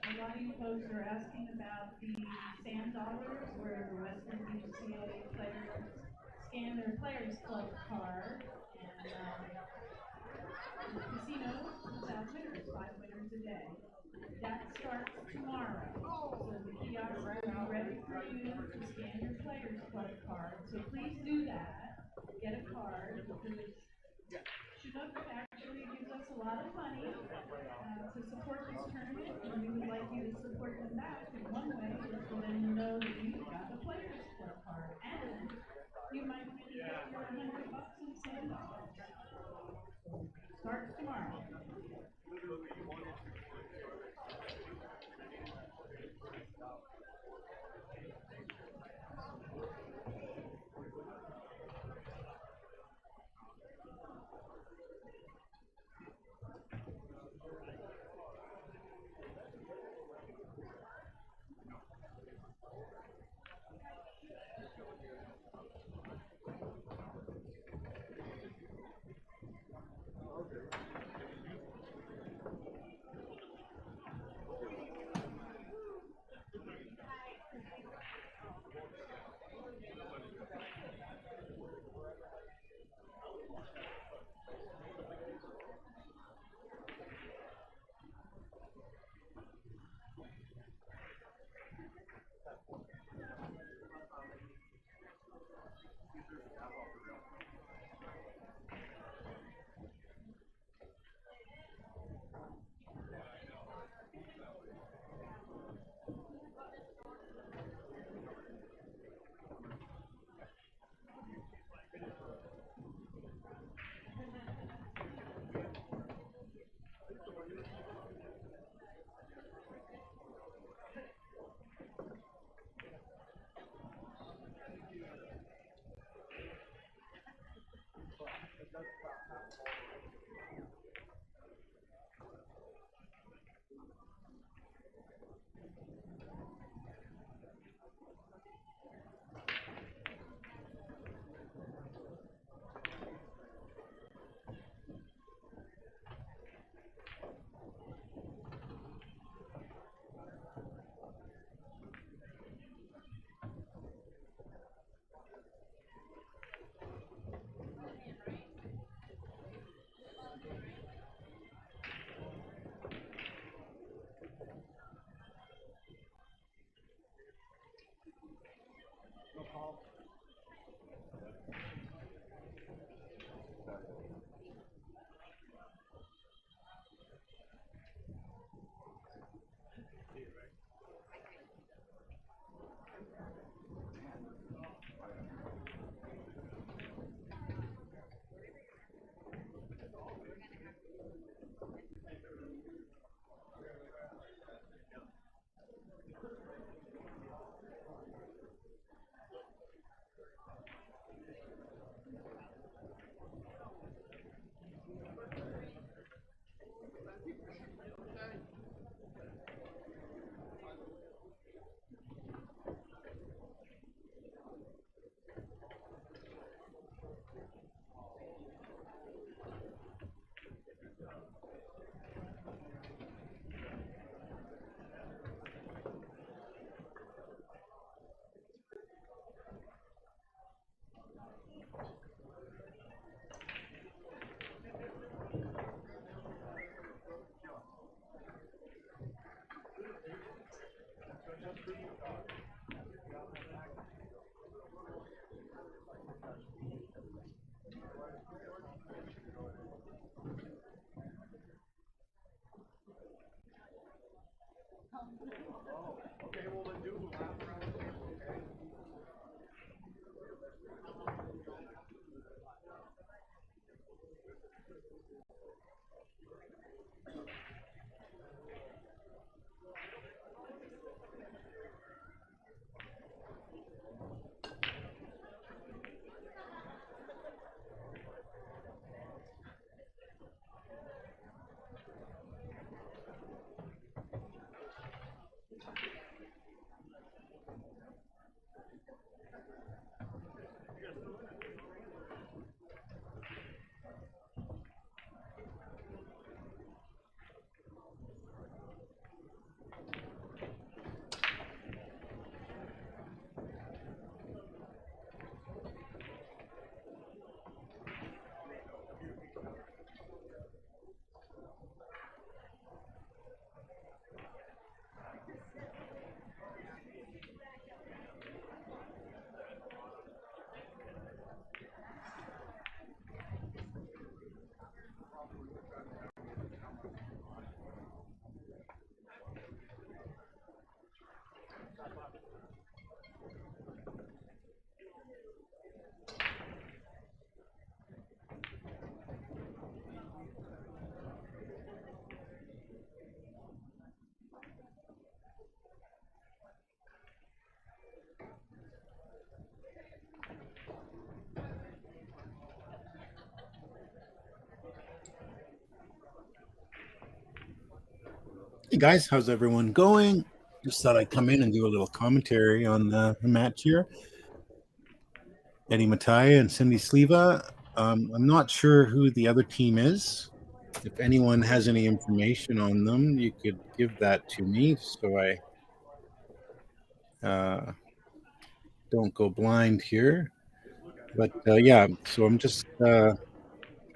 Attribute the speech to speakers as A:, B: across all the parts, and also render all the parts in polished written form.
A: A lot of you folks are asking about the sand dollars where the Western WBCA players scan their Players Club card, and the casino puts out winners, 5 winners a day. That starts tomorrow. So the kiosk will be ready for you to scan your Players Club card. So please do that. Get a card, because Chinook actually gives us a lot of money to support this tournament, and we would like you to support them back. And one way is to let them know that you got the Players Club card, and you might get your $100 in sand dollars. Starts tomorrow.
B: Hey guys, how's everyone going? Just thought I'd come in and do a little commentary on the match here. Eddie MATAYA and Cindy SLIVA. I'm not sure who the other team is. If anyone has any information on them, you could give that to me so I don't go blind here. But yeah, so I'm just I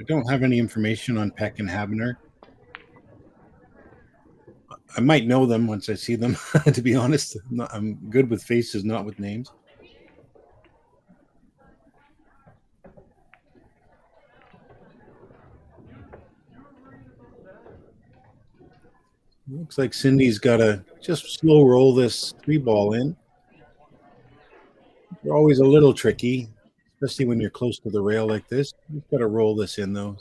B: don't have any information on PECK and HABENER. I might know them once I see them, to be honest. I'm good with faces, not with names. Looks like Cindy's got to just slow roll this 3-ball in. They're always a little tricky, especially when you're close to the rail like this. You've got to roll this in, though.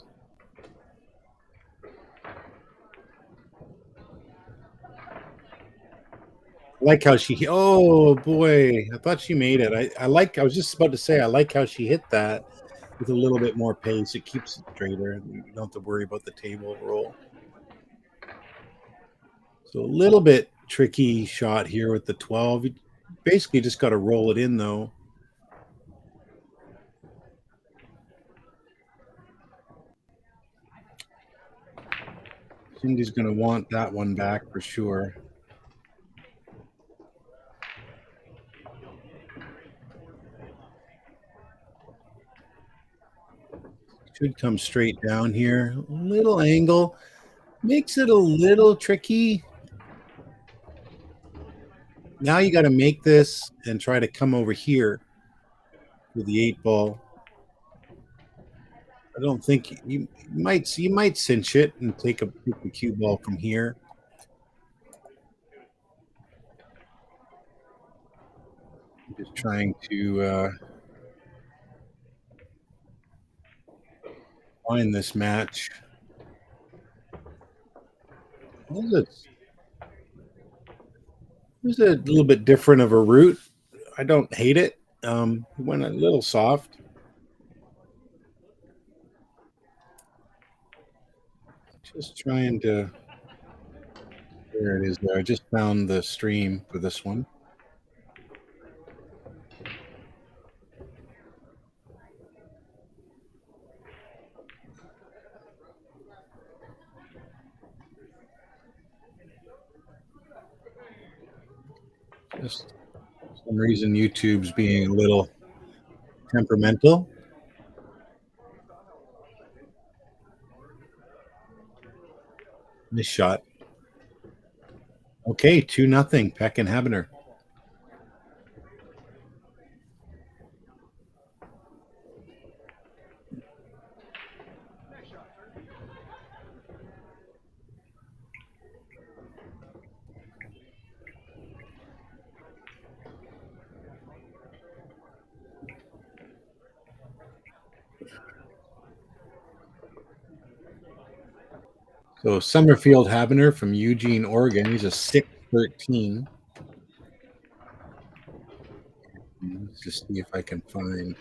B: I like how she, oh boy, I thought she made it. I was just about to say, I like how she hit that with a little bit more pace. It keeps it straighter. You don't have to worry about the table roll. So a little bit tricky shot here with the 12. You basically just got to roll it in, though. Cindy's going to want that one back for sure. Should come straight down here. Little angle. Makes it a little tricky. Now you got to make this and try to come over here with the 8-ball. I don't think you might cinch it and take the cue ball from here. I'm just trying to find this match. It was a little bit different of a route. I don't hate it. Went a little soft. Just trying to. There it is. There. I just found the stream for this one. Just for some reason YouTube's being a little temperamental. Nice shot. Okay, 2-0, PECK and HABENER. So Summerfield Habener from Eugene, Oregon. He's a 6'13". Let's just see if I can find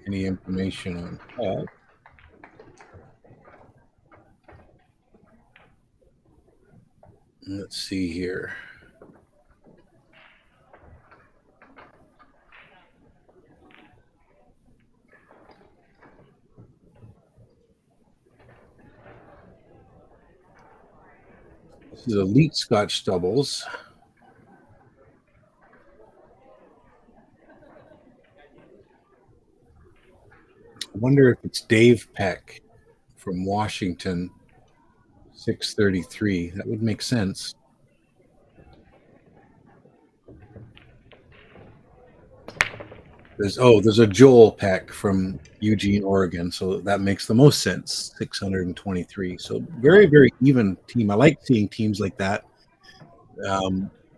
B: any information on that. Let's see here. This is Elite Scotch doubles. I wonder if it's Dave Peck from Washington, 633. That would make sense. There's a Joel Peck from Eugene, Oregon, so that makes the most sense. 623. So very, very even team. I like seeing teams like that,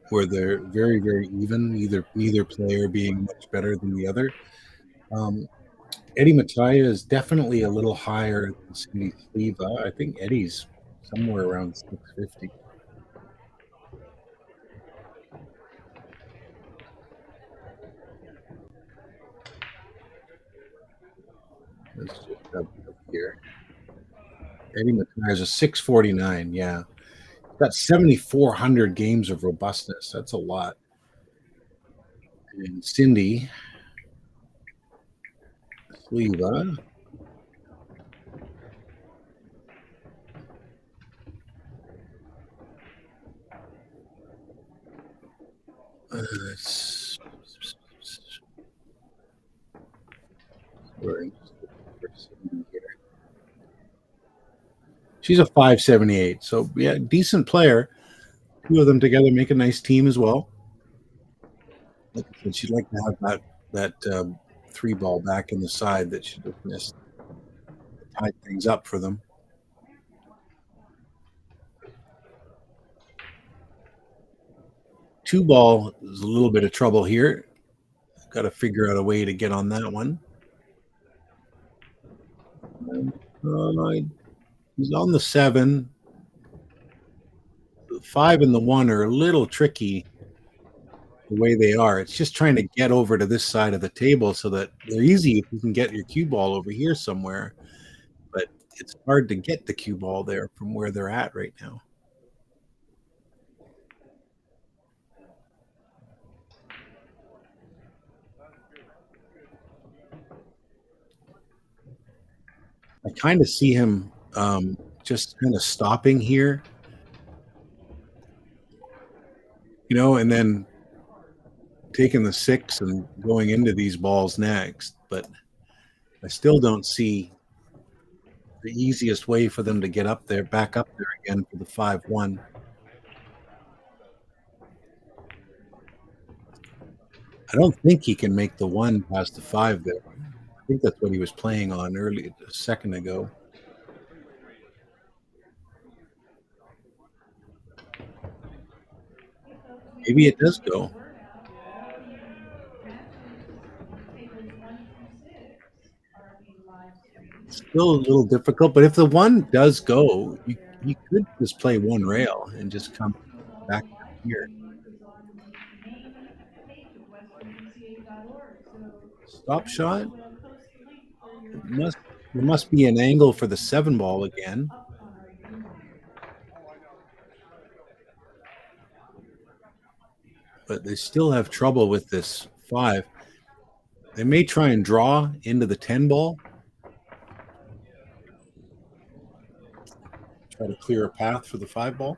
B: where they're very, very even. Neither player being much better than the other. Eddie MATAYA is definitely a little higher than Cindy SLIVA. I think Eddie's somewhere around 650. Let's just have it up here. Eddie MATAYA is a 649. Yeah, got 7,400 games of robustness. That's a lot. And Cindy SLIVA. She's a 578. So yeah, decent player. Two of them together make a nice team as well. Like I said, she'd like to have that 3-ball back in the side that she just missed. Tied things up for them. Two ball is a little bit of trouble here. Got to figure out a way to get on that one. He's on the 7. The 5 and the 1 are a little tricky the way they are. It's just trying to get over to this side of the table so that they're easy if you can get your cue ball over here somewhere. But it's hard to get the cue ball there from where they're at right now. I kind of see him just kind of stopping here, and then taking the 6 and going into these balls next. But I still don't see the easiest way for them to get up there, back up there again for the 5-1. I don't think he can make the 1 past the 5 there. I think that's what he was playing on a second ago. Maybe it does go. Still a little difficult, but if the 1 does go, you could just play 1 rail and just come back here. Stop shot. There must be an angle for the 7 ball again. But they still have trouble with this 5. They may try and draw into the 10 ball. Try to clear a path for the 5 ball.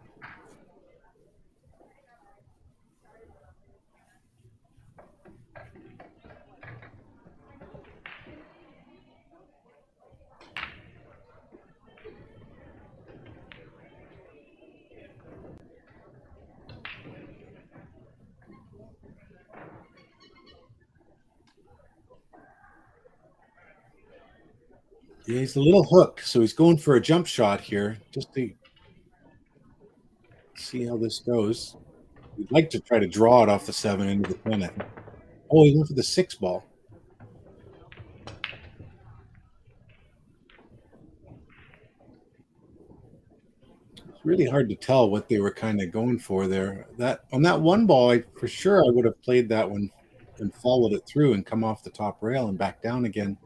B: Yeah, he's a little hooked, so he's going for a jump shot here just to see how this goes. We'd like to try to draw it off the 7 into the 10, I think. Oh, he went for the 6 ball. really hard to tell what they were kind of going for there. That on that one ball, for sure I would have played that one and followed it through and come off the top rail and back down again.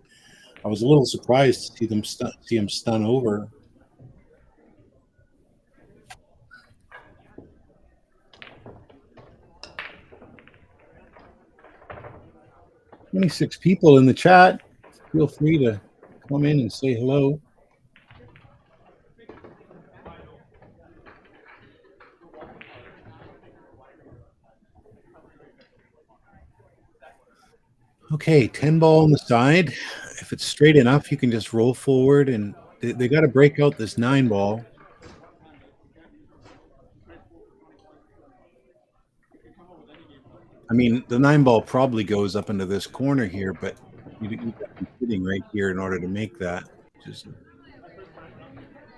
B: I was a little surprised to see him stun over. "26 people in the chat. Feel free to come in and say hello." Okay, 10 ball on the side. If it's straight enough, you can just roll forward, and they got to break out this 9 ball. I mean, the 9 ball probably goes up into this corner here, but you got to be sitting right here in order to make that, which is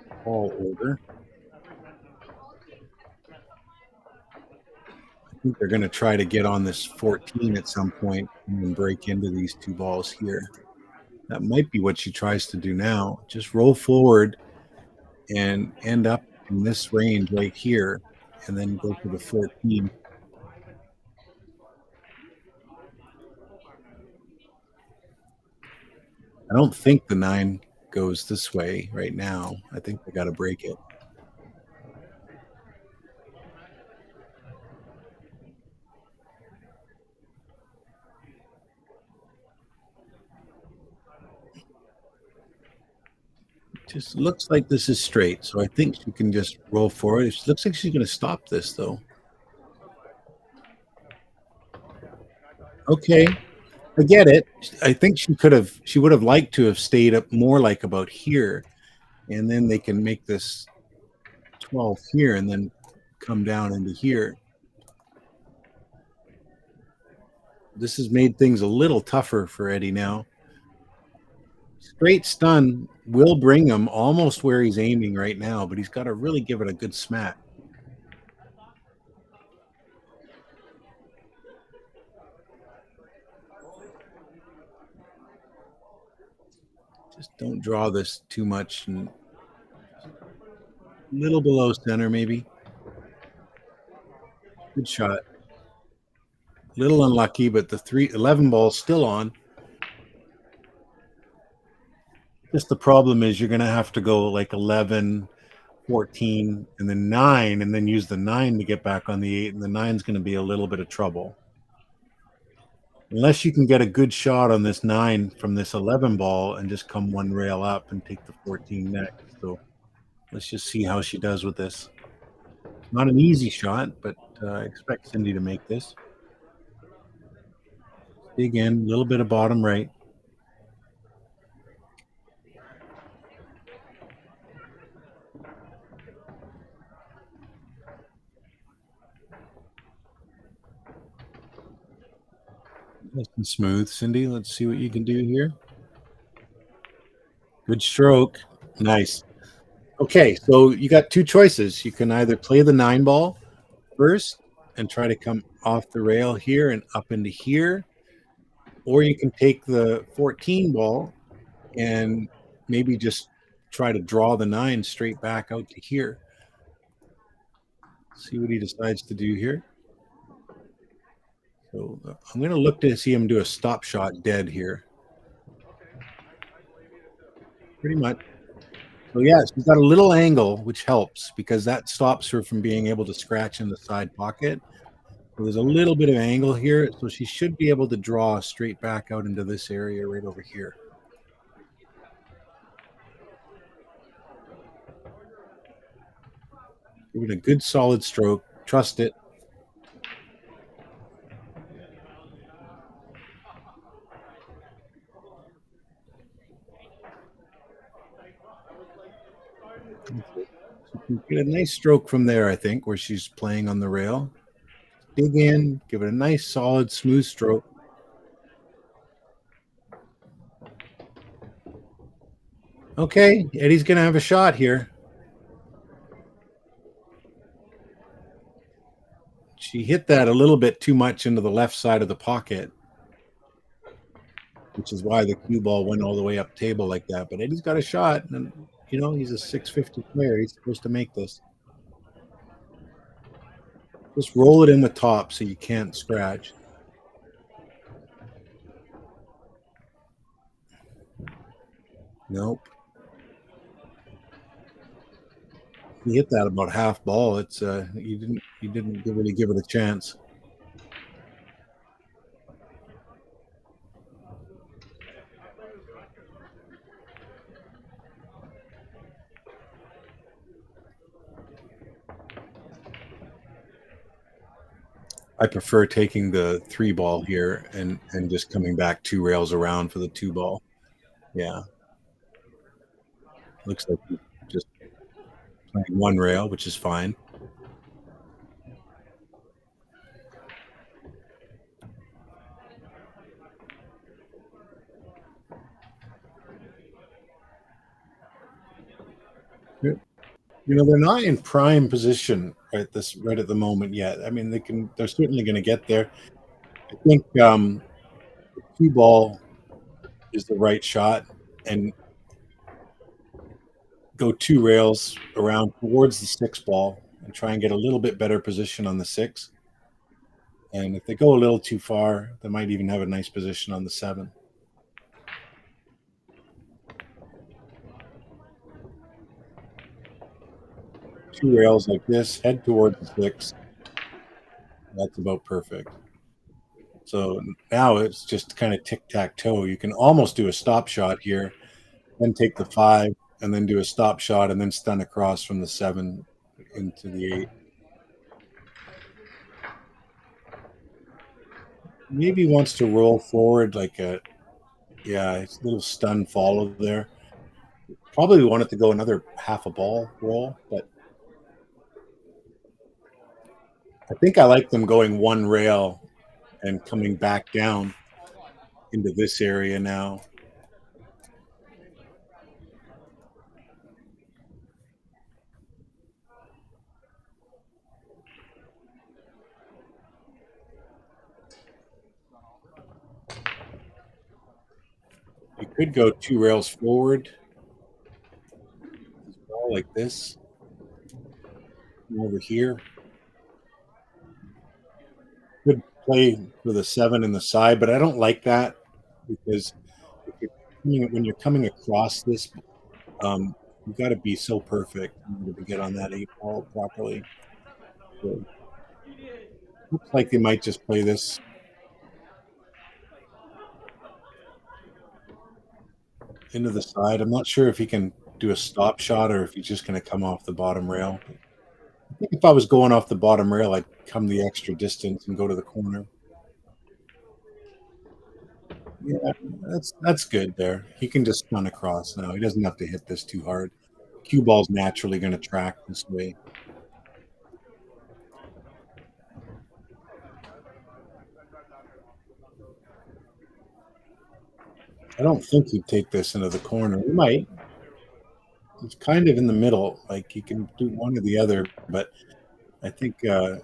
B: a tall order. I think they're going to try to get on this 14 at some point and break into these 2 balls here. That might be what she tries to do now. Just roll forward and end up in this range right here, and then go for the 14. I don't think the 9 goes this way right now. I think they got to break it. Just looks like this is straight, so I think she can just roll forward. It looks like she's going to stop this, though. Okay, I get it. I think she would have liked to have stayed up more like about here, and then they can make this 12 here and then come down into here. This has made things a little tougher for Eddie now. Straight stun will bring him almost where he's aiming right now, but he's got to really give it a good smack. Just don't draw this too much, and a little below center maybe. Good shot. Little unlucky, but the 11 ball's still on. Just the problem is you're going to have to go like 11, 14, and then 9, and then use the 9 to get back on the 8, and the 9's going to be a little bit of trouble. Unless you can get a good shot on this 9 from this 11 ball and just come one rail up and take the 14 next. So let's just see how she does with this. Not an easy shot, but I expect Cindy to make this. Dig in, a little bit of bottom right. Nice and smooth, Cindy. Let's see what you can do here. Good stroke. Nice. Okay, so you got 2 choices. You can either play the 9 ball first and try to come off the rail here and up into here, or you can take the 14 ball and maybe just try to draw the 9 straight back out to here. See what he decides to do here. So I'm going to look to see him do a stop shot dead here. Pretty much. So yeah, she's got a little angle, which helps because that stops her from being able to scratch in the side pocket. So there's a little bit of angle here, so she should be able to draw straight back out into this area right over here. Give it a good solid stroke. Trust it. Get a nice stroke from there, I think, where she's playing on the rail. Dig in, give it a nice, solid, smooth stroke. Okay, Eddie's going to have a shot here. She hit that a little bit too much into the left side of the pocket, which is why the cue ball went all the way up table like that. But Eddie's got a shot, and, you know, he's a 650 player. He's supposed to make this. Just roll it in the top so you can't scratch. Nope. You hit that about half ball. It's you didn't really give it a chance. I prefer taking the 3 ball here and just coming back 2 rails around for the 2 ball. Yeah. Looks like you're just playing 1 rail, which is fine. They're not in prime position right at the moment yet. I mean, they're certainly going to get there. I think the 2 ball is the right shot, and go 2 rails around towards the 6 ball and try and get a little bit better position on the 6. And if they go a little too far, they might even have a nice position on the 7. 2 rails like this, head towards the 6. That's about perfect. So now it's just kind of tic-tac-toe. You can almost do a stop shot here, then take the 5, and then do a stop shot, and then stun across from the 7 into the 8. Maybe wants to roll forward like it's a little stun follow there. Probably wanted to go another half a ball roll, but I think I like them going 1 rail and coming back down into this area now. You could go 2 rails forward, like this, over here. Good play for the 7 in the side, but I don't like that because when you're coming across this, you've got to be so perfect to get on that 8 ball properly. So, looks like they might just play this into the side. I'm not sure if he can do a stop shot or if he's just going to come off the bottom rail. I think if I was going off the bottom rail, I'd come the extra distance and go to the corner. Yeah, that's good there. He can just stun across now. He doesn't have to hit this too hard. Cue ball's naturally going to track this way. I don't think he'd take this into the corner. He might. It's kind of in the middle. Like he can do one or the other, but I think the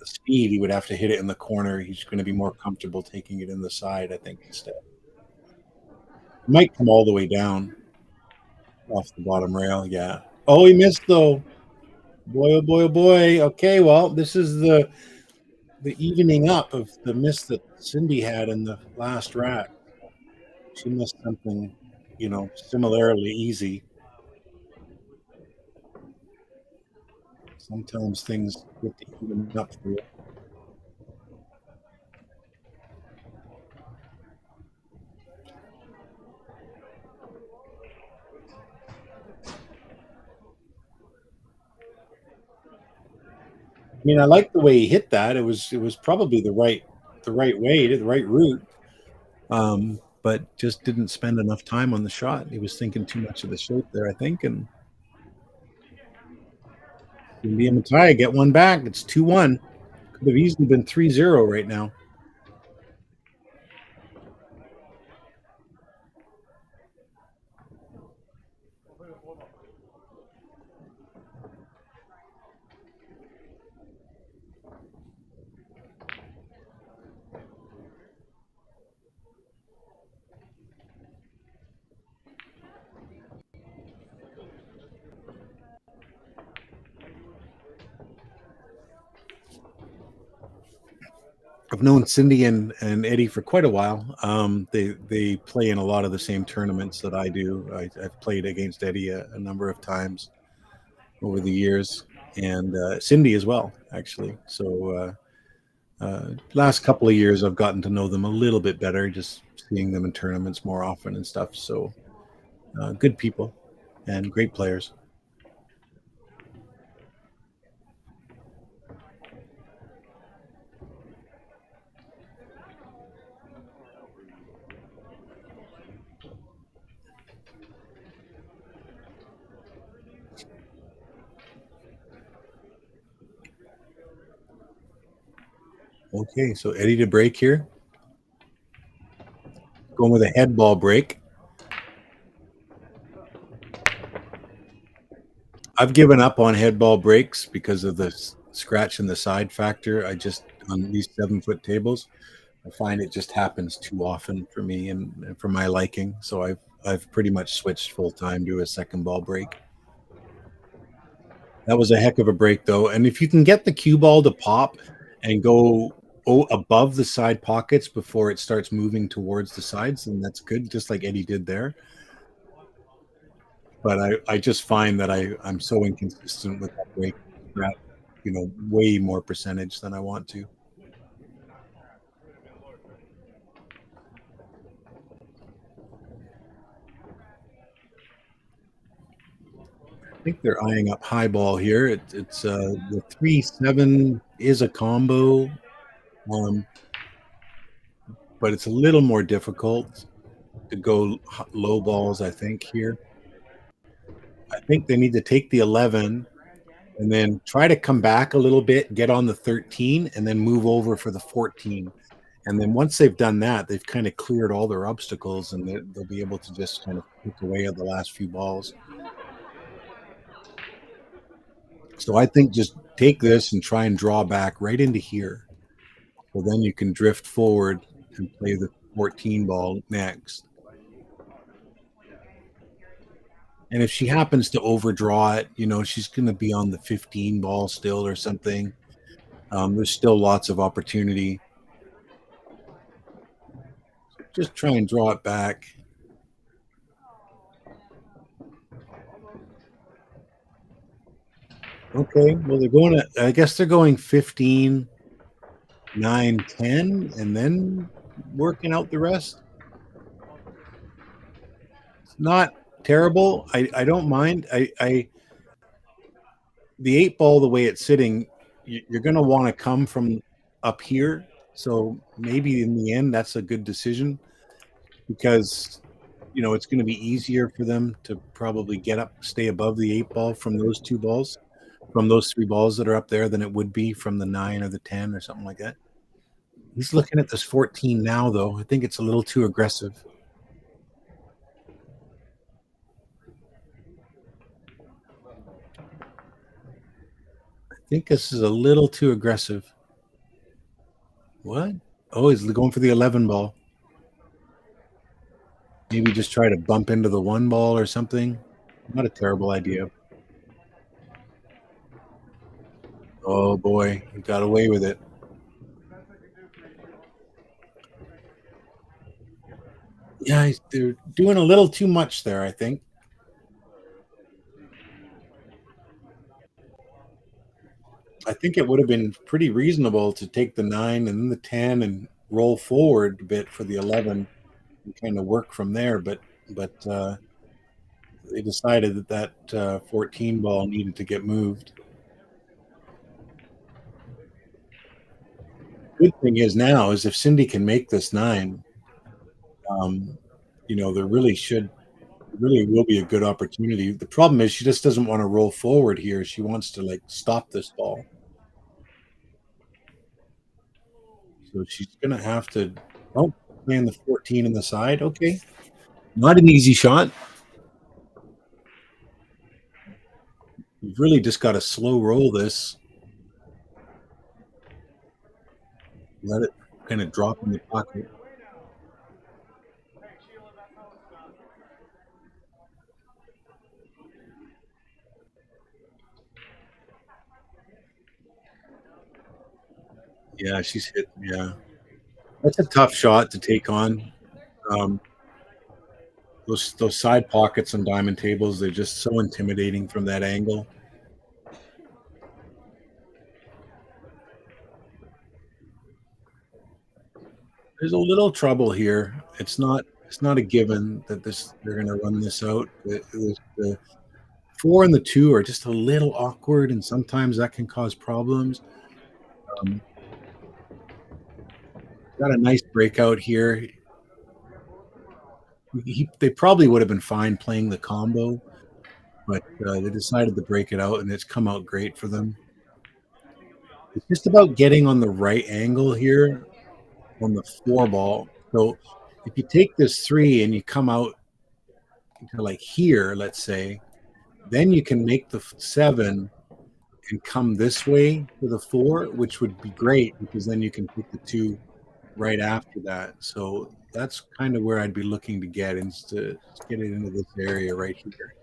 B: speed he would have to hit it in the corner. He's going to be more comfortable taking it in the side, I think, instead. He might come all the way down off the bottom rail. Yeah. Oh, he missed though. Boy, oh boy, oh boy. Okay, well, this is the evening up of the miss that Cindy had in the last rack. She missed something, similarly easy. Sometimes things get to even up for you. I mean, I like the way he hit that. It was probably the right way, the right route. But just didn't spend enough time on the shot. He was thinking too much of the shape there, I think. And Cindy and MATAYA get one back. It's 2-1. Could have easily been 3-0 right now. I've known Cindy and Eddie for quite a while. They play in a lot of the same tournaments that I do. I've played against Eddie a number of times over the years, and Cindy as well, actually. So last couple of years, I've gotten to know them a little bit better, just seeing them in tournaments more often and stuff. So good people and great players. Okay, so Eddie to break here. Going with a head ball break. I've given up on head ball breaks because of the scratch and the side factor. I just, on these 7-foot tables, I find it just happens too often for me and for my liking. So I've pretty much switched full time to a second ball break. That was a heck of a break, though. And if you can get the cue ball to pop and go above the side pockets before it starts moving towards the sides, then that's good, just like Eddie did there. But I just find that I'm so inconsistent with that break, that, way more percentage than I want to. I think they're eyeing up high ball here. It's the 3-7 is a combo, but it's a little more difficult to go low balls, I think, here. I think they need to take the 11 and then try to come back a little bit, get on the 13, and then move over for the 14. And then once they've done that, they've kind of cleared all their obstacles, and they'll be able to just kind of pick away at the last few balls. So I think just take this and try and draw back right into here. So then you can drift forward and play the 14 ball next. And if she happens to overdraw it, she's going to be on the 15 ball still or something. There's still lots of opportunity. Just try and draw it back. Okay, well, I guess they're going 15, 9, 10, and then working out the rest. It's not terrible. I don't mind. The 8 ball, the way it's sitting, you're going to want to come from up here. So maybe in the end, that's a good decision because, it's going to be easier for them to probably stay above the 8 ball from those 2 balls, from those 3 balls that are up there than it would be from the 9 or the 10 or something like that. He's looking at this 14 now, though. I think it's a little too aggressive. I think this is a little too aggressive. What? Oh, he's going for the 11 ball. Maybe just try to bump into the 1 ball or something. Not a terrible idea. Oh, boy. He got away with it. Yeah, they're doing a little too much there, I think. I think it would have been pretty reasonable to take the 9 and then the 10 and roll forward a bit for the 11 and kind of work from there. But they decided that 14 ball needed to get moved. Good thing is now is if Cindy can make this 9, there really will be a good opportunity. The problem is she just doesn't want to roll forward here. She wants to stop this ball. So she's going to have to playing the 14 in the side. Okay. Not an easy shot. You've really just got to slow roll this. Let it kind of drop in the pocket. Yeah, she's hit. Yeah. That's a tough shot to take on. Um, those side pockets on diamond tables, they're just so intimidating from that angle. There's a little trouble here. It's not a given that they're going to run this out. The 4 and the 2 are just a little awkward, and sometimes that can cause problems. Got a nice breakout here. They probably would have been fine playing the combo, but they decided to break it out, and it's come out great for them. It's just about getting on the right angle here on the 4 ball. So if you take this 3 and you come out to like here, let's say, then you can make the 7 and come this way to the 4, which would be great because then you can put the 2 right after that. So that's kind of where I'd be looking to get into get it into this area right here.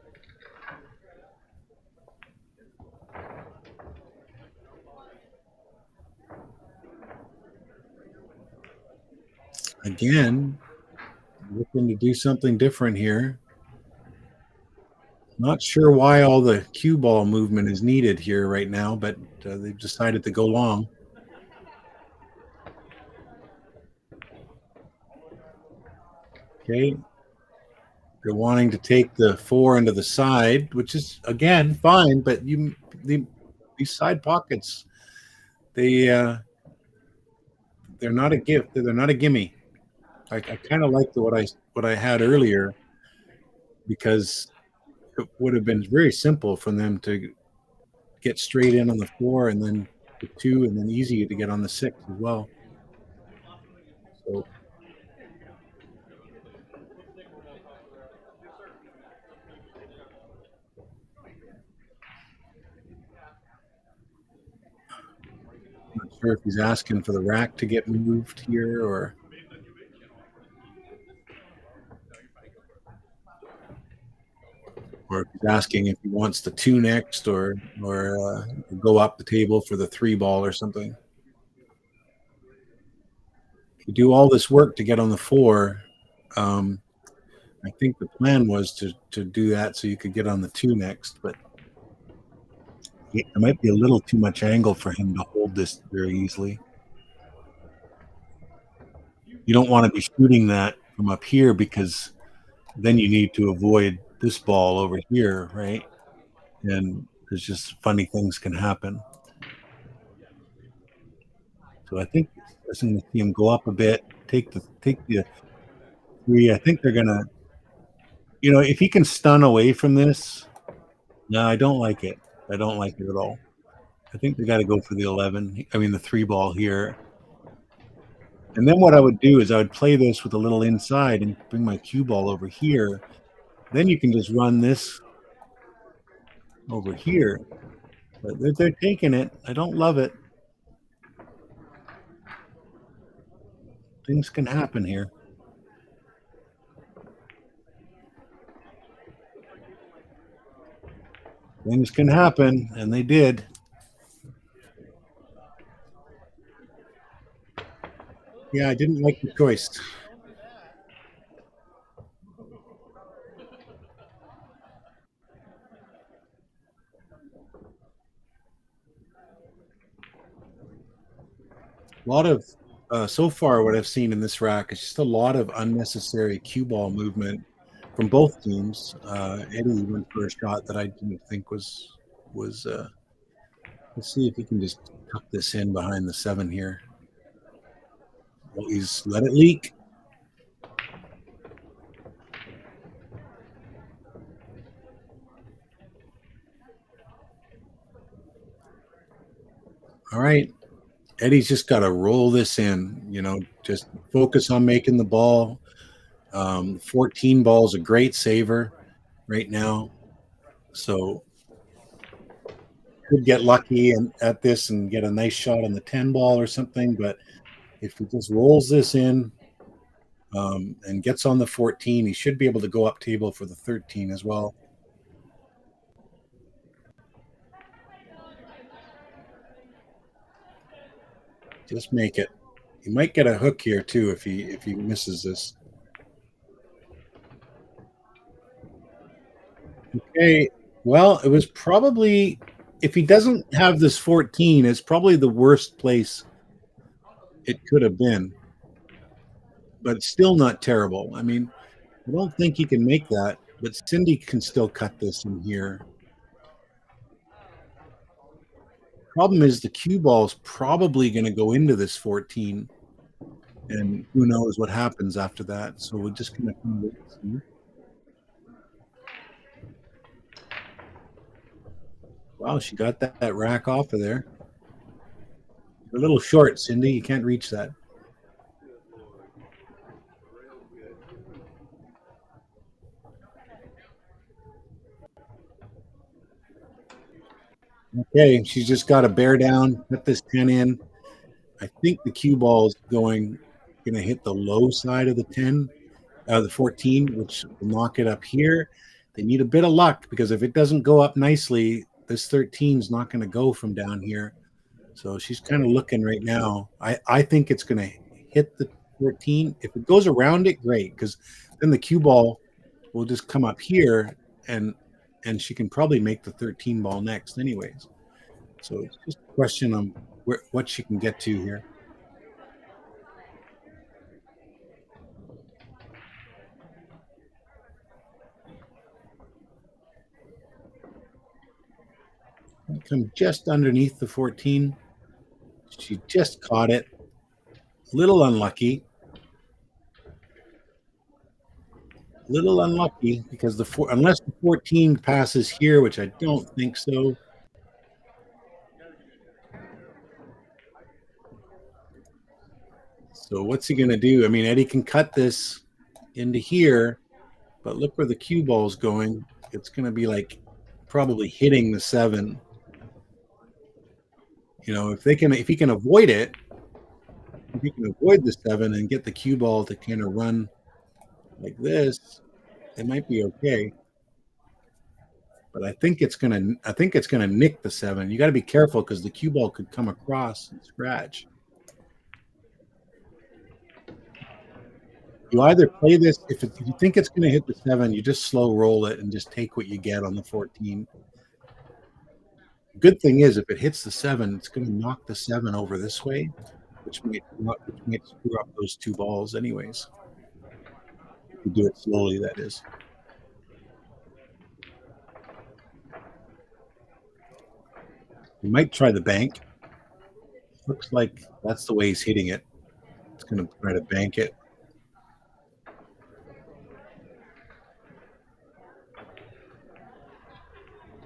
B: Again, looking to do something different here. Not sure why all the cue ball movement is needed here right now, but they've decided to go long. Okay. They're wanting to take the 4 into the side, which is again fine, but these side pockets, they're not a gift. They're not a gimme. I kind of like what I had earlier because it would have been very simple for them to get straight in on the 4 and then the 2 and then easy to get on the 6 as well. So I'm not sure if he's asking for the rack to get moved here or if he's asking if he wants the 2 next or go up the table for the 3 ball or something. You do all this work to get on the 4. I think the plan was to do that so you could get on the 2 next, but it might be a little too much angle for him to hold this very easily. You don't want to be shooting that from up here because then you need to avoid this ball over here, right? And there's just funny things can happen. So I think I'm going to see him go up a bit, take the 3. I think they're gonna, if he can stun away from this. No, I don't like it. I don't like it at all. I think they got to go for the 11. I mean, the 3 ball here. And then what I would do is I would play this with a little inside and bring my cue ball over here. Then you can just run this over here. But they're taking it. I don't love it. Things can happen here. Things can happen, and they did. Yeah, I didn't like the choice. A lot of so far what I've seen in this rack is just a lot of unnecessary cue ball movement from both teams. Eddie went for a shot that I didn't think was. Let's see if he can just tuck this in behind the 7 here. Well, he's let it leak. All right. Eddie's just got to roll this in, just focus on making the ball. 14 ball is a great saver right now. So could get lucky at this and get a nice shot on the 10 ball or something. But if he just rolls this in and gets on the 14, he should be able to go up table for the 13 as well. Just make it. He might get a hook here too if he misses this. Okay, well, it was probably, if he doesn't have this 14, it's probably the worst place it could have been, but it's still not terrible. I mean, I don't think he can make that, but Cindy can still cut this in here. Problem is the cue ball is probably going to go into this 14, and who knows what happens after that. So we're just going to wait and see. Wow, she got that rack off of there. You're a little short, Cindy. You can't reach that. Okay, she's just got to bear down, put this 10 in. I think the cue ball is going to hit the low side of the 10, the 14, which will knock it up here. They need a bit of luck because if it doesn't go up nicely, this 13 is not going to go from down here. So she's kind of looking right now. I think it's going to hit the 14. If it goes around it, great, because then the cue ball will just come up here and she can probably make the 13 ball next anyways. So it's just a question of what she can get to here. Come just underneath the 14. She just caught it. Little unlucky. Little unlucky because unless the 14 passes here, which I don't think so. So what's he going to do? I mean, Eddie can cut this into here, but look where the cue ball's going. It's going to be like probably hitting the 7. You know, if he can avoid it, if he can avoid the 7 and get the cue ball to kind of run like this, it might be okay. But I think it's gonna nick the 7. You got to be careful because the cue ball could come across and scratch. You either play this if you think it's going to hit the 7, you just slow roll it and just take what you get on the 14. Good thing is if it hits the 7, it's going to knock the 7 over this way, which might screw up those 2 balls anyways. If you do it slowly, that is. You might try the bank. Looks like that's the way he's hitting it. It's going to try to bank it.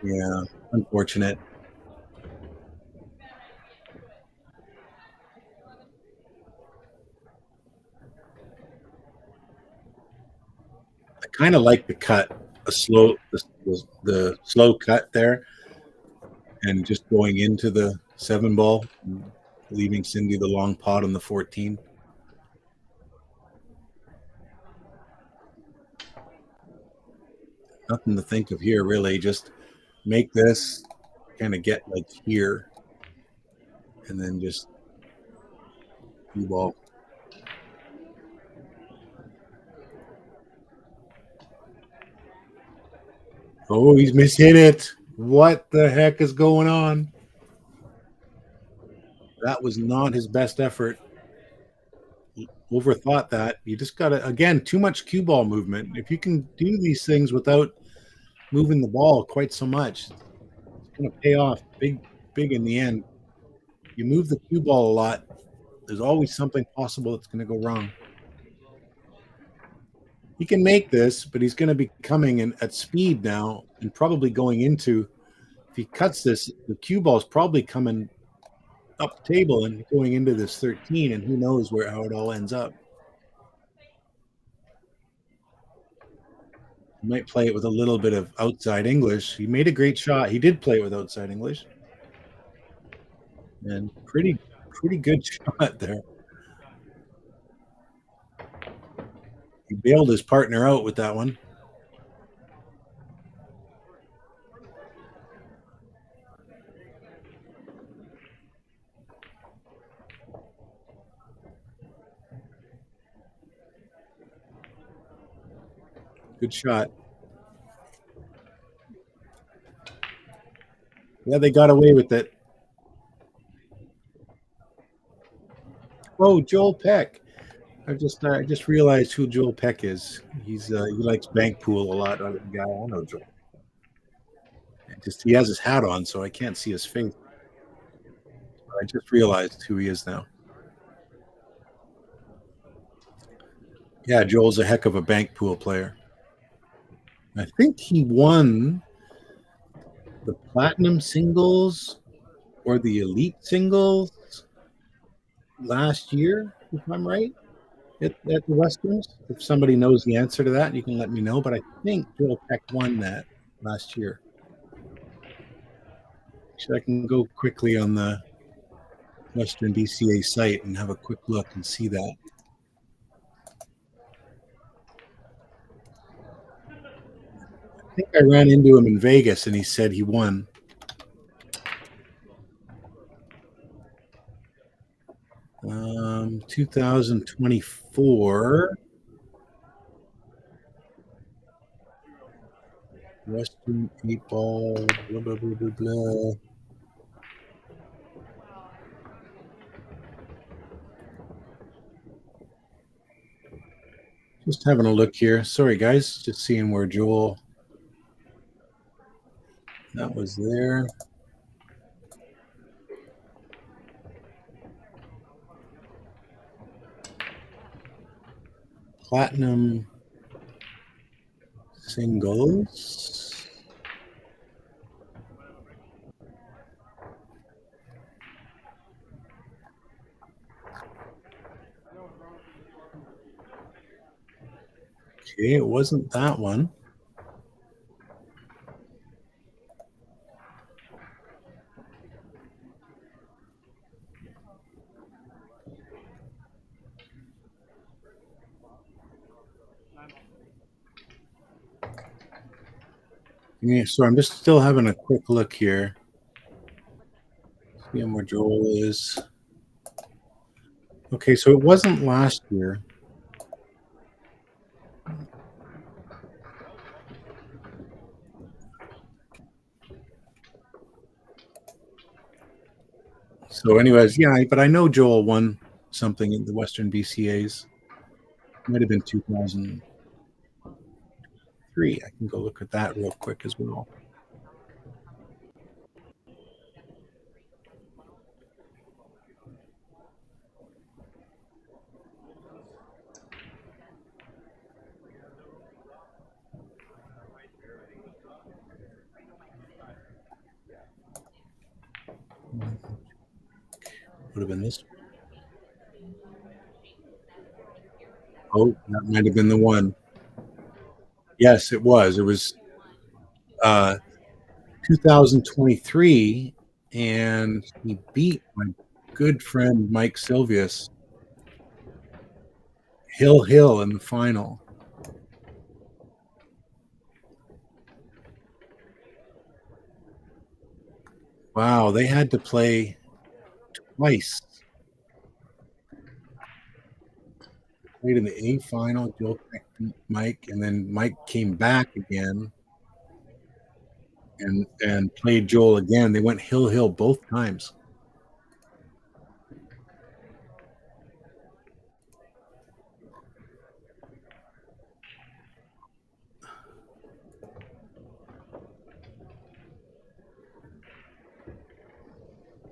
B: Yeah, unfortunate. I kind of like the cut, the slow cut there, and just going into the 7 ball, and leaving Cindy the long pot on the 14. Nothing to think of here, really. Just make this kind of get like here, and then just cue ball. Oh, he's mishit it. What the heck is going on? That was not his best effort. He overthought that. You just got to, again, too much cue ball movement. If you can do these things without moving the ball quite so much, it's going to pay off big in the end. You move the cue ball a lot, there's always something possible that's going to go wrong. He can make this, but he's going to be coming in at speed now and probably going into, if he cuts this, the cue ball is probably coming up the table and going into this 13, and who knows how it all ends up. He might play it with a little bit of outside English. He made a great shot. He did play it with outside English. And pretty good shot there. He bailed his partner out with that one. Good shot. Yeah, they got away with it. Oh, Joel Peck. I just realized who Joel Peck is. He likes bank pool a lot. I know Joel. He has his hat on, so I can't see his face. I just realized who he is now. Yeah, Joel's a heck of a bank pool player. I think he won the platinum singles or the elite singles last year, if I'm right, at the Westerns. If somebody knows the answer to that, you can let me know. But I think Joel Peck won that last year. So I can go quickly on the Western BCA site and have a quick look and see that. I think I ran into him in Vegas and he said he won. Um, 2024 Western 8-ball, blah, blah, blah, blah, blah. Just having a look here. Sorry, guys. Just seeing where Joel. That was there. Platinum singles. Okay, it wasn't that one. Yeah, so I'm just still having a quick look here. Seeing where Joel is. Okay, so it wasn't last year. So, anyways, yeah, but I know Joel won something in the Western BCAs. Might have been 2003. I can go look at that real quick as well. Would have been this. Oh, that might have been the one. Yes, it was. It was 2023, and he beat my good friend Mike Silvius Hill in the final. Wow, they had to play twice. Played in the A final, Joe beat Mike, and then Mike came back again and played Joel again. They went Hill both times.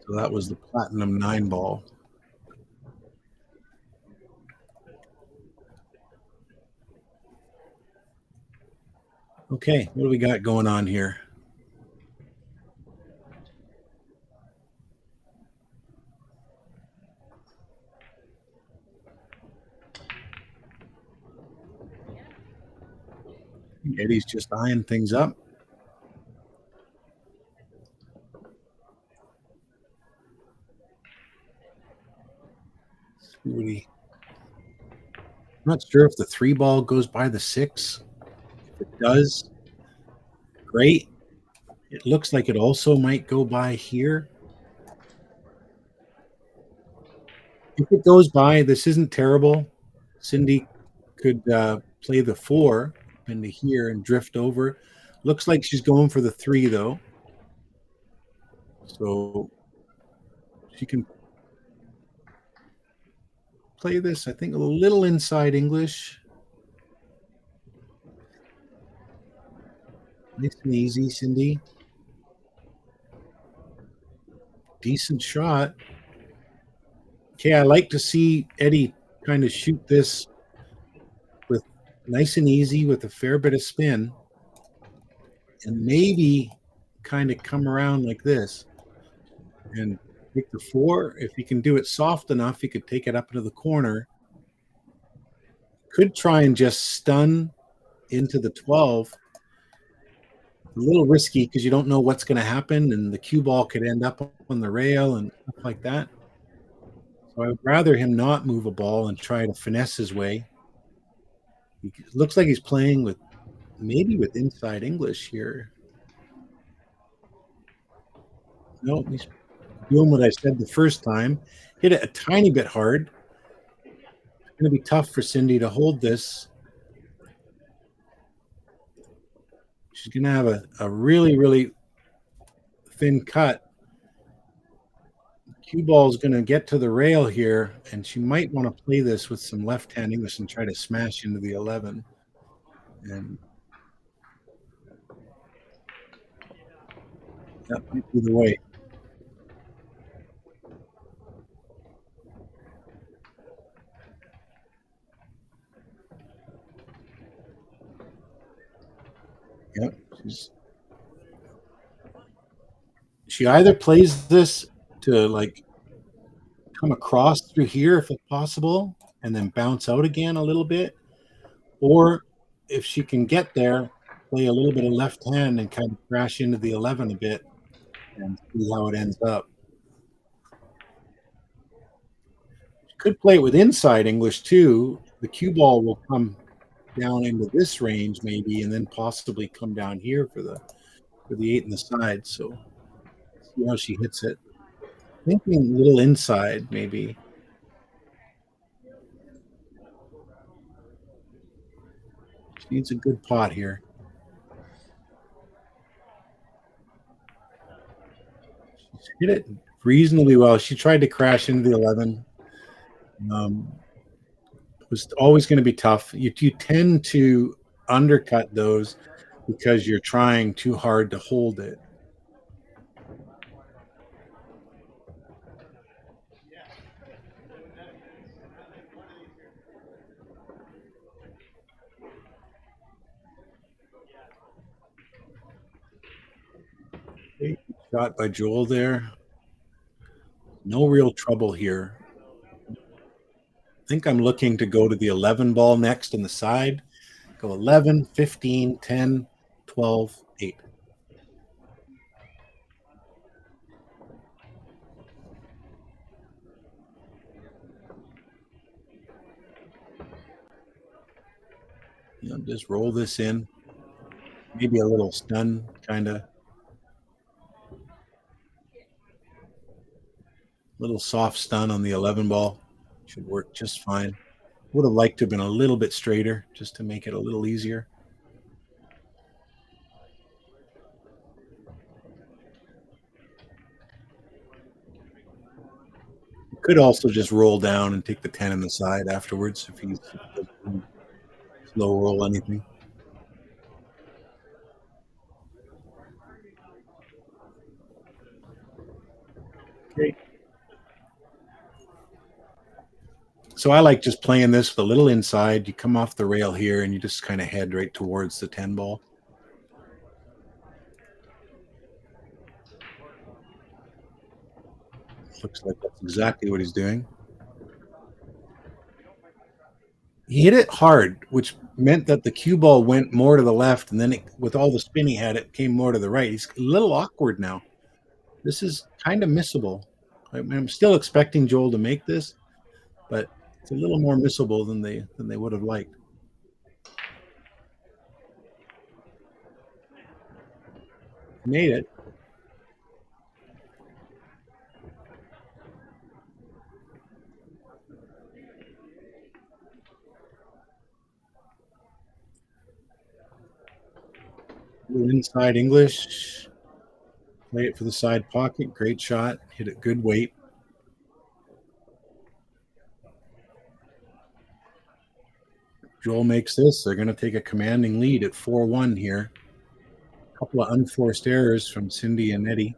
B: So that was the platinum 9-ball. Okay, what do we got going on here? Eddie's just eyeing things up. I'm not sure if the 3-ball goes by the 6. If it does, great. It looks like it also might go by here. If it goes by, this isn't terrible. Cindy could play the 4 up into here and drift over. Looks like she's going for the 3 though. So she can play this, I think, a little inside English. Nice and easy, Cindy. Decent shot. Okay, I like to see Eddie kind of shoot this with nice and easy with a fair bit of spin, and maybe kind of come around like this and take the 4. If he can do it soft enough, he could take it up into the corner. Could try and just stun into the 12. A little risky because you don't know what's going to happen, and the cue ball could end up on the rail and stuff like that. So I would rather him not move a ball and try to finesse his way. He looks like he's playing with maybe with inside English here. No, he's doing what I said the first time. Hit it a tiny bit hard. It's going to be tough for Cindy to hold this. She's going to have a really, really thin cut. Cue ball is going to get to the rail here, and she might want to play this with some left-hand English and try to smash into the 11. And that might be the way. Yep. She either plays this to like come across through here if it's possible and then bounce out again a little bit, or if she can get there, play a little bit of left hand and kind of crash into the 11 a bit and see how it ends up. She could play it with inside English too. The cue ball will come down into this range maybe, and then possibly come down here for the 8 in the side. So see how she hits it. Thinking a little inside maybe. She needs a good pot here. She's hit it reasonably well. She tried to crash into the 11. It was always going to be tough. You tend to undercut those because you're trying too hard to hold it. Okay, shot by Joel there. No real trouble here. I think I'm looking to go to the 11 ball next in the side. Go 11, 15, 10, 12, 8. Just roll this in. Maybe a little stun, kind of. Little soft stun on the 11 ball. Should work just fine. Would have liked to have been a little bit straighter just to make it a little easier. You could also just roll down and take the 10 in the side afterwards if he's slow roll anything. Okay. So I like just playing this with a little inside. You come off the rail here and you just kind of head right towards the 10 ball. Looks like that's exactly what he's doing. He hit it hard, which meant that the cue ball went more to the left, and then with all the spin he had, it came more to the right. He's a little awkward now. This is kind of missable. I'm still expecting Joel to make this, but it's a little more missable than they would have liked. Made it. Inside English. Play it for the side pocket. Great shot. Hit it good weight. Joel makes this. They're going to take a commanding lead at 4-1 here. A couple of unforced errors from Cindy and Eddie.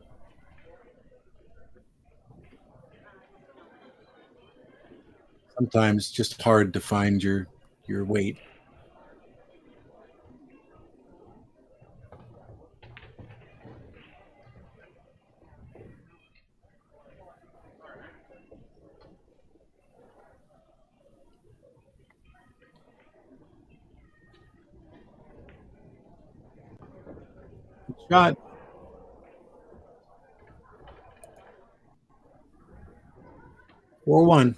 B: Sometimes it's just hard to find your weight. Good shot. Four one.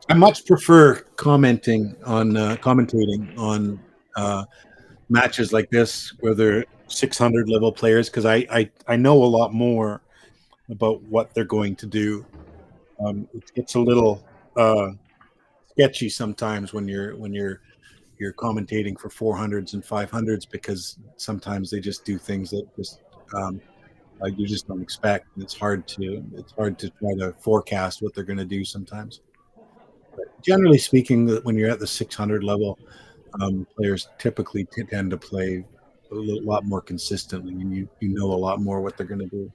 B: I much prefer commentating on matches like this where they're 600 level players because I know a lot more about what they're going to do. It gets a little sketchy sometimes when you're commentating for 400s and 500s because sometimes they just do things that just like you just don't expect. And it's hard to try to forecast what they're going to do sometimes. But generally speaking, when you're at the 600 level, players typically tend to play a lot more consistently, and you know a lot more what they're going to do.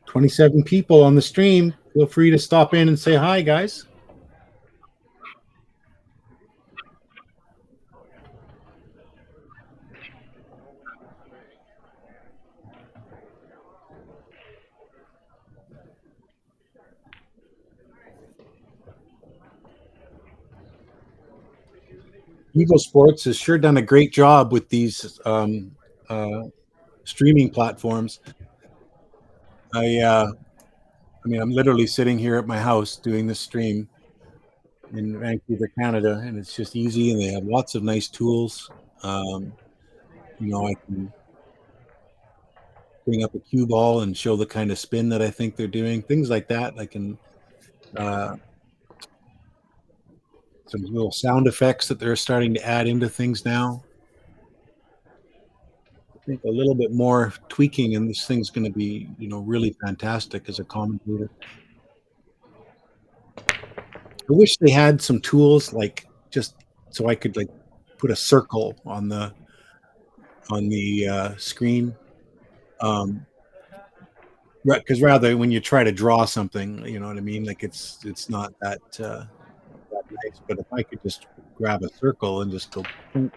B: "27 people on the stream. Feel free to stop in and say hi, guys." EvoSports has sure done a great job with these streaming platforms. I mean, I'm literally sitting here at my house doing this stream in Vancouver, Canada, and it's just easy, and they have lots of nice tools. I can bring up a cue ball and show the kind of spin that I think they're doing, things like that. I can some little sound effects that they're starting to add into things now. I think a little bit more tweaking, and this thing's going to be, really fantastic as a commentator. I wish they had some tools like just so I could like put a circle on the screen. Because rather when you try to draw something, you know what I mean? Like it's not that nice. But if I could just grab a circle and just go and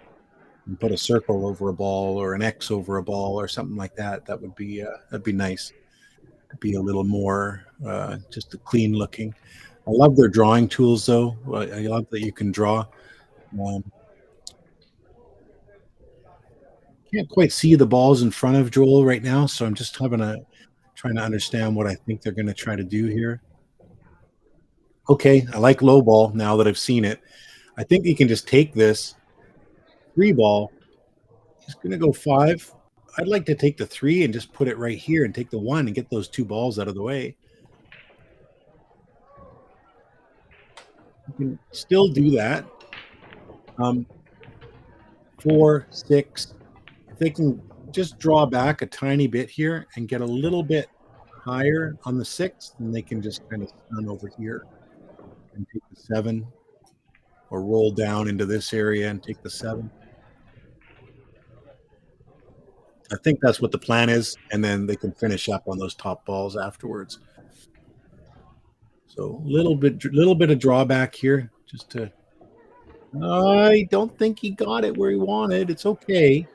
B: put a circle over a ball or an X over a ball or something like that, that'd be nice. It'd be a little more just a clean looking. I love their drawing tools though. I love that you can draw. Can't quite see the balls in front of Joel right now, so I'm just trying to understand what I think they're going to try to do here. Okay, I like low ball now that I've seen it. I think you can just take this 3 ball. He's going to go 5. I'd like to take the 3 and just put it right here and take the 1 and get those 2 balls out of the way. You can still do that. 4, 6. If they can just draw back a tiny bit here and get a little bit higher on the 6, then they can just kind of stun over here and take the 7 or roll down into this area and take the 7. I think that's what the plan is, and then they can finish up on those top balls afterwards. So little bit of drawback here just to I don't think he got it where he wanted. It's okay.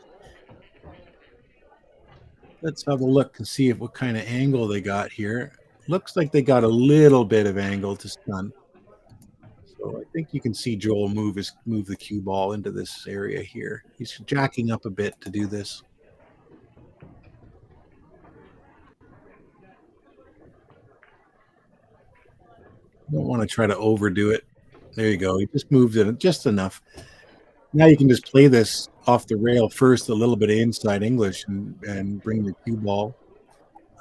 B: Let's have a look and see what kind of angle they got here. Looks like they got a little bit of angle to stun. So I think you can see Joel move the cue ball into this area here. He's jacking up a bit to do this. Don't want to try to overdo it. There you go. He just moved it just enough. Now you can just play this off the rail first, a little bit of inside English, and bring the cue ball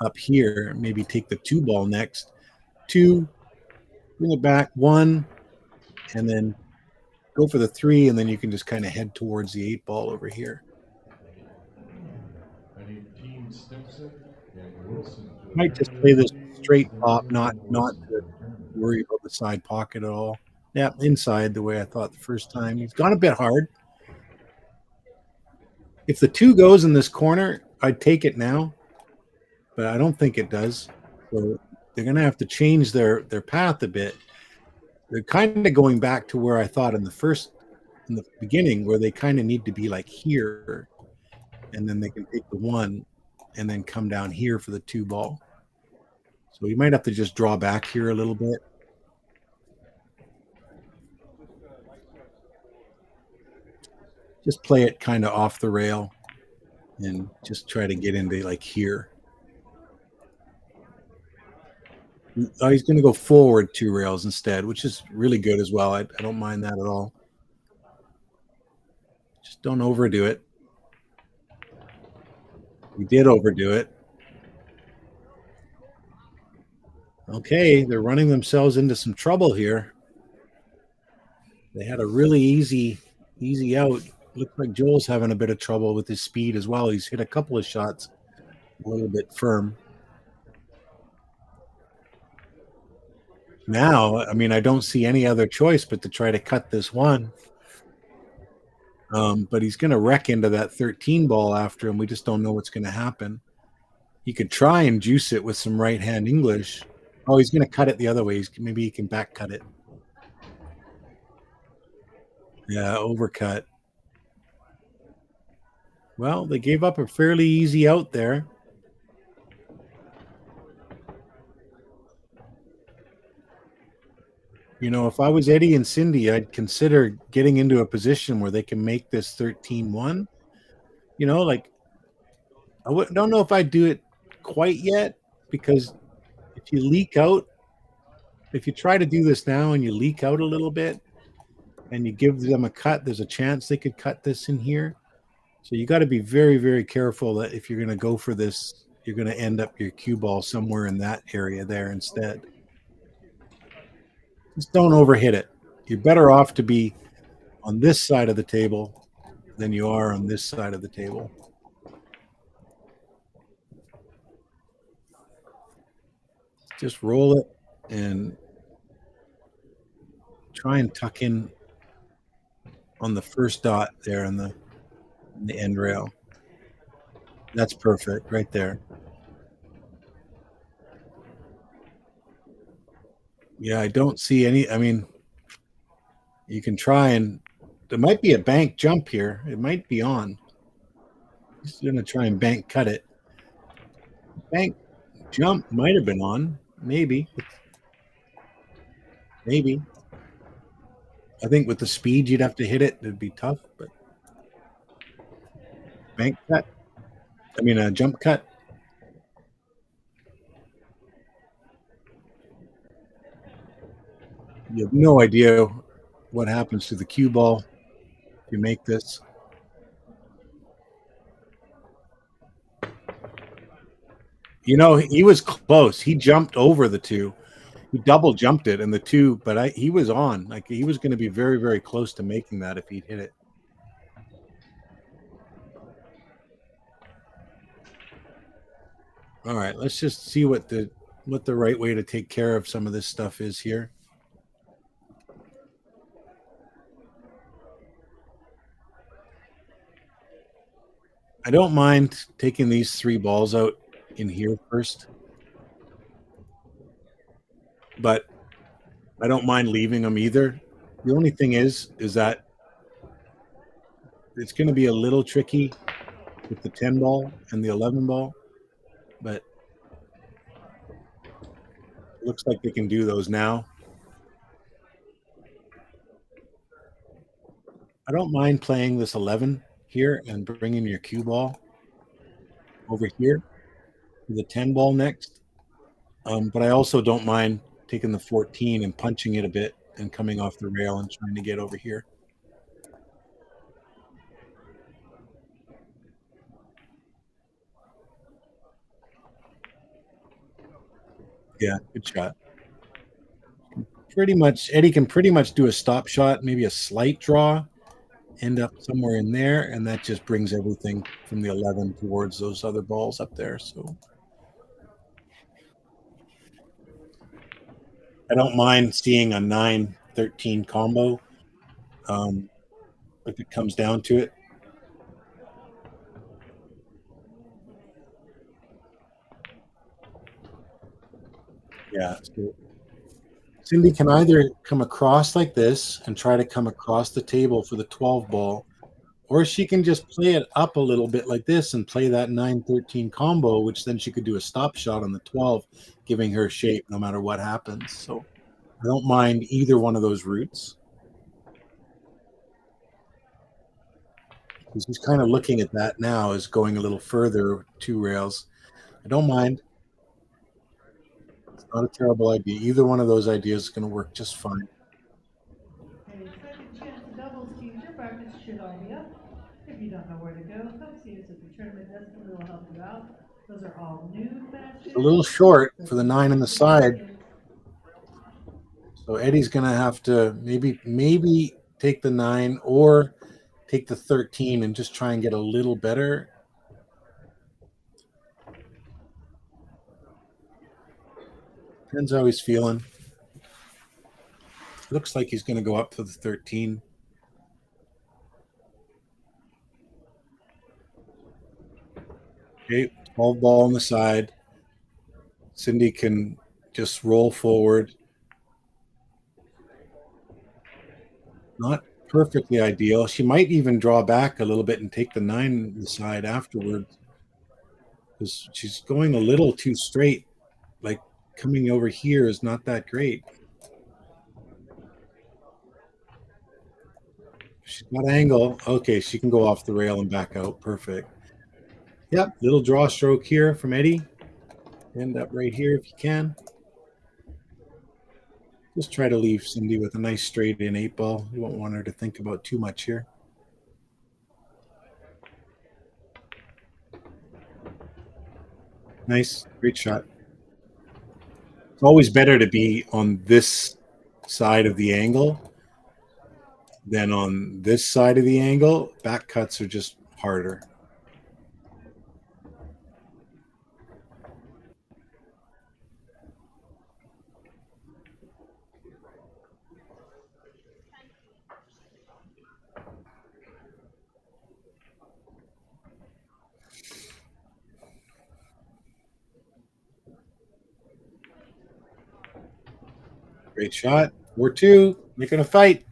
B: up here. Maybe take the 2 ball next. 2, bring it back, 1, and then go for the 3, and then you can just kind of head towards the 8 ball over here. Might just play this straight pop, not to worry about the side pocket at all. Yeah, inside the way I thought the first time. He's gone a bit hard. If the 2 goes in this corner, I'd take it now, but I don't think it does. So they're going to have to change their path a bit. They're kind of going back to where I thought in the beginning, where they kind of need to be like here, and then they can take the 1 and then come down here for the 2 ball. So you might have to just draw back here a little bit. Just play it kind of off the rail and just try to get into like here. Oh, he's going to go forward 2 rails instead, which is really good as well. I don't mind that at all. Just don't overdo it. We did overdo it. Okay, they're running themselves into some trouble here. They had a really easy out. Looks like Joel's having a bit of trouble with his speed as well. He's hit a couple of shots a little bit firm. Now, I mean, I don't see any other choice but to try to cut this 1. But he's going to wreck into that 13 ball after him. We just don't know what's going to happen. He could try and juice it with some right-hand English. Oh, he's going to cut it the other way. Maybe he can back cut it. Yeah, overcut. Well, they gave up a fairly easy out there. You know, if I was Eddie and Cindy, I'd consider getting into a position where they can make this 13-1. You know, like, don't know if I'd do it quite yet, because if you leak out, if you try to do this now and you leak out a little bit and you give them a cut, there's a chance they could cut this in here. So you got to be very, very careful that if you're going to go for this, you're going to end up your cue ball somewhere in that area there instead. Just don't overhit it. You're better off to be on this side of the table than you are on this side of the table. Just roll it and try and tuck in on the first dot there on the end rail. That's perfect right there. Yeah, I don't see any. I mean, you can try and there might be a bank jump here. It might be on. He's going to try and bank cut it. Bank jump might have been on. Maybe. I think with the speed you'd have to hit it. It'd be tough, but bank cut. I mean, a jump cut. You have no idea what happens to the cue ball if you make this. You know, he was close. He jumped over the 2. He double jumped it and the 2, but he was on. Like, he was going to be very, very close to making that if he'd hit it. All right, let's just see what the right way to take care of some of this stuff is here. I don't mind taking these 3 balls out in here first, but I don't mind leaving them either. The only thing is that it's going to be a little tricky with the 10 ball and the 11 ball, but it looks like they can do those now. I don't mind playing this 11 here and bringing your cue ball over here to the 10 ball next. But I also don't mind taking the 14 and punching it a bit and coming off the rail and trying to get over here. Yeah, good shot. Pretty much, Eddie can pretty much do a stop shot, maybe a slight draw, end up somewhere in there, and that just brings everything from the 11 towards those other balls up there. So I don't mind seeing a 9-13 combo if it comes down to it. Yeah. So Cindy can either come across like this and try to come across the table for the 12 ball, or she can just play it up a little bit like this and play that 9-13 combo, which then she could do a stop shot on the 12, giving her shape no matter what happens. So I don't mind either one of those routes. She's kind of looking at that now as going a little further 2 rails. I don't mind. It's not a terrible idea. Either one of those ideas is going to work just fine.
A: Okay, second chance to doubles teams. Your brackets should all be up. If you don't know where to go, come see us at the tournament desk and we will help you out. Those are all new matches.
B: A little short for the 9 on the side. So Eddie's going to have to maybe take the 9 or take the 13 and just try and get a little better. Depends how he's feeling. Looks like he's going to go up to the 13. Okay, 12 ball on the side. Cindy can just roll forward. Not perfectly ideal. She might even draw back a little bit and take the 9 on the side afterwards, because she's going a little too straight. Like coming over here is not that great. She's got angle. Okay, she can go off the rail and back out. Perfect. Yep, little draw stroke here from Eddie. End up right here if you can. Just try to leave Cindy with a nice straight in 8 ball. You won't want her to think about too much here. Nice, great shot. It's always better to be on this side of the angle than on this side of the angle. Back cuts are just harder. Great shot. 4-2. Making a fight.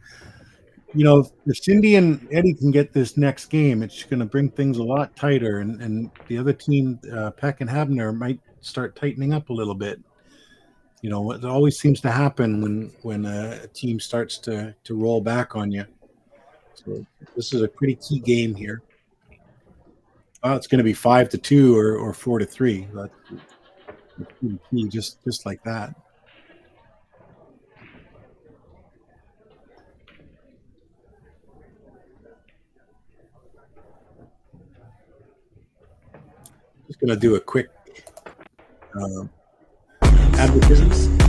B: You know, if Cindy and Eddie can get this next game, it's going to bring things a lot tighter, and the other team, PECK and HABENER, might start tightening up a little bit. You know, it always seems to happen when a team starts to roll back on you. So this is a pretty key game here. Oh, it's going to be 5-2 or 4-3. That's key, just like that. Just going to do a quick advertisement.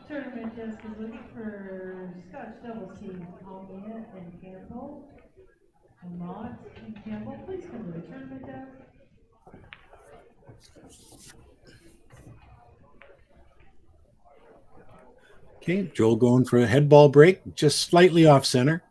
A: Tournament desk is looking for Scotch doubles team. Almia and Campbell. And Mott and Campbell, please come to the tournament desk.
B: Okay, Joel going for a head ball break, just slightly off center.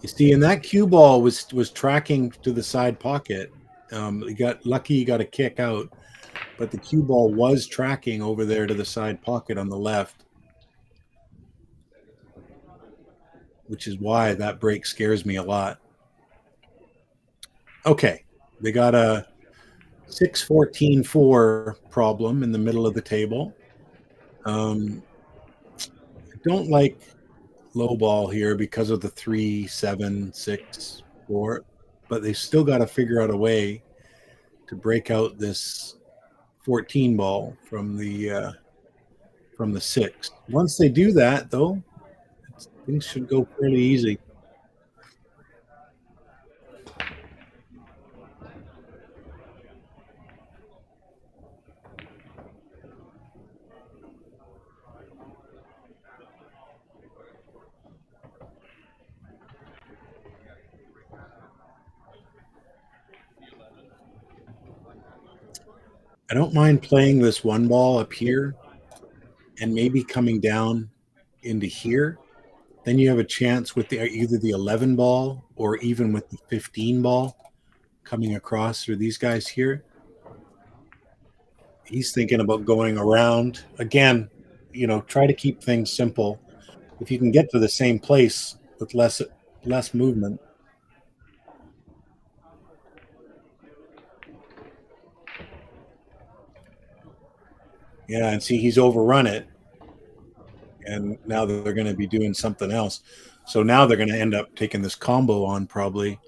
B: You see, and that cue ball was tracking to the side pocket. He got lucky, he got a kick out, but the cue ball was tracking over there to the side pocket on the left, which is why that break scares me a lot. Okay, they got a 6-14-4 problem in the middle of the table. I don't like low ball here because of the 3-7-6-4, but they still got to figure out a way to break out this 14 ball from the 6. Once they do that, though, things should go fairly easy. I don't mind playing this one ball up here and maybe coming down into here. Then you have a chance with either the 11 ball or even with the 15 ball coming across through these guys here. He's thinking about going around. Again, try to keep things simple. If you can get to the same place with less movement. Yeah, and see, he's overrun it. And now they're going to be doing something else. So now they're going to end up taking this combo on probably.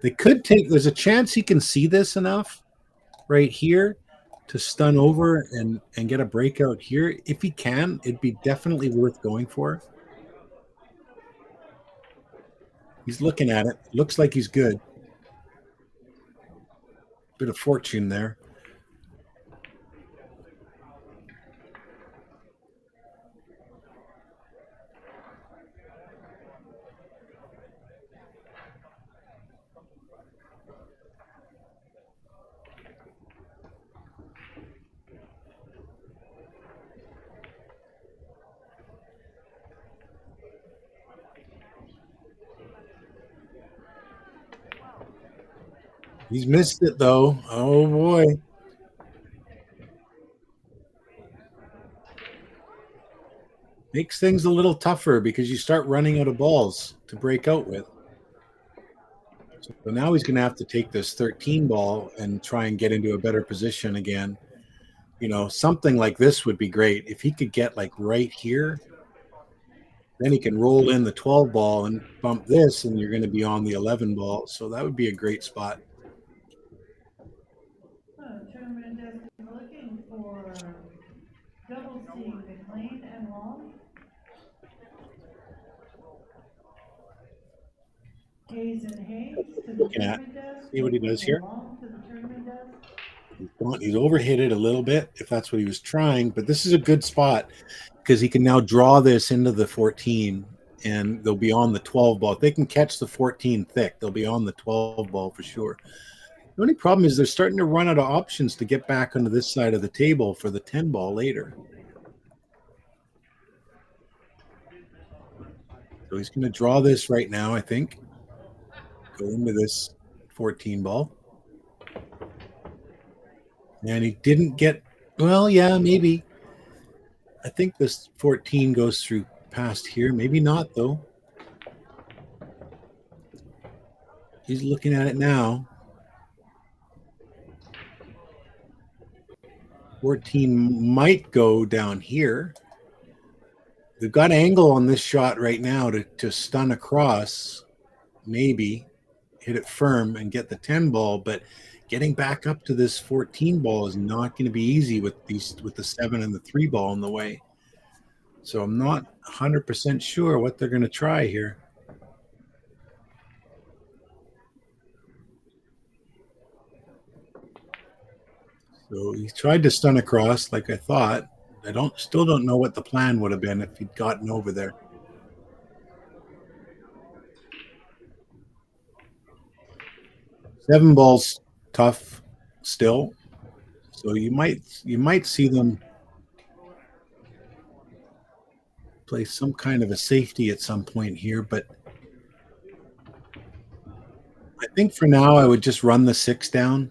B: They could there's a chance he can see this enough right here to stun over and get a breakout here. If he can, it'd be definitely worth going for. He's looking at it. Looks like he's good. Bit of fortune there. He's missed it, though. Oh, boy. Makes things a little tougher because you start running out of balls to break out with. So now he's going to have to take this 13 ball and try and get into a better position again. Something like this would be great. If he could get like right here, then he can roll in the 12 ball and bump this, and you're going to be on the 11 ball. So that would be a great spot.
A: Tournament is looking for double C, McLean and Long. Hayes and Hayes to the
B: Looking at,
A: tournament desk.
B: see what he does here.
A: Long to the tournament desk.
B: He's overhit it a little bit if that's what he was trying, but this is a good spot because he can now draw this into the 14 and they'll be on the 12 ball. If they can catch the 14 thick, they'll be on the 12 ball for sure. The only problem is they're starting to run out of options to get back onto this side of the table for the 10 ball later. So he's going to draw this right now, I think. Go into this 14 ball. And he didn't get, well, yeah, maybe. I think this 14 goes through past here. Maybe not, though. He's looking at it now. 14 might go down here. They've got angle on this shot right now to stun across, maybe hit it firm and get the 10 ball, but getting back up to this 14 ball is not going to be easy with the 7 and the 3 ball in the way. So I'm not 100% sure what they're going to try here. So he tried to stun across like I thought. I still don't know what the plan would have been if he'd gotten over there. Seven ball's tough still. So you might see them play some kind of a safety at some point here, but I think for now I would just run the 6 down.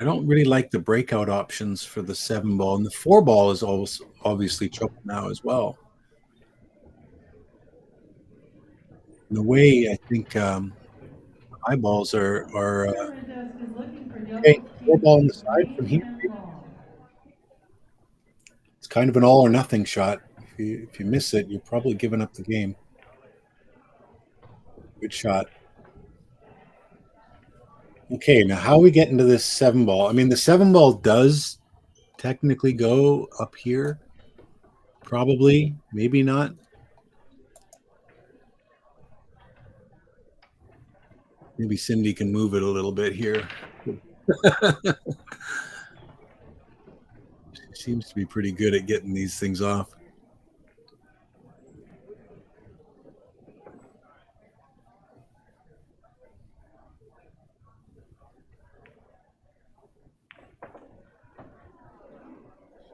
B: I don't really like the breakout options for the 7 ball, and the 4 ball is also obviously trouble now as well. In a way, I think eyeballs are
A: Tournament desk is looking for
B: okay.
A: doubles
B: Four
A: team
B: ball on the side from
A: green
B: here.
A: and ball.
B: It's kind of an all or nothing shot. If you miss it, you're probably giving up the game. Good shot. Okay, now how are we getting to this 7 ball? I mean, the 7 ball does technically go up here. Probably, maybe not. Maybe Cindy can move it a little bit here. She seems to be pretty good at getting these things off.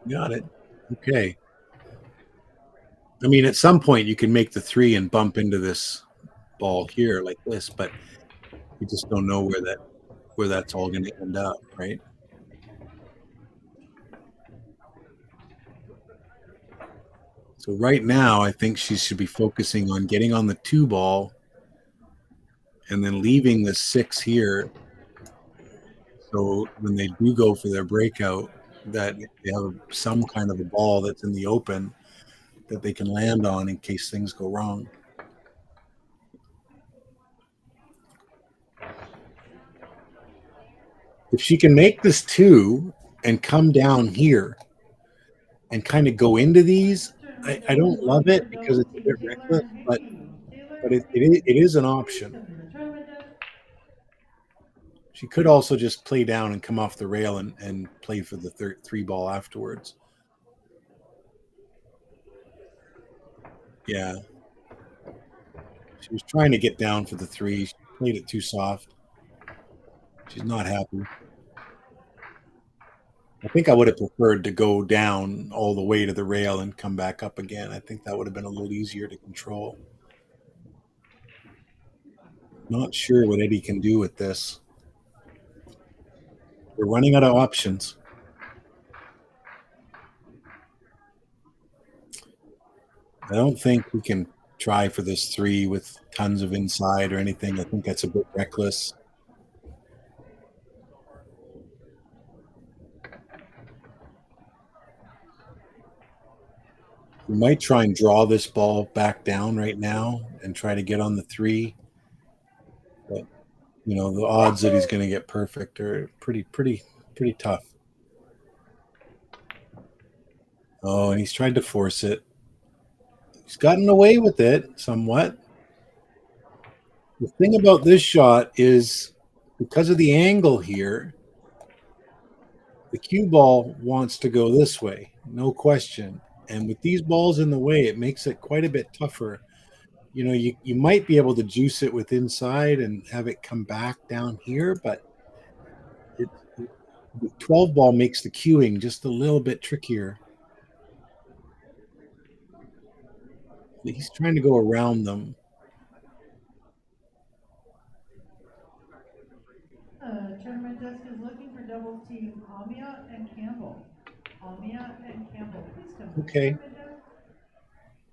B: Got it. Okay. I mean, at some point you can make the 3 and bump into this ball here like this, but you just don't know where that's all going to end up, right? So right now, I think she should be focusing on getting on the 2 ball and then leaving the 6 here. So when they do go for their breakout, that they have some kind of a ball that's in the open that they can land on in case things go wrong. If she can make this 2 and come down here and kind of go into these, I don't love it because it's a bit reckless, but it is an option. She could also just play down and come off the rail and play for the 3 ball afterwards. Yeah. She was trying to get down for the 3. She played it too soft. She's not happy. I think I would have preferred to go down all the way to the rail and come back up again. I think that would have been a little easier to control. Not sure what Eddie can do with this. We're running out of options. I don't think we can try for this 3 with tons of inside or anything. I think that's a bit reckless. We might try and draw this ball back down right now and try to get on the 3. But, you know, the odds that he's going to get perfect are pretty tough. Oh, and he's tried to force it. He's gotten away with it somewhat. The thing about this shot is because of the angle here, the cue ball wants to go this way, no question. And with these balls in the way, it makes it quite a bit tougher. You know, you might be able to juice it with inside and have it come back down here, but the 12 ball makes the cueing just a little bit trickier. He's trying to go around them.
A: Tournament desk is looking for doubles team Amia and Campbell. Amia and Campbell, please come.
B: Okay.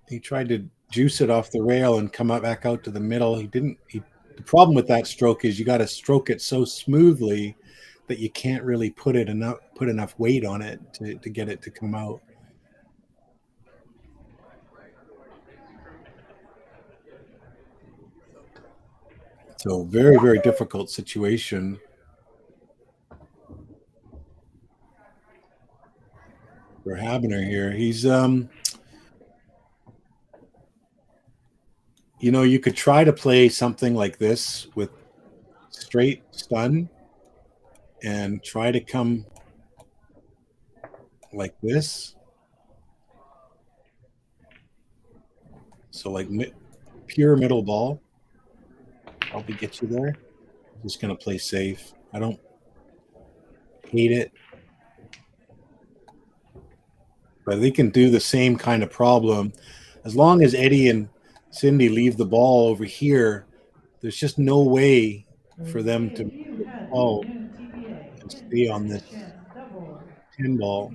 B: He tried to juice it off the rail and come back out to the middle. He didn't. The problem with that stroke is you got to stroke it so smoothly that you can't really put enough weight on it to get it to come out. So very difficult situation for Habener here. He's you know, you could try to play something like this with straight stun and try to come like this. So like pure middle ball. Probably get you there. I'm just going to play safe. I don't hate it. But they can do the same kind of problem. As long as Eddie and Cindy leave the ball over here, there's just no way for them to and stay on this 10 ball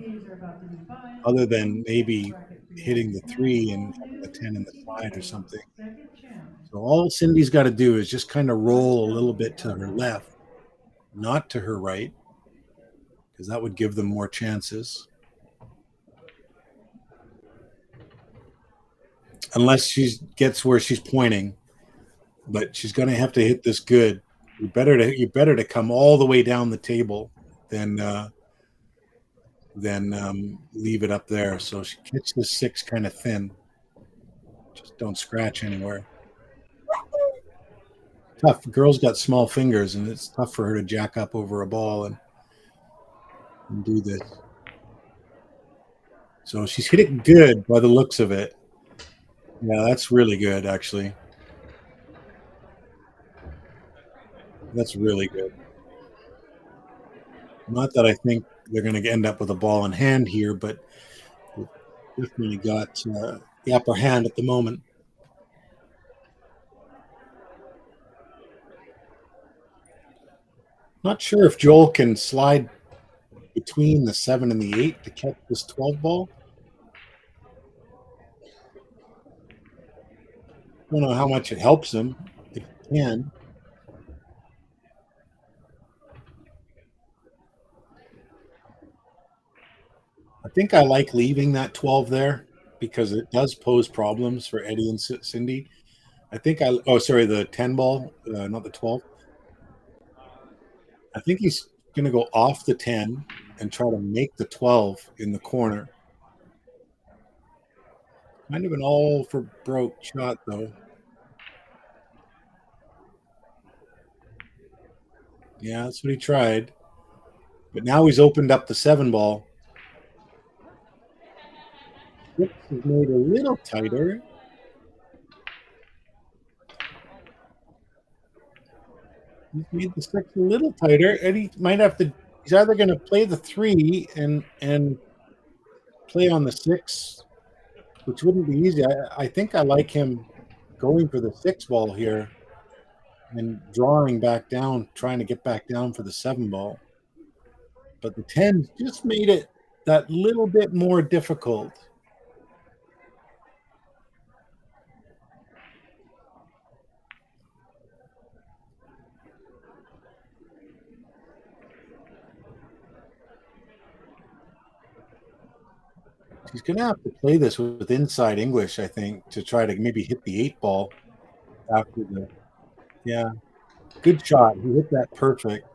B: other than maybe hitting the 3 and having a 10 in the side or something. So all Cindy's got to do is just kind of roll a little bit to her left, not to her right, because that would give them more chances. Unless she gets where she's pointing, but she's going to have to hit this good. You better to come all the way down the table than leave it up there. So she hits the 6 kind of thin. Just don't scratch anywhere. Tough. Girl's got small fingers, and it's tough for her to jack up over a ball and do this. So she's hit it good by the looks of it. Yeah, that's really good, actually. That's really good. Not that I think they're going to end up with a ball in hand here, but definitely got the upper hand at the moment. Not sure if Joel can slide between the 7 and the 8 to catch this 12 ball. I don't know how much it helps him if he can. I think I like leaving that 12 there because it does pose problems for Eddie and Cindy. I think the 10 ball, not the 12. I think he's going to go off the 10 and try to make the 12 in the corner. Kind of an all for broke shot, though. Yeah, that's what he tried. But now he's opened up the 7 ball. 6 is made a little tighter. He's made the 6 a little tighter, and he might have to. He's either going to play the 3 and play on the 6, which wouldn't be easy. I think I like him going for the 6 ball here and drawing back down, trying to get back down for the 7 ball. But the 10 just made it that little bit more difficult. He's going to have to play this with inside English, I think, to try to maybe hit the 8 ball after the. Yeah, good shot. He hit that perfect.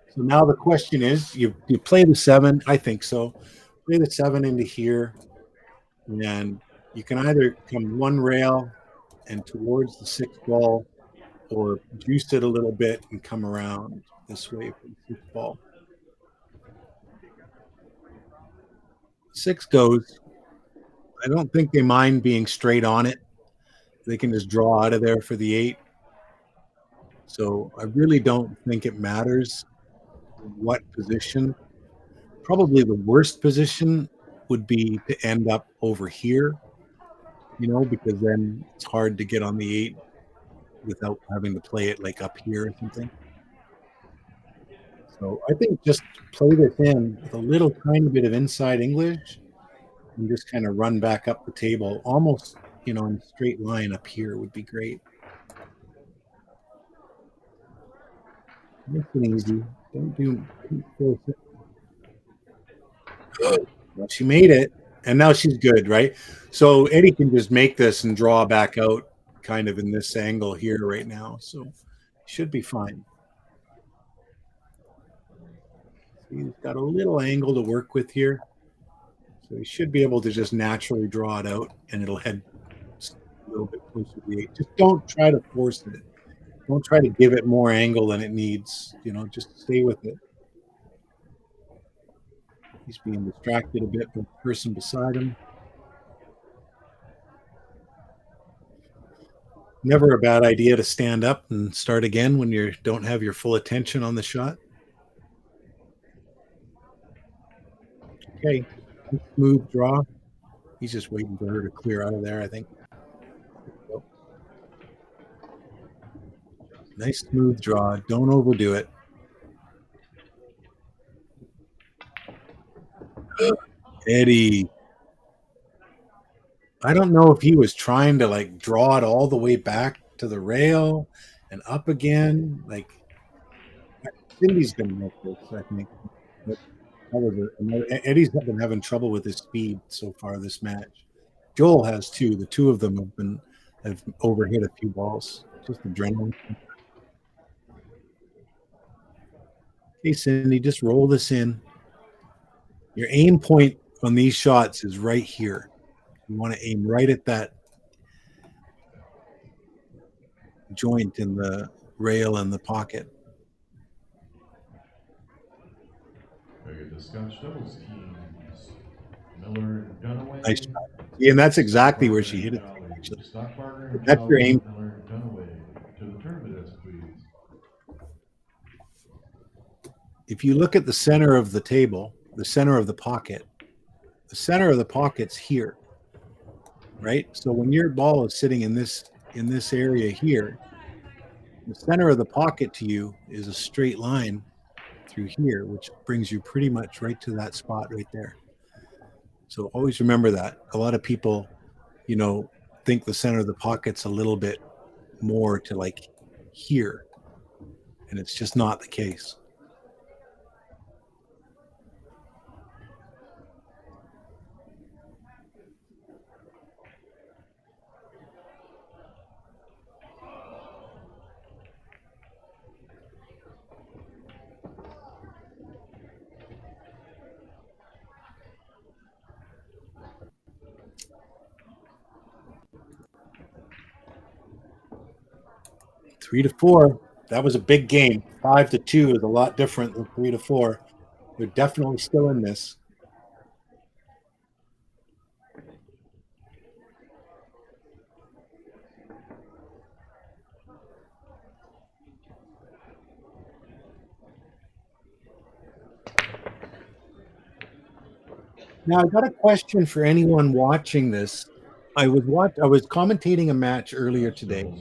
B: So now the question is, you play the 7. I think so. Play the 7 into here, and you can either come one rail and towards the 6 ball, or juice it a little bit and come around this way for the 6 ball. 6 goes. I don't think they mind being straight on it. They can just draw out of there for the 8. So I really don't think it matters what position. Probably the worst position would be to end up over here, because then it's hard to get on the 8 without having to play it like up here or something. So I think just play this in with a little tiny bit of inside English and just kind of run back up the table, almost, in a straight line up here would be great. Nice and easy. Don't force it. Well, she made it, and now she's good, right? So Eddie can just make this and draw back out kind of in this angle here right now. So should be fine. He's got a little angle to work with here. So he should be able to just naturally draw it out, and it'll head a little bit closer to the 8. Just don't try to force it. Don't try to give it more angle than it needs. Just stay with it. He's being distracted a bit by the person beside him. Never a bad idea to stand up and start again when you don't have your full attention on the shot. Okay, smooth draw. He's just waiting for her to clear out of there, I think. Nice smooth draw. Don't overdo it. Eddie. I don't know if he was trying to like draw it all the way back to the rail and up again. Like Cindy's gonna make this, I think. But that was Eddie's been having trouble with his speed so far this match. Joel has too. The two of them have overhit a few balls. Just adrenaline. Hey Cindy, just roll this in. Your aim point on these shots is right here. You want to aim right at that joint in the rail and the pocket.
C: The Scotch doubles teams, Miller and Dunaway.
B: Nice shot. Yeah, and that's exactly where she hit it. Actually.
C: Stock partner and
B: That's your aim.
C: Miller and Dunaway to the tournament, please.
B: If you look at the center of the table, the center of the pocket's here, right? So when your ball is sitting in this area here, the center of the pocket to you is a straight line through here, which brings you pretty much right to that spot right there. So always remember that. A lot of people, think the center of the pocket's a little bit more to like here, and it's just not the case. Three to four. That was a big game. 5-2 is a lot different than 3-4. They're definitely still in this. Now I got a question for anyone watching this. I was commentating a match earlier today,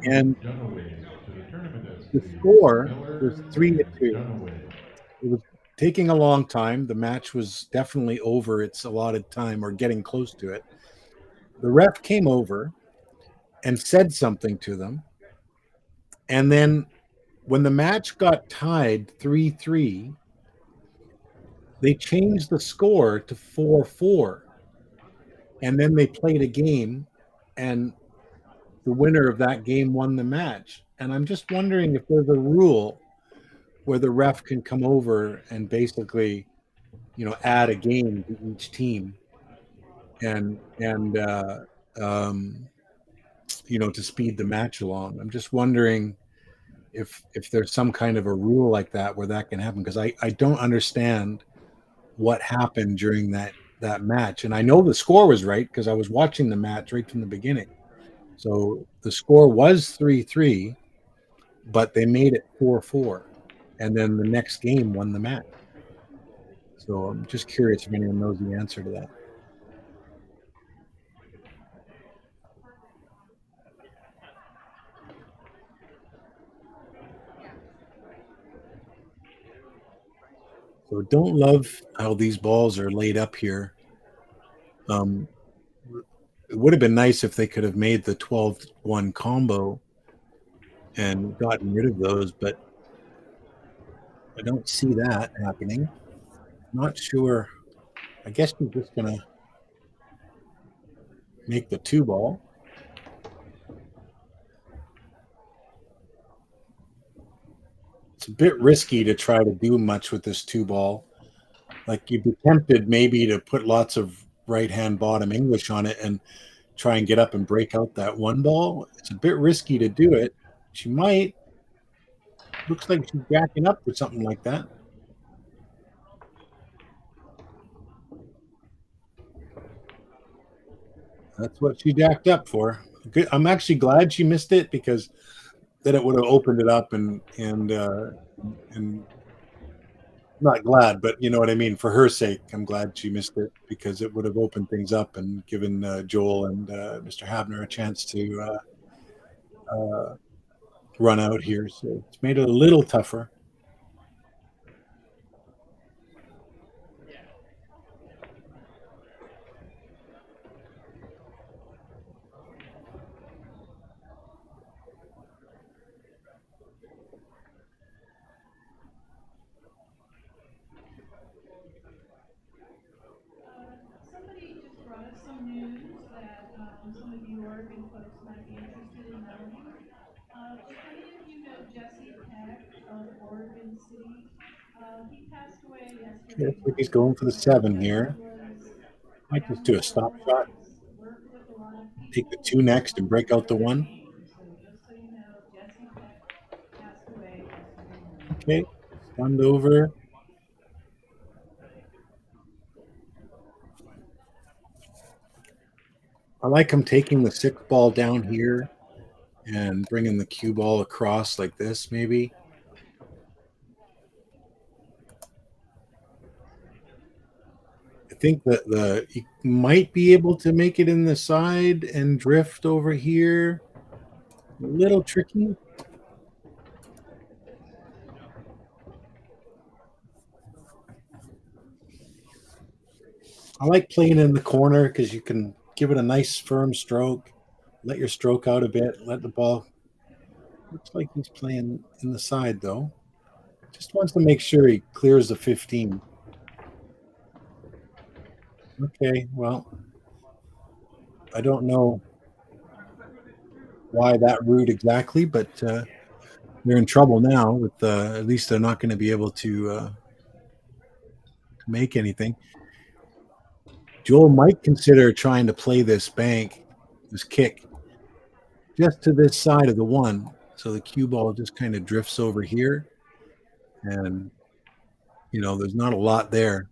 B: and the score was 3-2. It was taking a long time. The match was definitely over its allotted time or getting close to it. The ref came over and said something to them, and then when the match got tied 3-3, they changed the score to 4-4, and then they played a game, and the winner of that game won the match. And I'm just wondering if there's a rule where the ref can come over and basically, add a game to each team, and to speed the match along. I'm just wondering if there's some kind of a rule like that where that can happen, because I don't understand what happened during that match. And I know the score was right because I was watching the match right from the beginning. So the score was 3-3, but they made it 4-4, and then the next game won the match. So I'm just curious if anyone knows the answer to that. So don't love how these balls are laid up here. It would have been nice if they could have made the 12-1 combo and gotten rid of those, but I don't see that happening. Not sure. I guess we're just going to make the 2-ball. It's a bit risky to try to do much with this 2-ball. Like, you'd be tempted maybe to put lots of right-hand bottom English on it and try and get up and break out that 1-ball. It's a bit risky to do it. She might. Looks like she's jacking up for something like that. That's what she jacked up for. Good. I'm actually glad she missed it, because then it would have opened it up and not glad, but you know what I mean. For her sake, I'm glad she missed it, because it would have opened things up and given Joel and Mr. Habener a chance to run out here. So it's made it a little tougher.
A: brought us some news that some of you Oregon folks might be interested in knowing. If any of you know Jesse Peck of Oregon City, he passed away yesterday.
B: Looks like he's going for the 7 here. Might just do a stop shot. Take the 2 next and break out the 1.
A: So just so you know, Jesse Peck passed away yesterday.
B: Okay, stunned over. I like him taking the 6 ball down here and bringing the cue ball across like this, maybe. I think that he might be able to make it in the side and drift over here. A little tricky. I like playing in the corner because you can give it a nice firm stroke, let your stroke out a bit, let the ball. Looks like he's playing in the side though. Just wants to make sure he clears the 15. Okay, well, I don't know why that route exactly, but they're in trouble now. With at least they're not going to be able to make anything. Joel might consider trying to play this bank, this kick, just to this side of the 1, so the cue ball just kind of drifts over here, and there's not a lot there.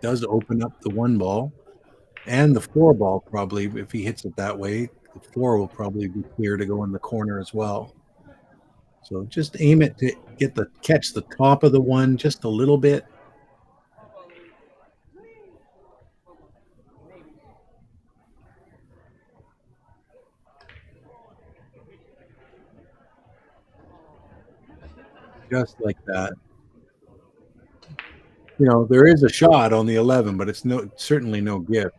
B: Does open up the 1 ball and the 4 ball. Probably if he hits it that way, the 4 will probably be clear to go in the corner as well. So just aim it to catch the top of the 1 just a little bit. Just like that. There is a shot on the 11, but it's certainly no gift.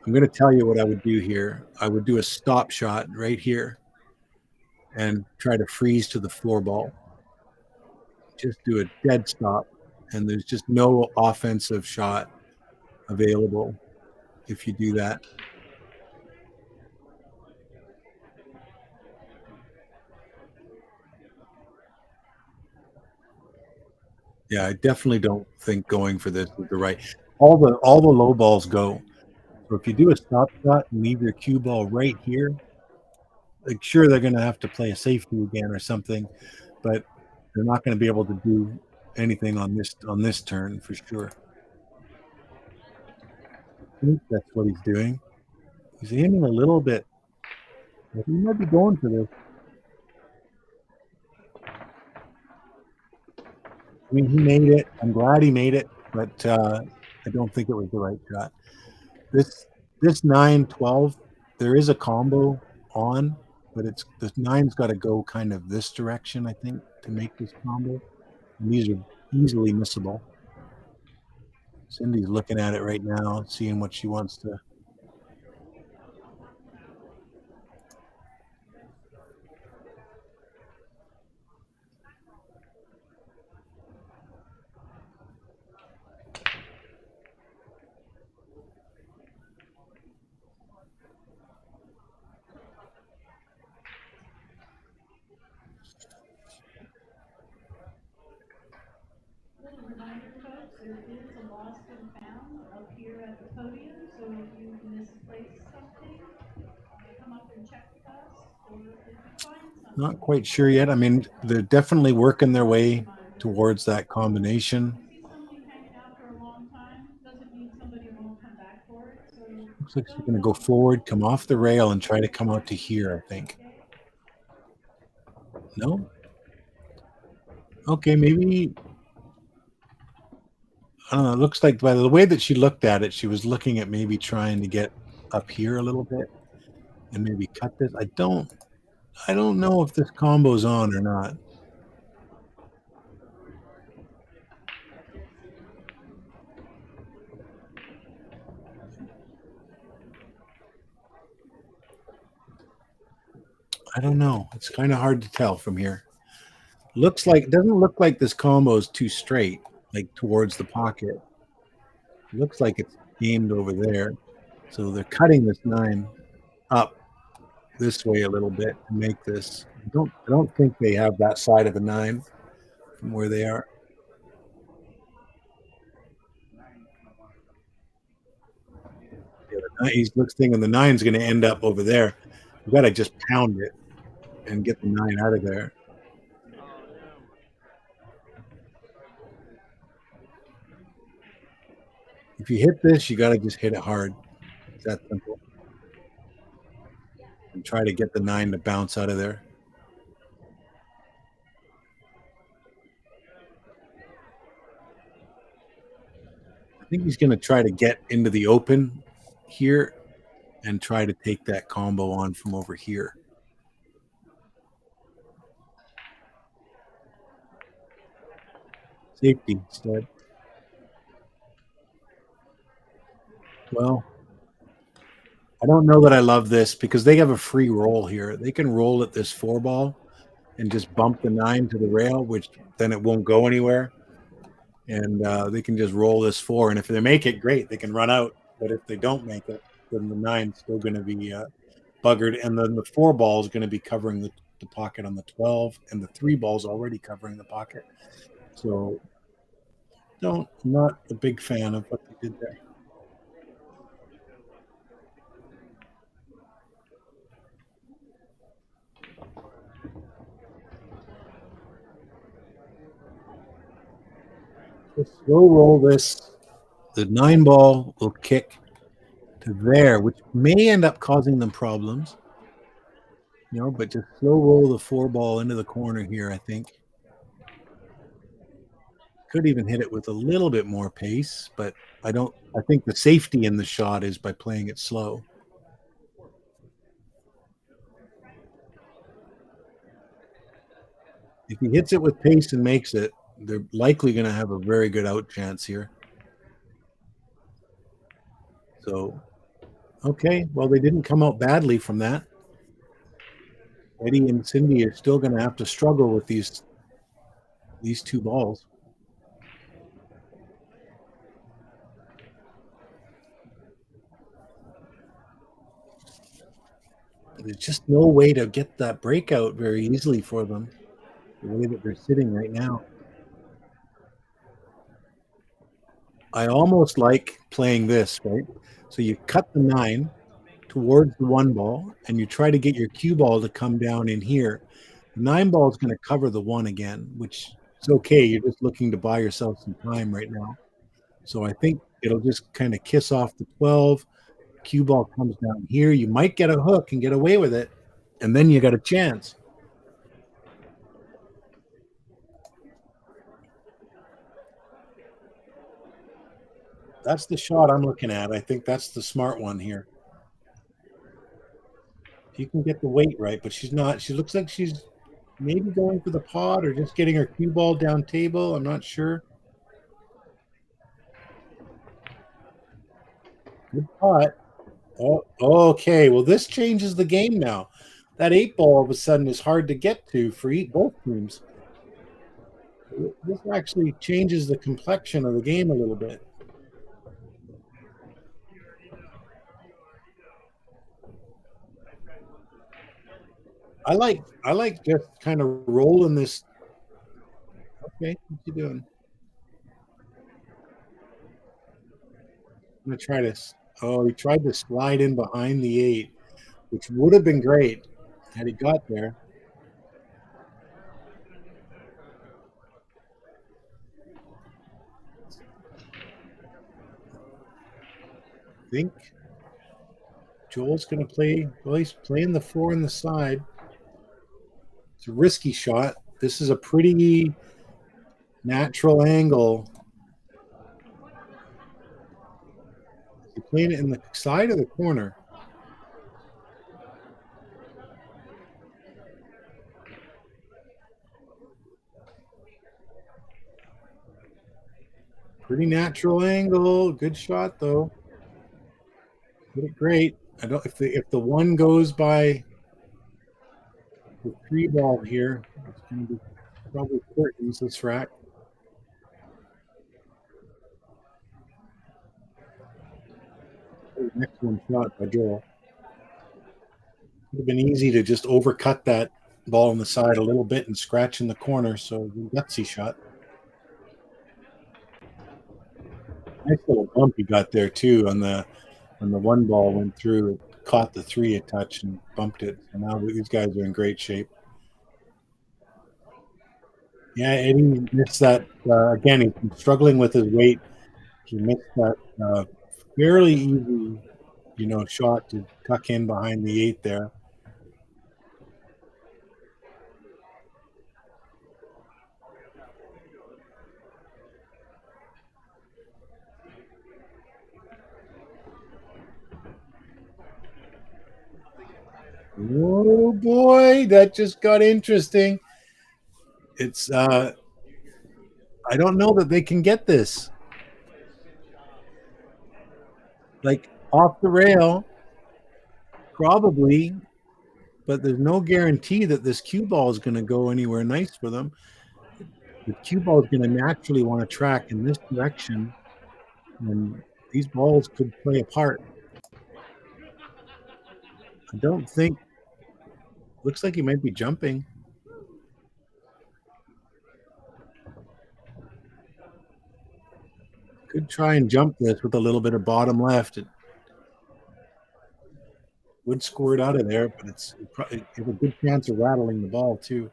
B: I'm going to tell you what I would do here. I would do a stop shot right here and try to freeze to the 4 ball. Just do a dead stop, and there's just no offensive shot available if you do that. Yeah, I definitely don't think going for this is the right. All the low balls go. So if you do a stop shot and leave your cue ball right here, like sure they're going to have to play a safety again or something, but they're not going to be able to do anything on this turn for sure. I think that's what he's doing. He's aiming a little bit. He might be going for this. I mean, he made it. I'm glad he made it, but I don't think it was the right shot. This 9-12, there is a combo on, but the 9's got to go kind of this direction, I think, to make this combo. And these are easily missable. Cindy's looking at it right now, seeing what she wants to.
A: Reminder, folks, there is a lost and found up here at the podium, so if you misplaced something, come up and check with us, or if you find something.
B: Not quite sure yet. I mean, they're definitely working their way towards that combination.
A: If you see something hanging out for a long time, doesn't mean somebody won't come back for it. So
B: looks like she's going to go forward, come off the rail, and try to come out to here, I think. No? Okay, maybe. I don't know. It looks like by the way that she looked at it, she was looking at maybe trying to get up here a little bit and maybe cut this. I don't know if this combo's on or not. I don't know. It's kind of hard to tell from here. Looks like, doesn't look like this combo is too straight, like towards the pocket. Looks like it's aimed over there. So they're cutting this 9 up this way a little bit to make this. I don't think they have that side of the 9 from where they are. Yeah, he's thinking the 9's going to end up over there. You got to just pound it and get the 9 out of there. If you hit this, you got to just hit it hard. It's that simple. And try to get the 9 to bounce out of there. I think he's going to try to get into the open here and try to take that combo on from over here. Safety instead. Well, I don't know that I love this because they have a free roll here. They can roll at this 4 ball and just bump the 9 to the rail, which then it won't go anywhere. And they can just roll this 4. And if they make it, great. They can run out. But if they don't make it, then the 9's still going to be buggered. And then the 4 ball is going to be covering the pocket on the 12. And the 3 ball's already covering the pocket. So not a big fan of what they did there. Just slow roll this. The 9 ball will kick to there, which may end up causing them problems. But just slow roll the 4 ball into the corner here, I think. Could even hit it with a little bit more pace, but I think the safety in the shot is by playing it slow. If he hits it with pace and makes it, they're likely going to have a very good out chance here. So, okay, well, they didn't come out badly from that. Eddie and Cindy are still going to have to struggle with these 2 balls. There's just no way to get that breakout very easily for them, the way that they're sitting right now. I almost like playing this, right? So you cut the 9 towards the 1 ball, and you try to get your cue ball to come down in here. The 9 ball is going to cover the 1 again, which is okay. You're just looking to buy yourself some time right now. So I think it'll just kind of kiss off the 12. Cue ball comes down here. You might get a hook and get away with it, and then you got a chance. That's the shot I'm looking at. I think that's the smart one here. You can get the weight right, but she's not. She looks like she's maybe going for the pot or just getting her cue ball down table. I'm not sure. Good pot. Oh, okay. Well, this changes the game now. That 8 ball all of a sudden is hard to get to for both teams. This actually changes the complexion of the game a little bit. I like just kind of rolling this. Okay, what you doing? I'm gonna try this. Oh, he tried to slide in behind the 8, which would have been great had he got there. I think Joel's going to play. Well, he's playing the 4 on the side. It's a risky shot. This is a pretty natural angle. He's playing it in the side of the corner. Pretty natural angle. Good shot though. Did it great. I don't if the 1 goes by the 3 ball here. It's going to be probably curtains this rack. An excellent shot by Joel. Would have been easy to just overcut that ball on the side a little bit and scratch in the corner. So gutsy shot. Nice little bump he got there too on the when the 1 ball went through. It caught the 3 a touch and bumped it. So now these guys are in great shape. Yeah, Eddie missed that again. He's been struggling with his weight. He missed that fairly easy, shot to tuck in behind the 8 there. Oh boy, that just got interesting. It's I don't know that they can get this. Like off the rail, probably, but there's no guarantee that this cue ball is going to go anywhere nice for them. The cue ball is going to naturally want to track in this direction, and these balls could play a part. I don't think. Looks like he might be jumping. Could try and jump this with a little bit of bottom left. It would squirt out of there, but it's probably have a good chance of rattling the ball too.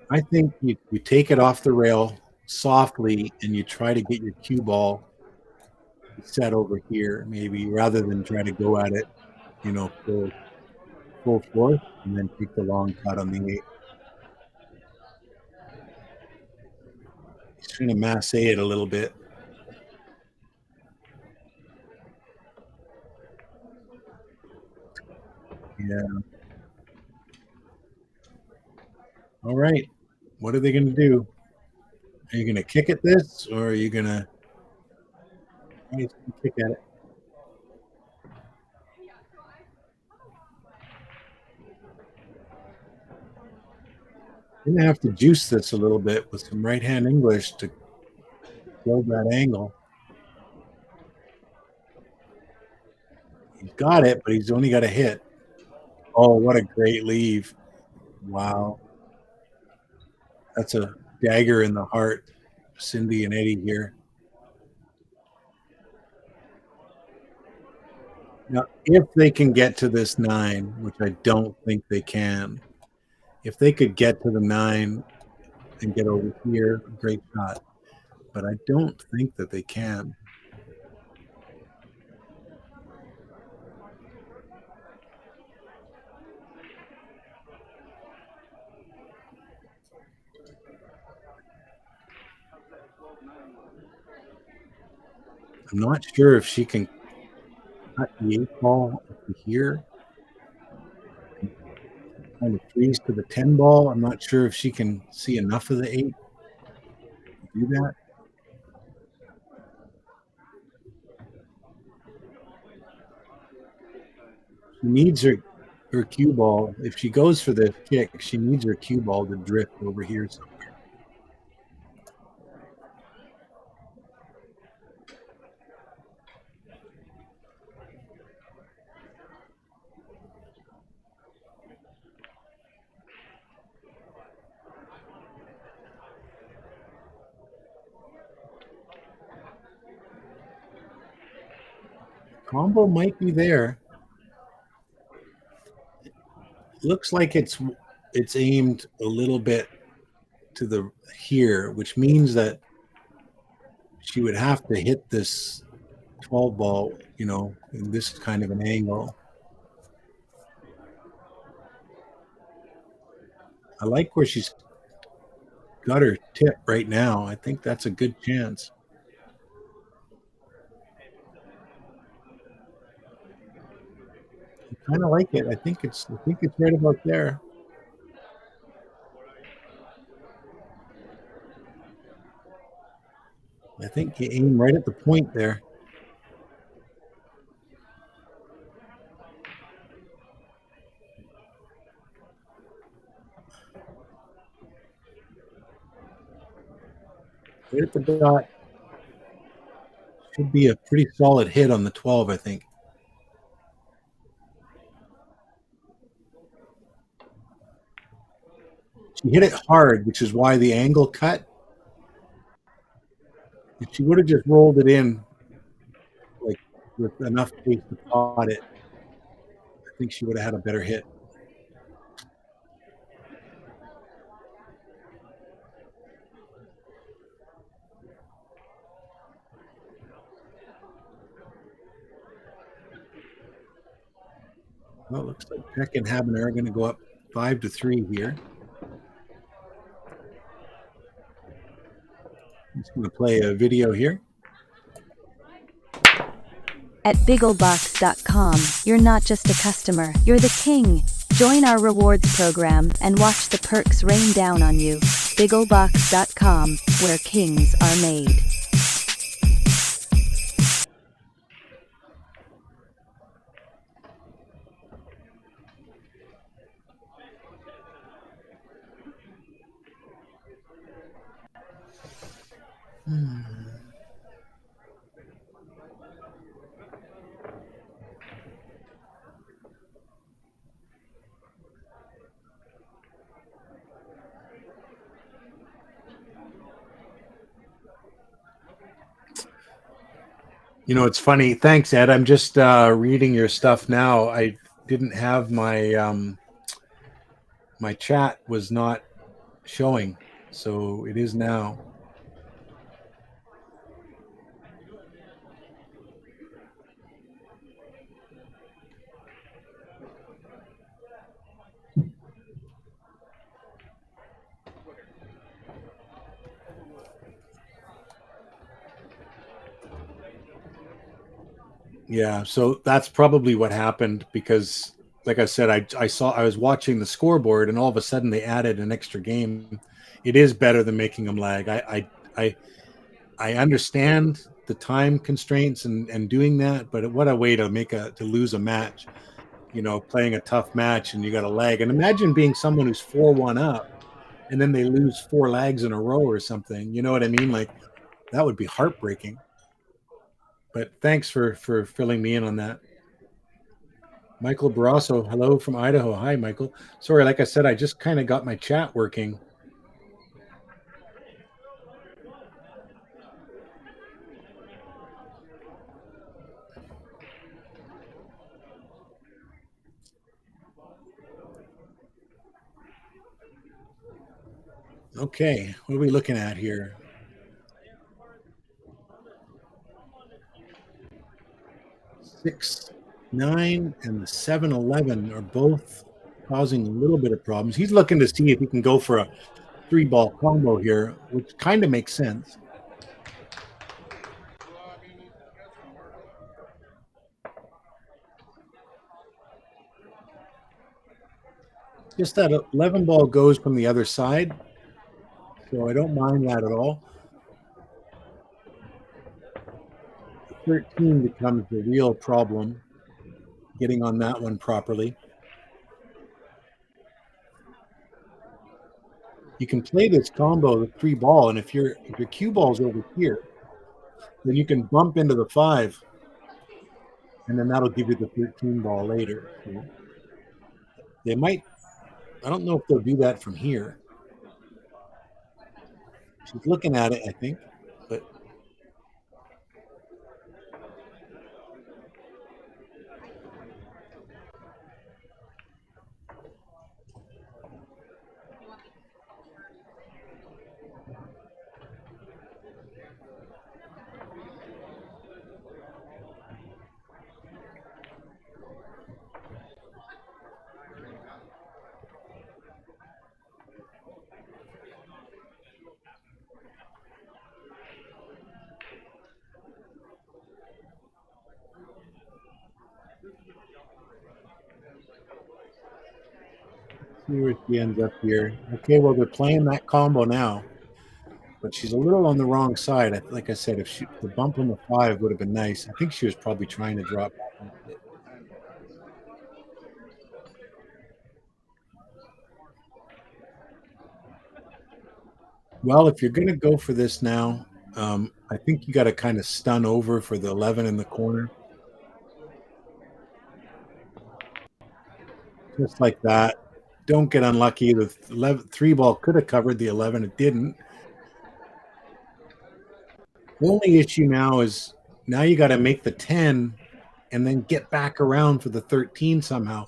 B: I think you take it off the rail softly and you try to get your cue ball set over here, maybe, rather than try to go at it, full force and then take the long cut on the 8. He's trying to massé it a little bit. Yeah. All right. What are they going to do? Are you going to kick at this, or are you going to kick at it? You're going to have to juice this a little bit with some right-hand English to build that angle. He's got it, but he's only got a hit. Oh, what a great leave. Wow. That's a dagger in the heart, Cindy and Eddie here. Now, if they can get to this 9, which I don't think they can, if they could get to the 9 and get over here, great shot. But I don't think that they can. I'm not sure if she can cut the 8 ball here. Kind of freeze to the 10 ball. I'm not sure if she can see enough of the 8 to do that. She needs her cue ball. If she goes for this kick, she needs her cue ball to drift over here somewhere. Combo might be there. Looks like it's aimed a little bit to the here, which means that she would have to hit this 12 ball, in this kind of an angle. I like where she's got her tip right now. I think that's a good chance. I kind of like it. I think it's right about there. I think you aim right at the point there. Right at the dot. Should be a pretty solid hit on the 12, I think. She hit it hard, which is why the angle cut. If she would have just rolled it in, like with enough pace to pot it, I think she would have had a better hit. Well, it looks like PECK and HABENER are going to go up 5-3 here. I'm just going to play a video here.
D: At BiggleBox.com, you're not just a customer, you're the king. Join our rewards program and watch the perks rain down on you. BiggleBox.com, where kings are made.
B: You know, it's funny. Thanks, Ed. I'm just reading your stuff now. I didn't have my my chat was not showing, so it is now. Yeah, so that's probably what happened because, like I said, I was watching the scoreboard and all of a sudden they added an extra game. It is better than making them lag. I understand the time constraints and doing that, but what a way to lose a match. You know, playing a tough match and you got a lag. And imagine being someone who's 4-1 up and then they lose 4 lags in a row or something. You know what I mean? Like that would be heartbreaking. But thanks for filling me in on that. Michael Barrasso, hello from Idaho. Hi, Michael. Sorry, like I said, I just kind of got my chat working. Okay, what are we looking at here? 6-9 and the 7-11 are both causing a little bit of problems. He's looking to see if he can go for a 3-ball combo here, which kind of makes sense. Just that 11 ball goes from the other side, so I don't mind that at all. 13 becomes the real problem, getting on that one properly. You can play this combo, the 3-ball, and if your cue ball's over here, then you can bump into the 5, and then that'll give you the 13 ball later. So they might, I don't know if they'll do that from here. She's looking at it, I think, but see where she ends up here. Okay, well, they're playing that combo now, but she's a little on the wrong side. Like I said, if the bump on the 5 would have been nice. I think she was probably trying to drop back. Well, if you're going to go for this now, I think you got to kind of stun over for the 11 in the corner. Just like that. Don't get unlucky. The 3 ball could have covered the 11. It didn't. The only issue now is now you got to make the 10 and then get back around for the 13 somehow.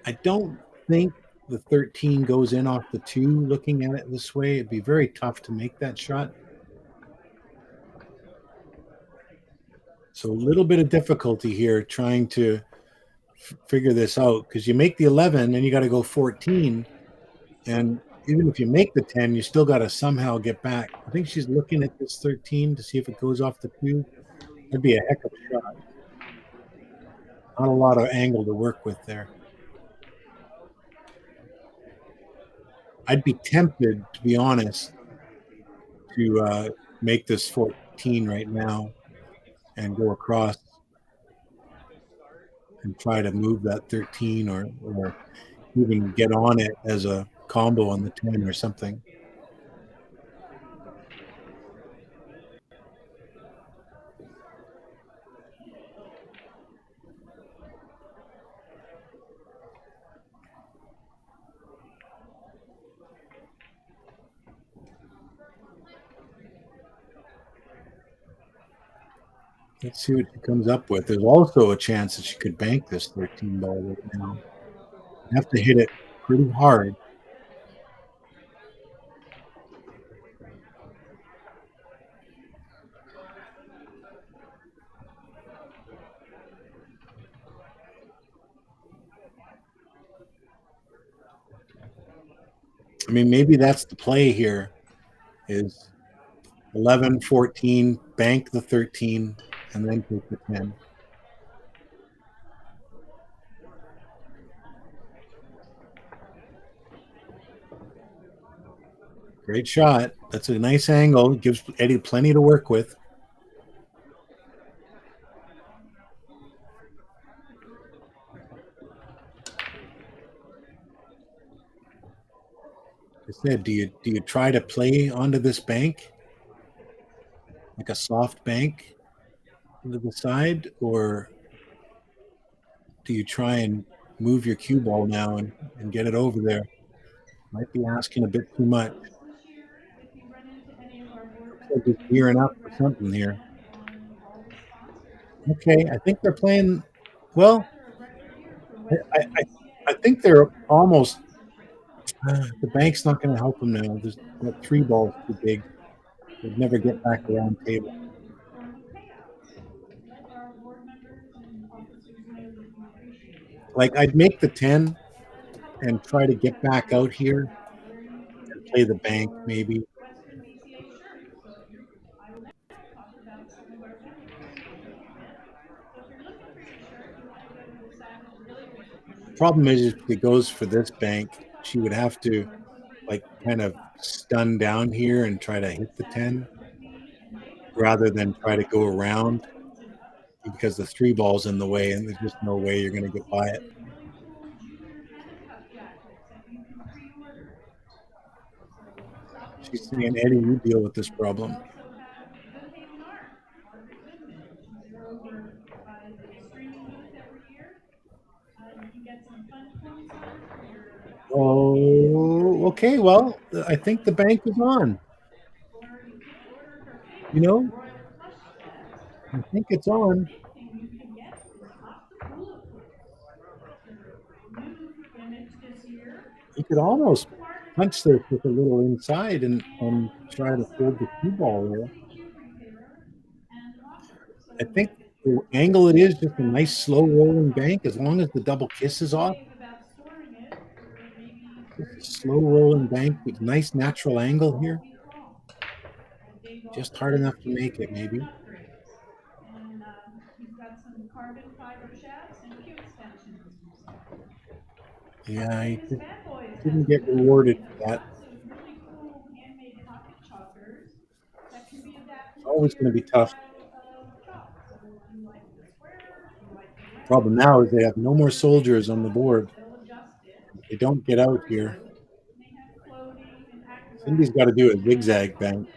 B: I don't think the 13 goes in off the 2 looking at it this way. It'd be very tough to make that shot. So a little bit of difficulty here trying to figure this out because you make the 11 and you got to go 14. And even if you make the 10, you still got to somehow get back. I think she's looking at this 13 to see if it goes off the 2. That'd be a heck of a shot. Not a lot of angle to work with there. I'd be tempted, to be honest, to make this 14 right now and go across and try to move that 13 or even get on it as a combo on the 10 or something. Let's see what she comes up with. There's also a chance that she could bank this 13 ball right now. You have to hit it pretty hard. I mean, maybe that's the play here is 11, 14, bank the 13, and then take the 10. Great shot. That's a nice angle. It gives Eddie plenty to work with. I said, do you try to play onto this bank, like a soft bank to the side, or do you try and move your cue ball now and get it over there? Might be asking a bit too much. Looks like he's gearing up for something here. Okay, I think they're playing well. I think they're almost. The bank's not going to help them now. There's that 3 ball's too big. They'd never get back around table. Like, I'd make the 10 and try to get back out here and play the bank maybe. Problem is, if it goes for this bank, she would have to like kind of stun down here and try to hit the 10 rather than try to go around because the 3 ball's in the way and there's just no way you're going to get by it. She's saying, Eddie, you deal with this problem. Oh, okay. Well, I think the bank is on. You know, I think it's on. You could almost punch this with a little inside and try to hold the cue ball there. I think the angle it is just a nice slow rolling bank as long as the double kiss is off. Slow rolling bank with nice natural angle here. Just hard enough to make it, maybe. Yeah, I didn't get rewarded for that. It's always going to be tough. Problem now is they have no more soldiers on the board. They don't get out here. Cindy's got to do a zigzag bank.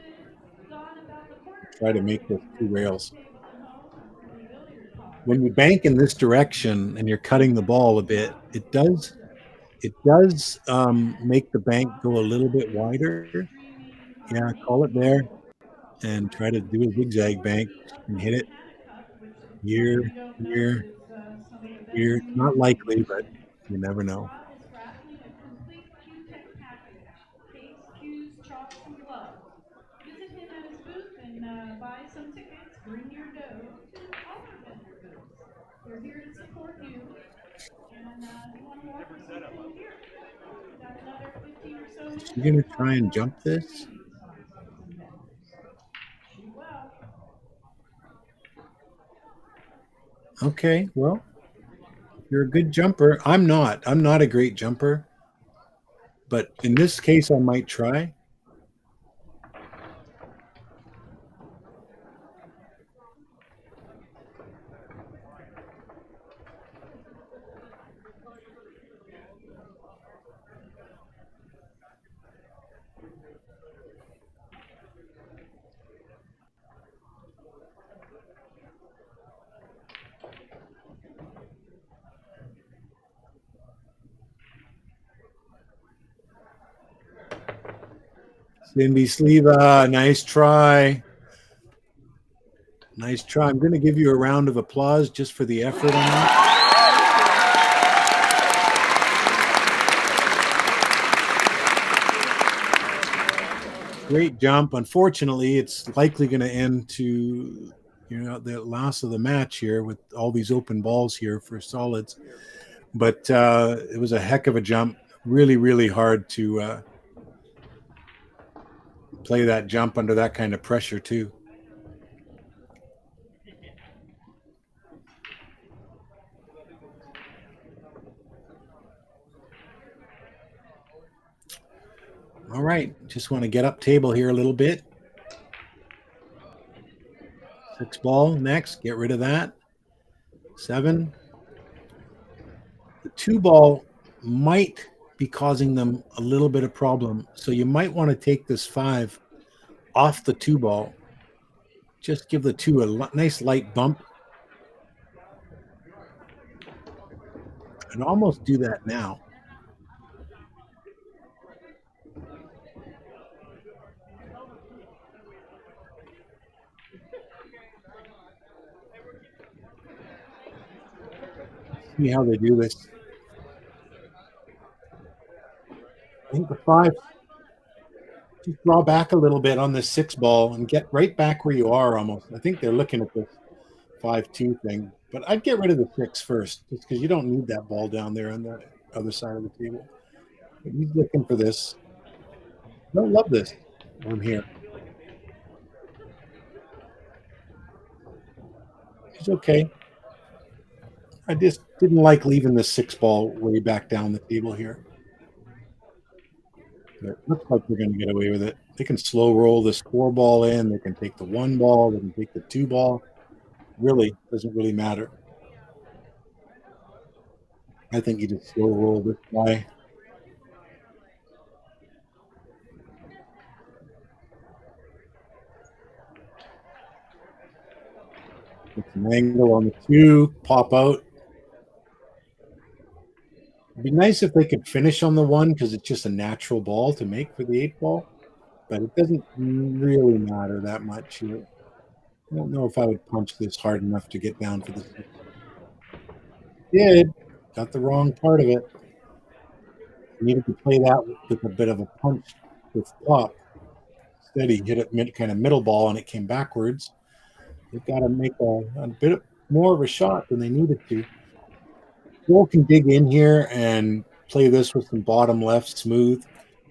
A: Gone about the quarter
B: Try to make those two rails.
A: table at home or rebuild your car.
B: When you bank in this direction and you're cutting the ball a bit, it does make the bank go a little bit wider. Yeah, call it there and try to do a zigzag bank and hit it here, here, here. It's not likely, but you never know.
A: Rob is raffling a complete Q-Tech package, case, cues, chalks, and gloves. Visit him at his booth and buy some tickets. Bring your dough to all our vendor booths. We're here to support you, and you want to walk with some cool gear. We've got another 15 or so minutes.
B: You're gonna try and jump this?
A: Shoot well.
B: Okay, well, you're a good jumper. I'm not. I'm not a great jumper, but in this case, I might try. Cindy SLIVA, nice try. Nice try. I'm going to give you a round of applause just for the effort on that. Great jump. Unfortunately, it's likely going to end to, the loss of the match here with all these open balls here for solids. But it was a heck of a jump. Really, really hard to play that jump under that kind of pressure too. All right, just want to get up table here a little bit. 6 ball next, get rid of that. 7. The 2 ball might be causing them a little bit of problem. So you might want to take this 5 off the 2 ball. Just give the 2 a nice light bump. And almost do that now. See how they do this. I think the 5, just draw back a little bit on the 6 ball and get right back where you are almost. I think they're looking at this 5-2 thing, but I'd get rid of the 6 first, just because you don't need that ball down there on the other side of the table. But he's looking for this. Don't love this. I'm here. It's okay. I just didn't like leaving the 6 ball way back down the table here. But it looks like they're going to get away with it. They can slow roll this 4 ball in. They can take the 1 ball. They can take the 2 ball. Really, doesn't really matter. I think you just slow roll this guy. Get some angle on the 2, pop out. It'd be nice if they could finish on the 1 because it's just a natural ball to make for the 8 ball, but it doesn't really matter that much here. I don't know if I would punch this hard enough to get down for the 6. Did. Got the wrong part of it. Needed to play that with a bit of a punch with flop. Instead, he hit it kind of middle ball and it came backwards. They've got to make a bit more of a shot than they needed to. Joel can dig in here and play this with some bottom left smooth,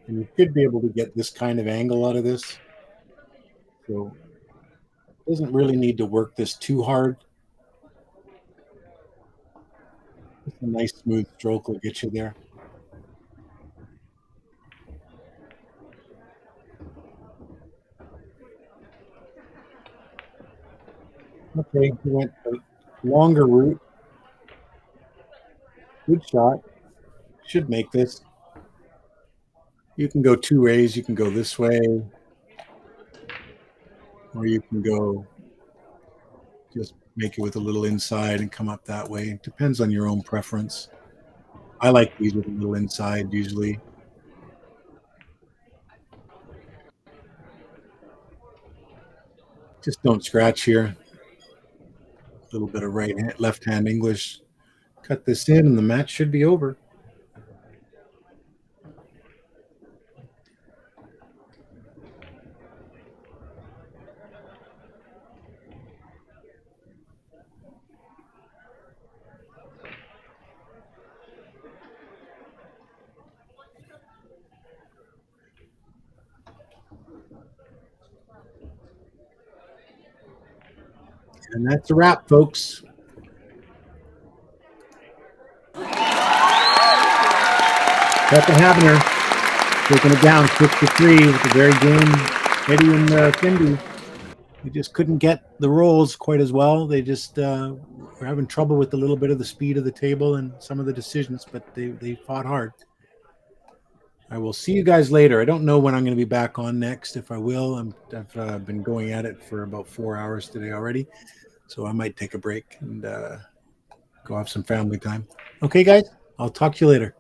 B: and you should be able to get this kind of angle out of this. So it doesn't really need to work this too hard. Just a nice smooth stroke will get you there. Okay, he went a longer route. Good shot. Should make this. You can go two ways. You can go this way, or you can go just make it with a little inside and come up that way. It depends on your own preference. I like these with a little inside usually. Just don't scratch here. A little bit of left hand English. Cut this in and the match should be over. And that's a wrap, folks. Got the HABENER taking it down 6-3 with the very game. Eddie and Cindy. They just couldn't get the rolls quite as well. They just were having trouble with a little bit of the speed of the table and some of the decisions, but they fought hard. I will see you guys later. I don't know when I'm going to be back on next. If I will, I've been going at it for about 4 hours today already. So I might take a break and go have some family time. Okay, guys, I'll talk to you later.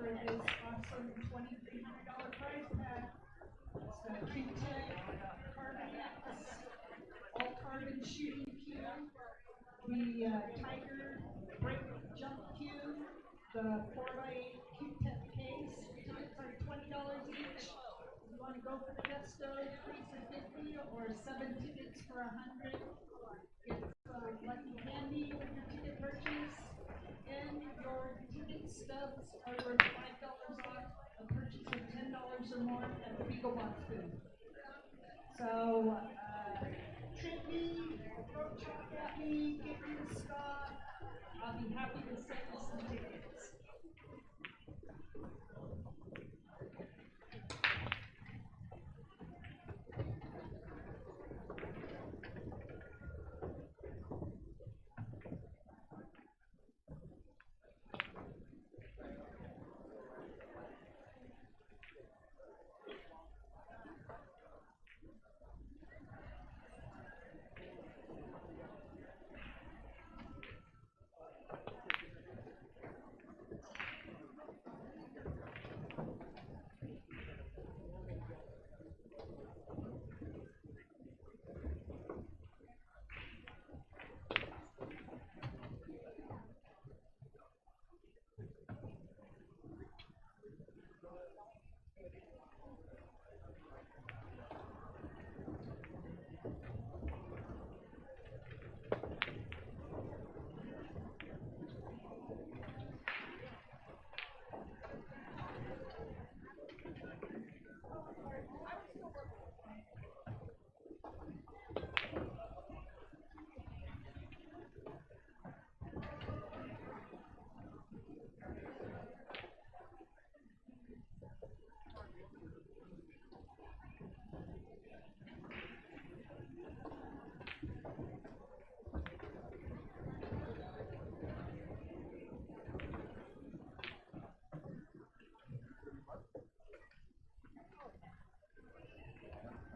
A: this awesome $2,300 prize pack. It's got Q-Tech, Carbon X, all carbon shooting cue, the Tiger brake jump cue, the 4x8 Q-Tech case. Tickets are $20 each. If you want to go for the gusto, 3 for 50 or 7 tickets for 100. It's lucky candy with your ticket purchase, and your ticket stubs are worth $5 off a purchase of $10 or more at the Beagle Box booth. So, trip me, throw chalk at me, get me to Scott. I'll be happy to send you some tickets.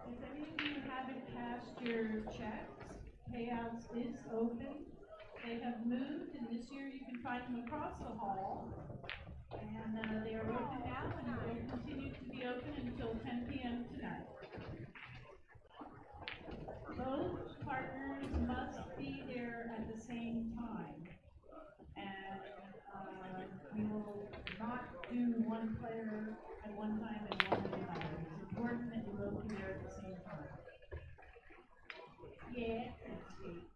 A: If any of you haven't cashed your checks, payouts is open. They have moved, and this year you can find them across the hall. And they are open now, and will continue to be open until 10 p.m. tonight. Both partners must be there at the same time. And we will not do one player at one time and one at another. It's important that you both be there at the same time. Yeah, that's sweet.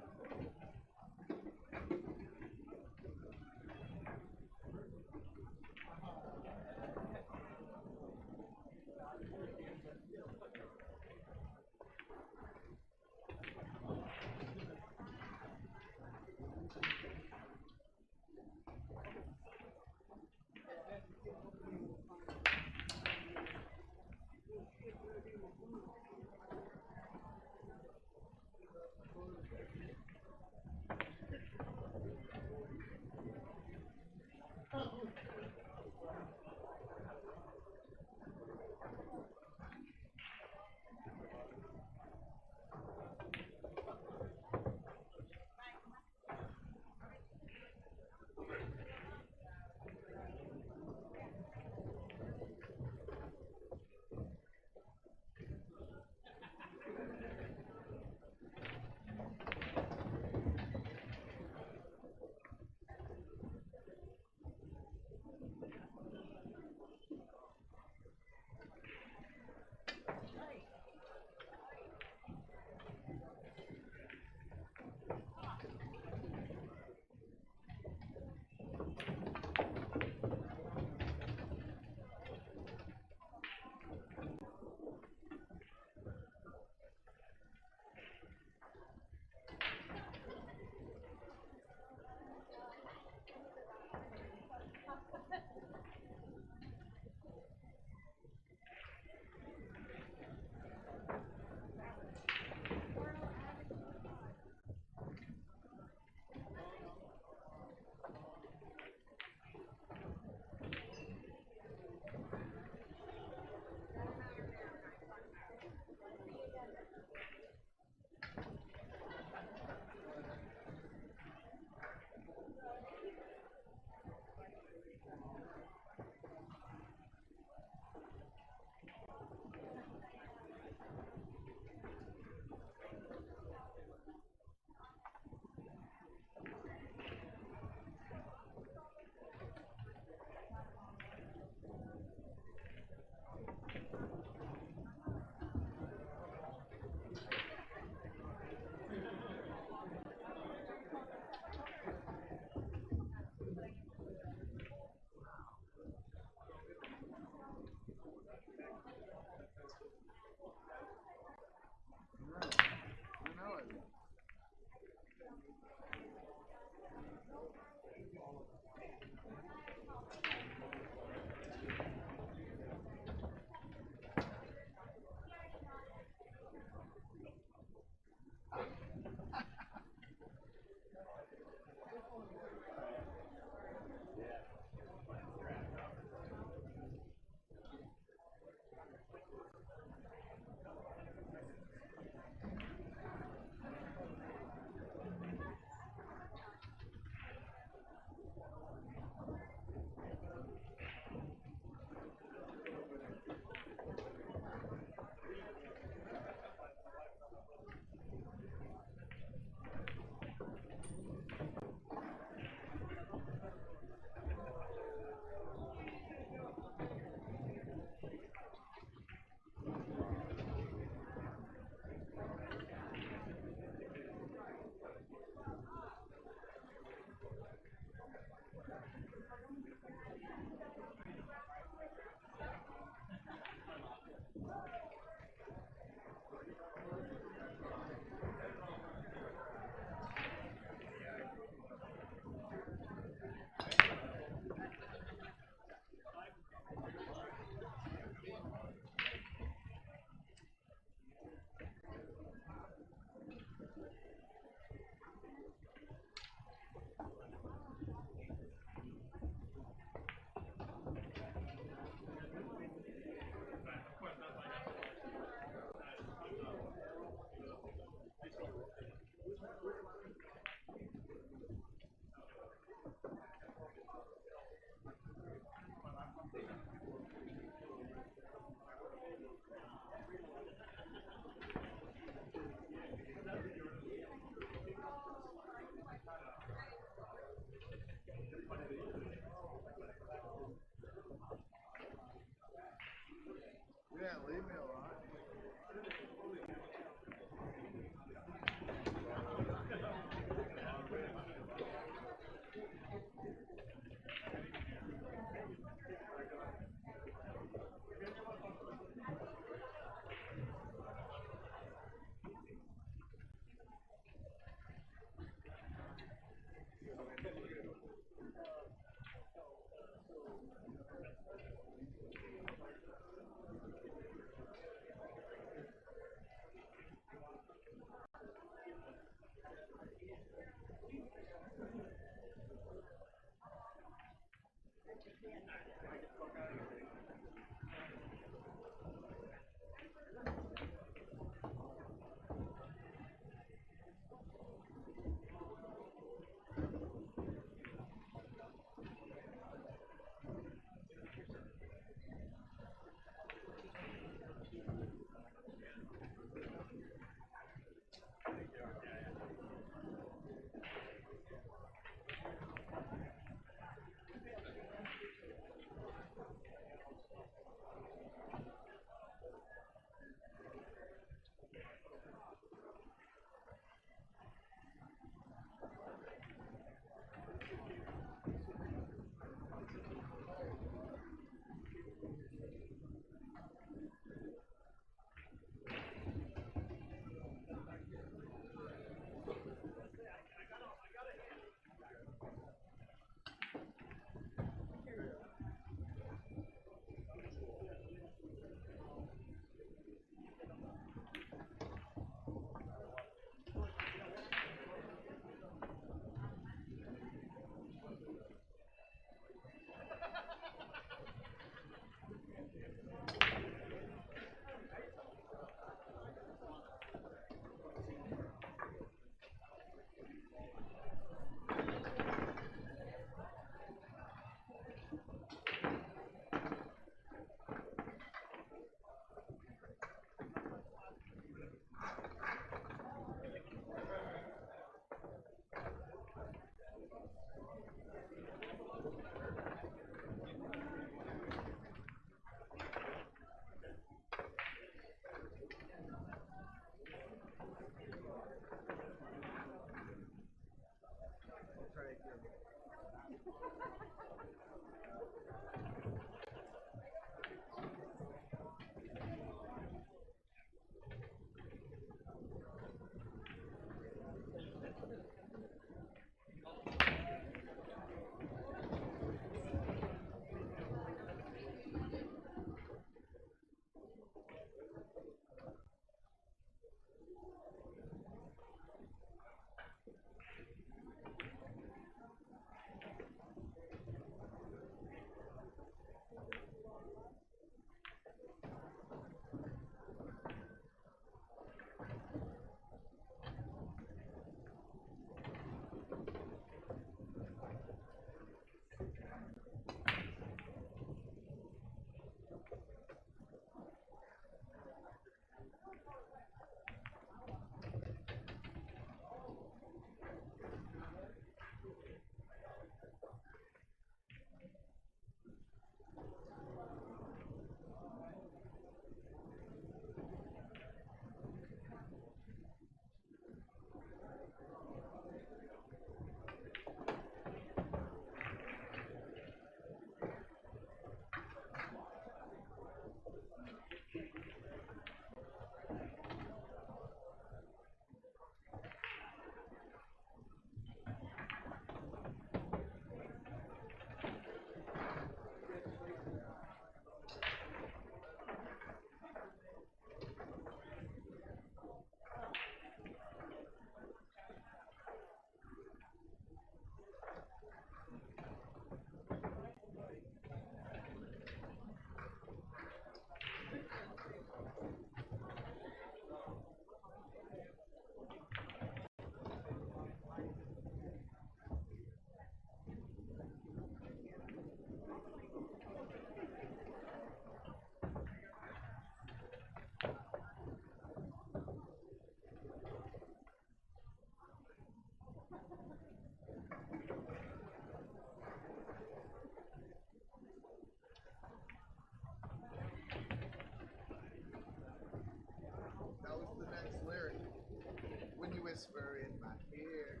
E: whisper in my ear.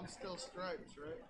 E: I'm still stripes, right?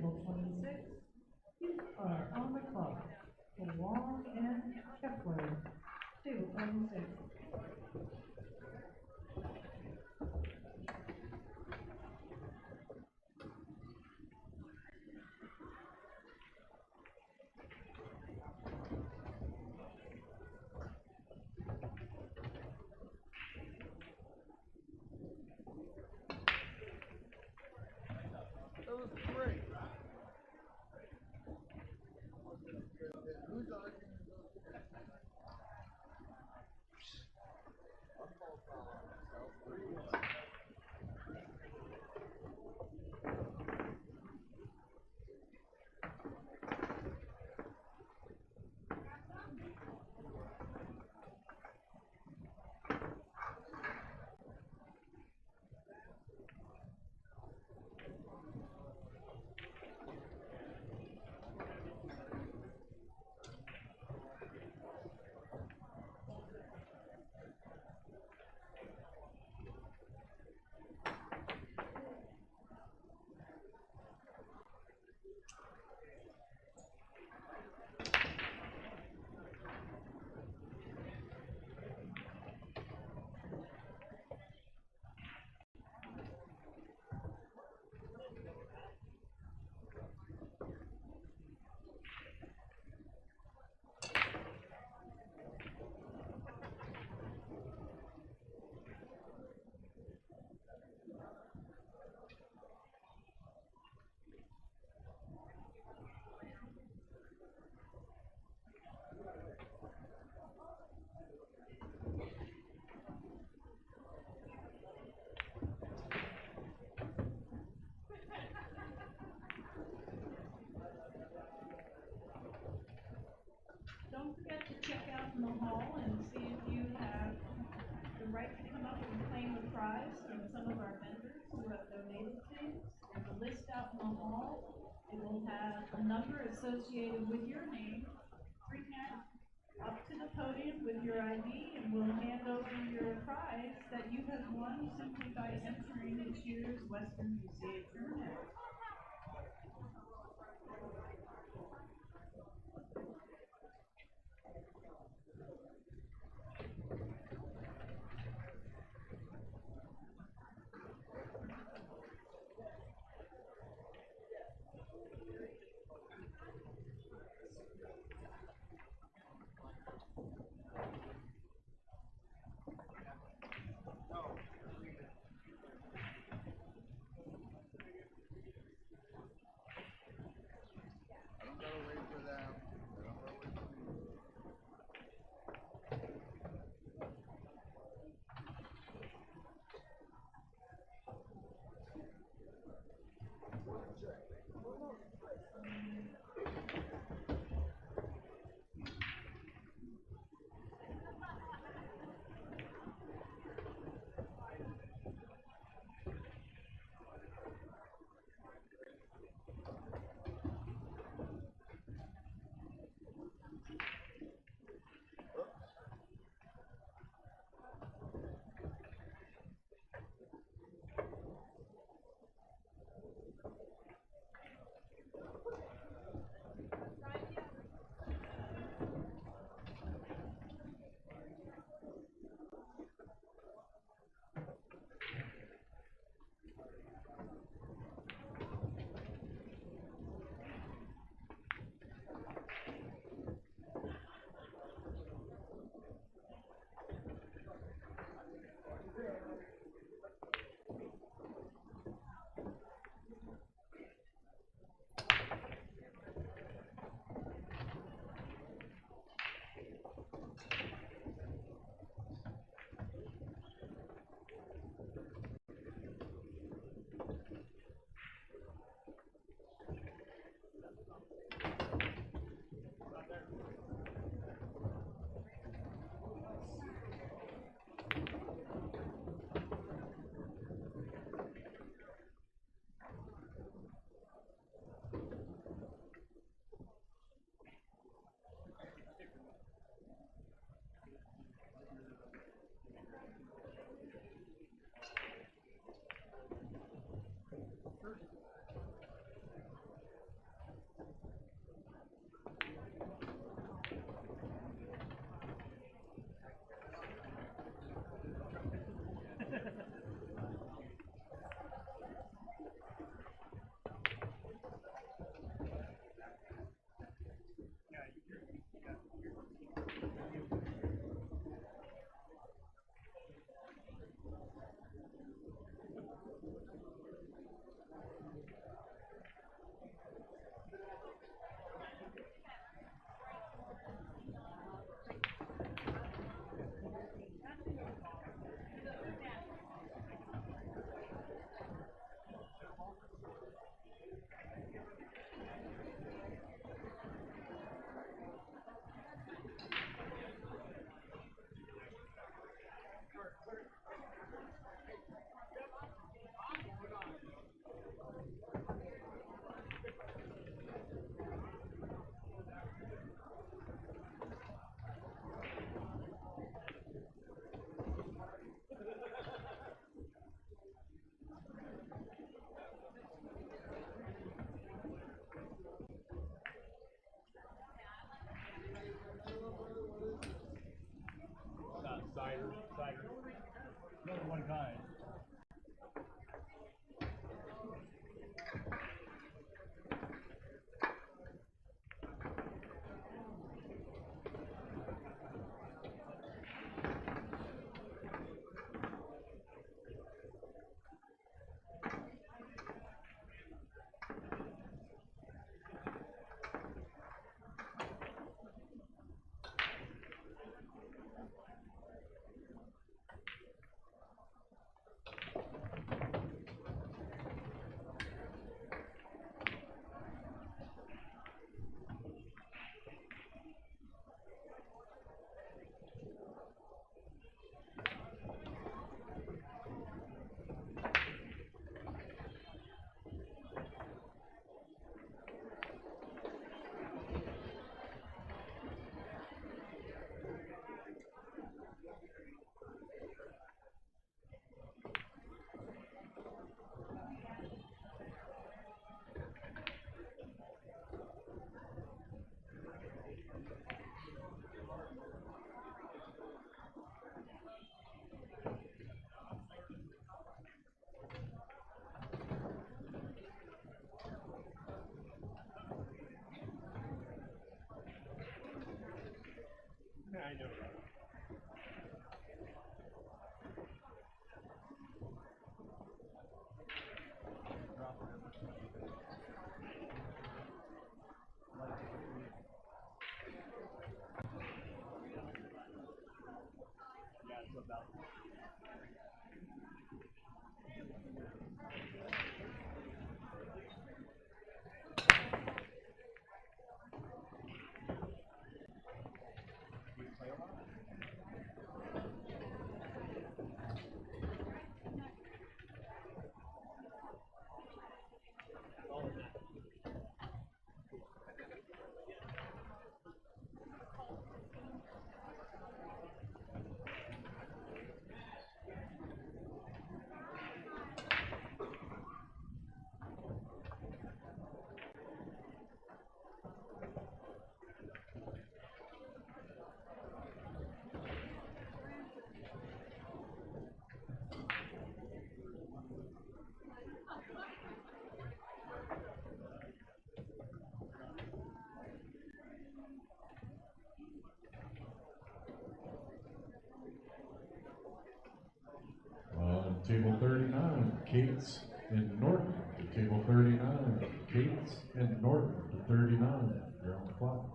A: table 26. You are on the clock. Wong and Kepler, table 26.
E: That was great. Who's arguing?
A: Don't forget to check out in the hall and see if you have the right to come up and claim a prize from some of our vendors who have donated things. There's a list out in the hall. It will have a number associated with your name. Bring that up to the podium with your ID and we'll hand over your prize that you have won simply by entering this year's Western WBCA tournament.
E: Another one kind. I know. Yeah, it's about. You play a lot?
C: Table 39, Cates and Norton. To table 39, Cates and Norton. To 39, you're on the clock.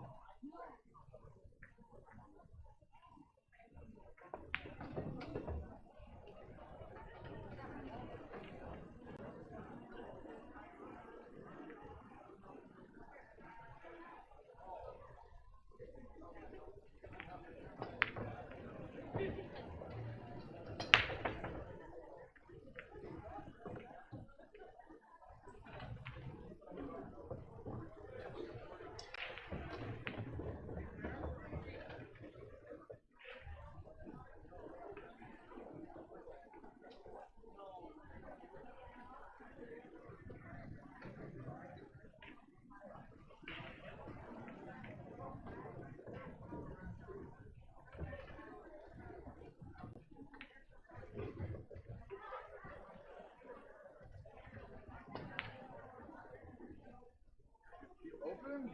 E: Open?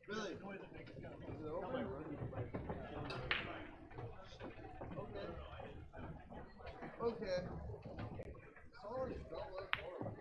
E: Really? Is it open? Okay. Okay. Solid felt like horrible.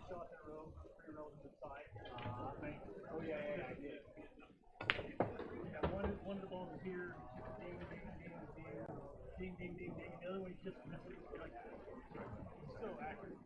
E: Shots in a row, 3 rows to the side. Oh yeah, I did. Yeah, one of the balls is here, ding, ding, ding, ding, ding, ding, ding, ding. The other one is just missing. Like, it's so accurate.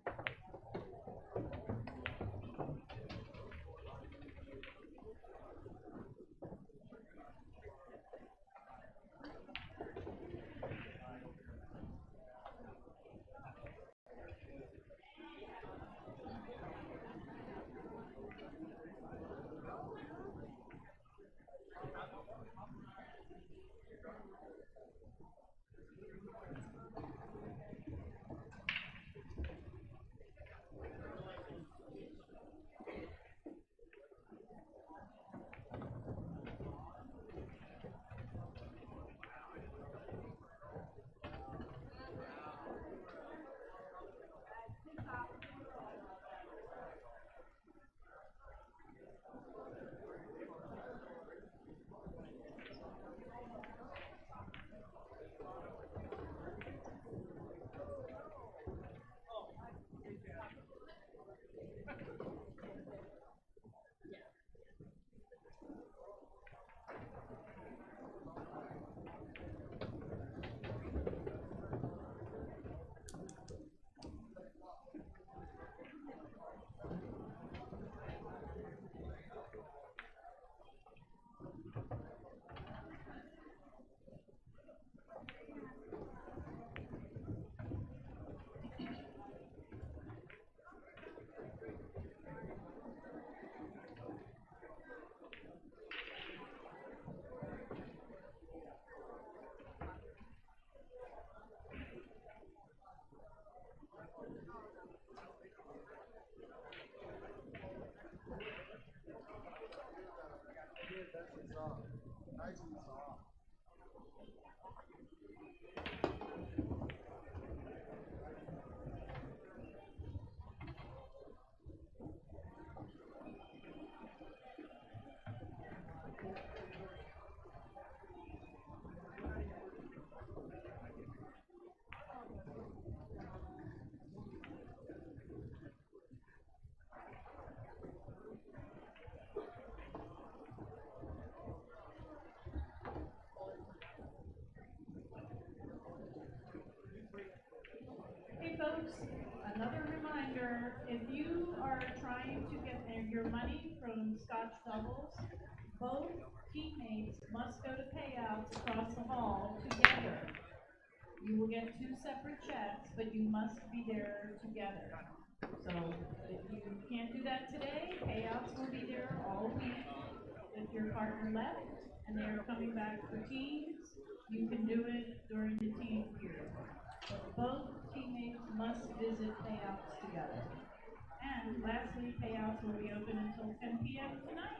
A: Hey folks, another reminder, if you are trying to get your money from Scotch doubles, both teammates must go to payouts across the hall together. You will get 2 separate checks, but you must be there together. So if you can't do that today, payouts will be there all week. If your partner left and they are coming back for teams, you can do it during the team period. But both teammates must visit payouts together. And lastly, payouts will be open until 10 p.m. tonight.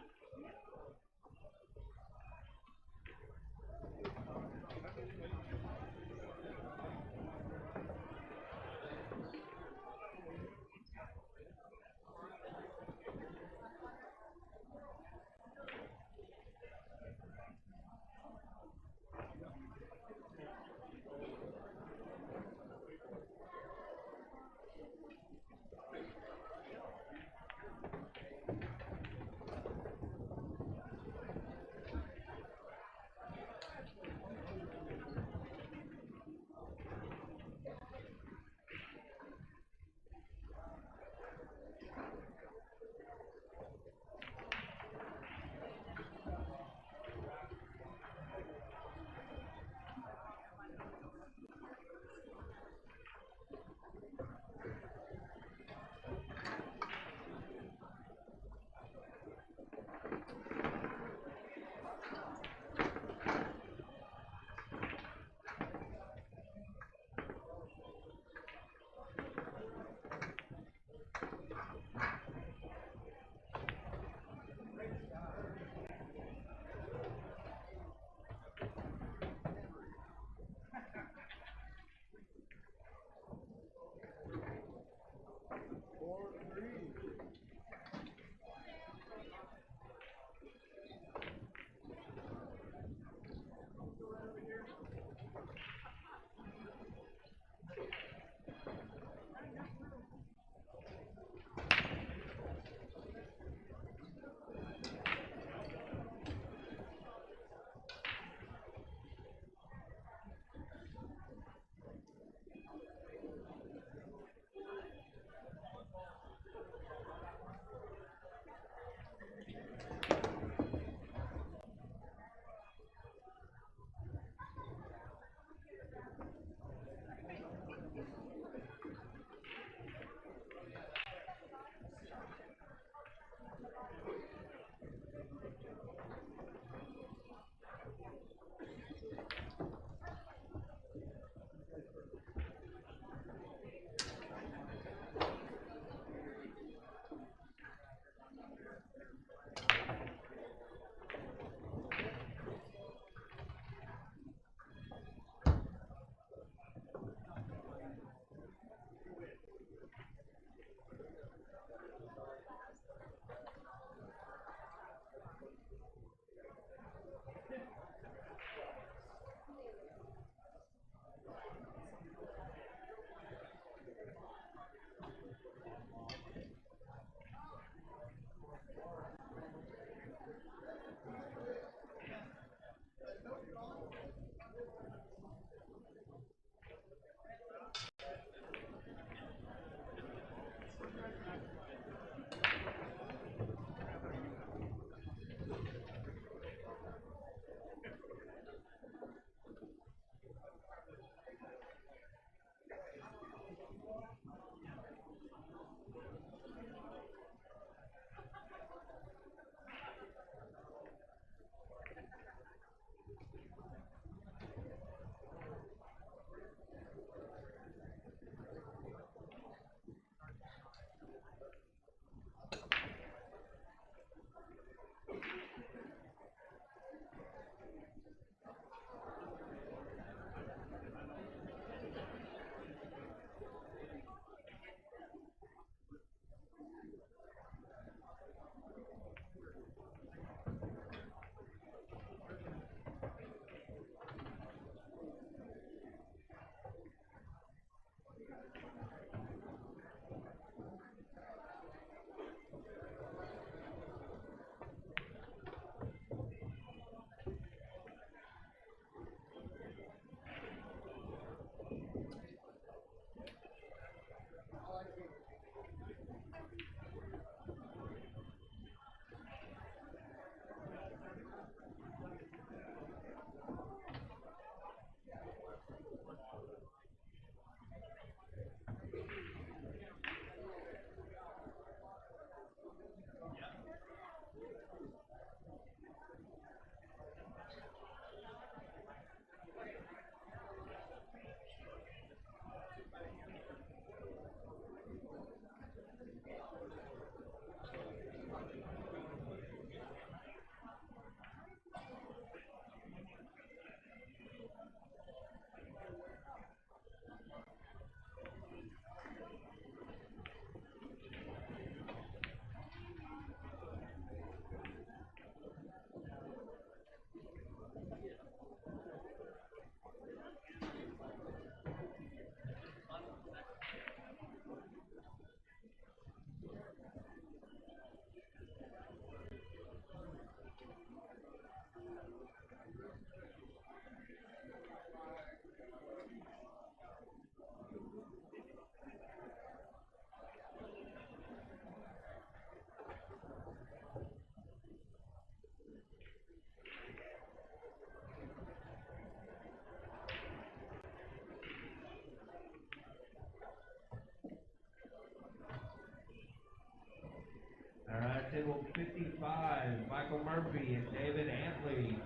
F: 55, Michael Murphy and David Antley,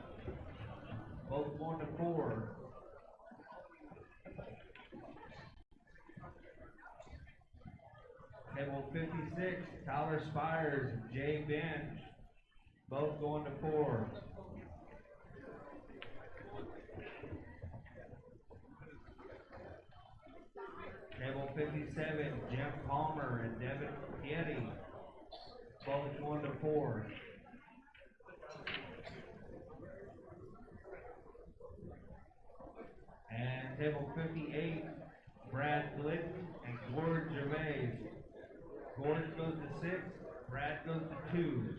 F: both going to 4. Table 56, Tyler Spires and Jay Bench, both going to 4. Table 57, Jim Palmer and Devin Getty, both going to 4. And table 58, Brad Glidden and Gord Gervais. Gord goes to 6, Brad goes to 2.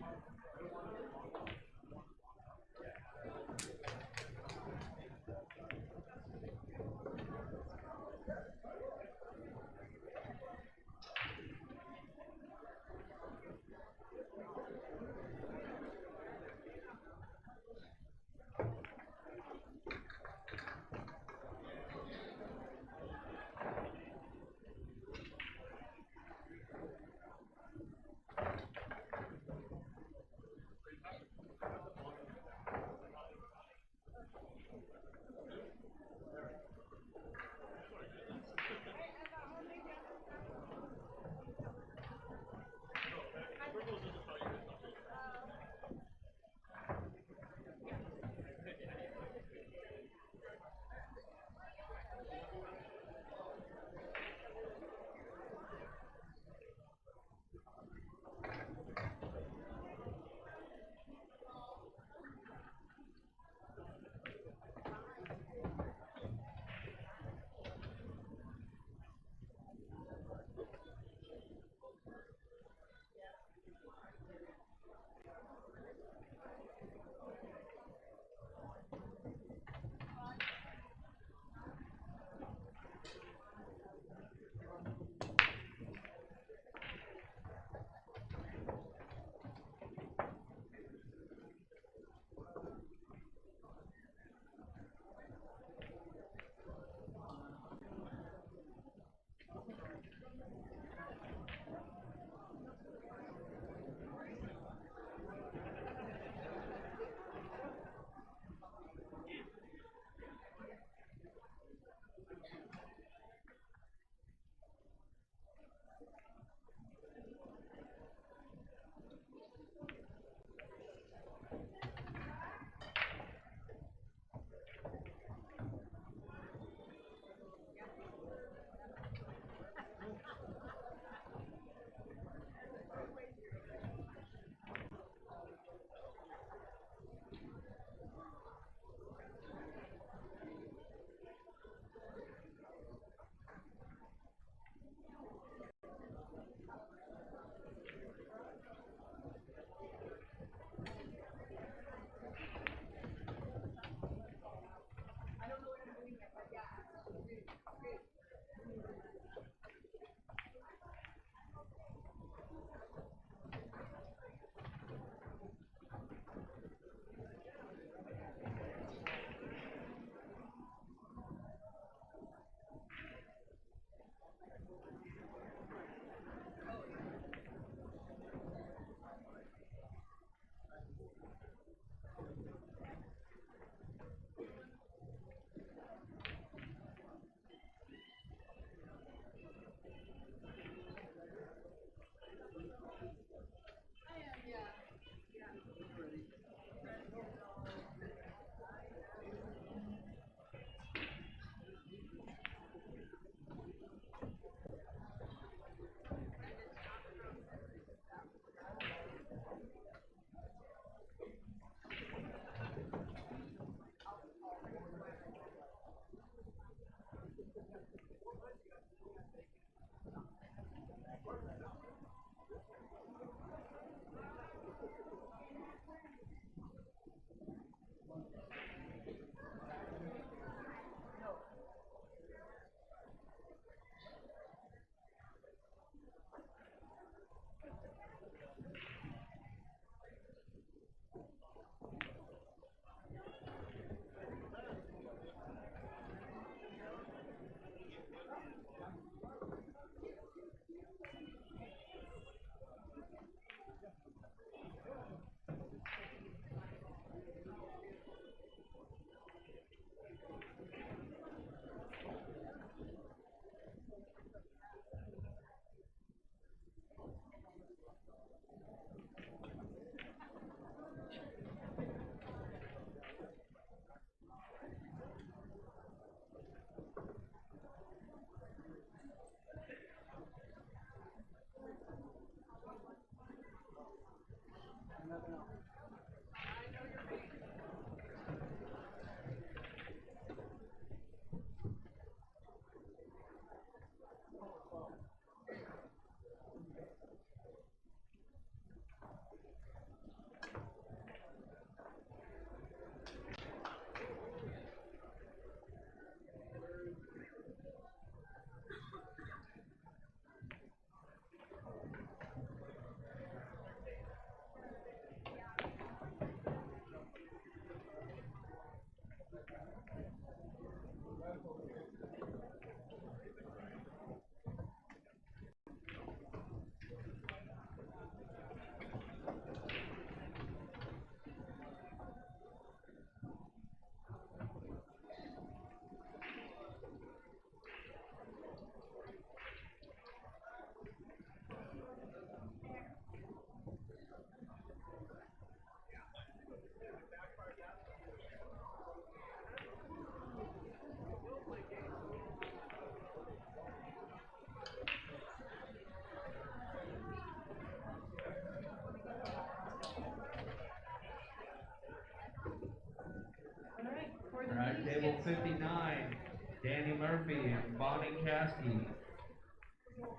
F: 9, Danny Murphy and Bonnie Caskey.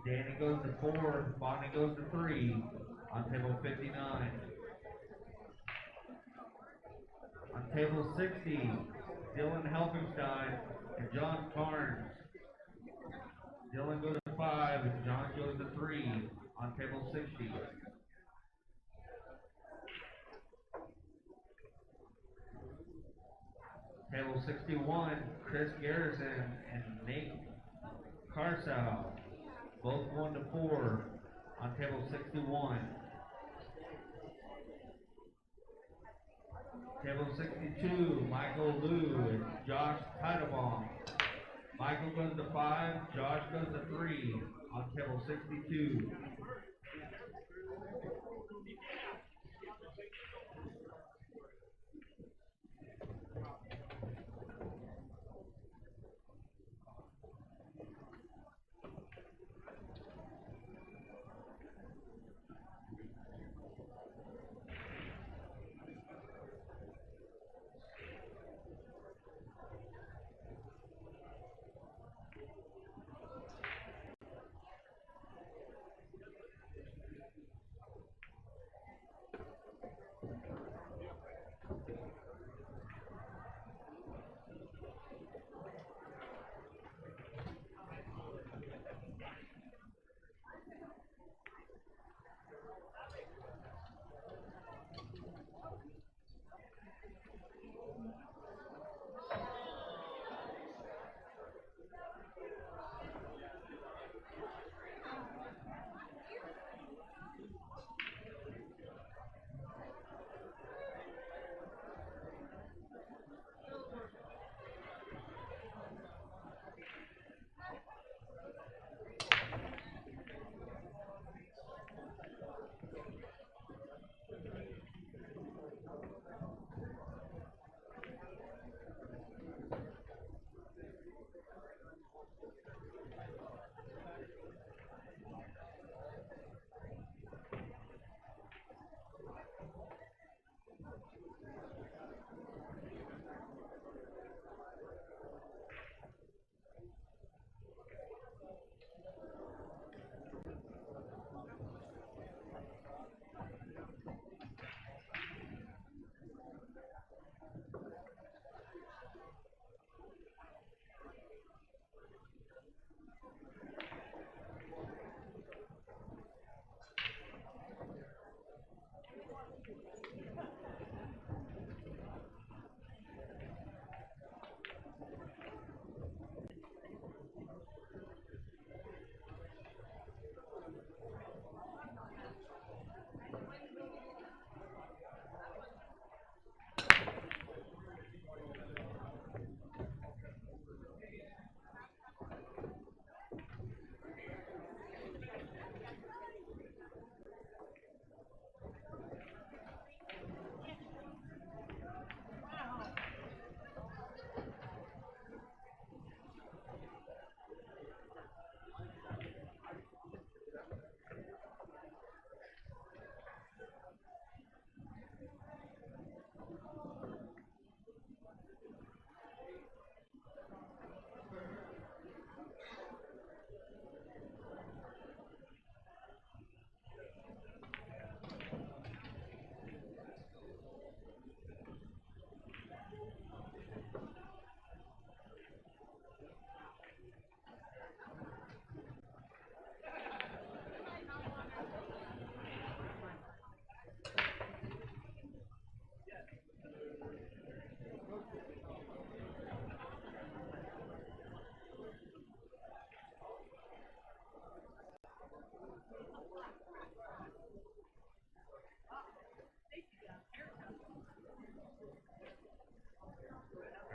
F: Danny goes to 4, Bonnie goes to 3 on table 59. On table 60, Dylan Helfenstein and John Carnes. Dylan goes to 5 and John goes to 3 on table 60. Table 61, Chris Garrison and Nate Carsow, both 1 to 4 on table 61. Table 62, Michael Liu and Josh Titlebaum. Michael goes to 5, Josh goes to 3 on table 62.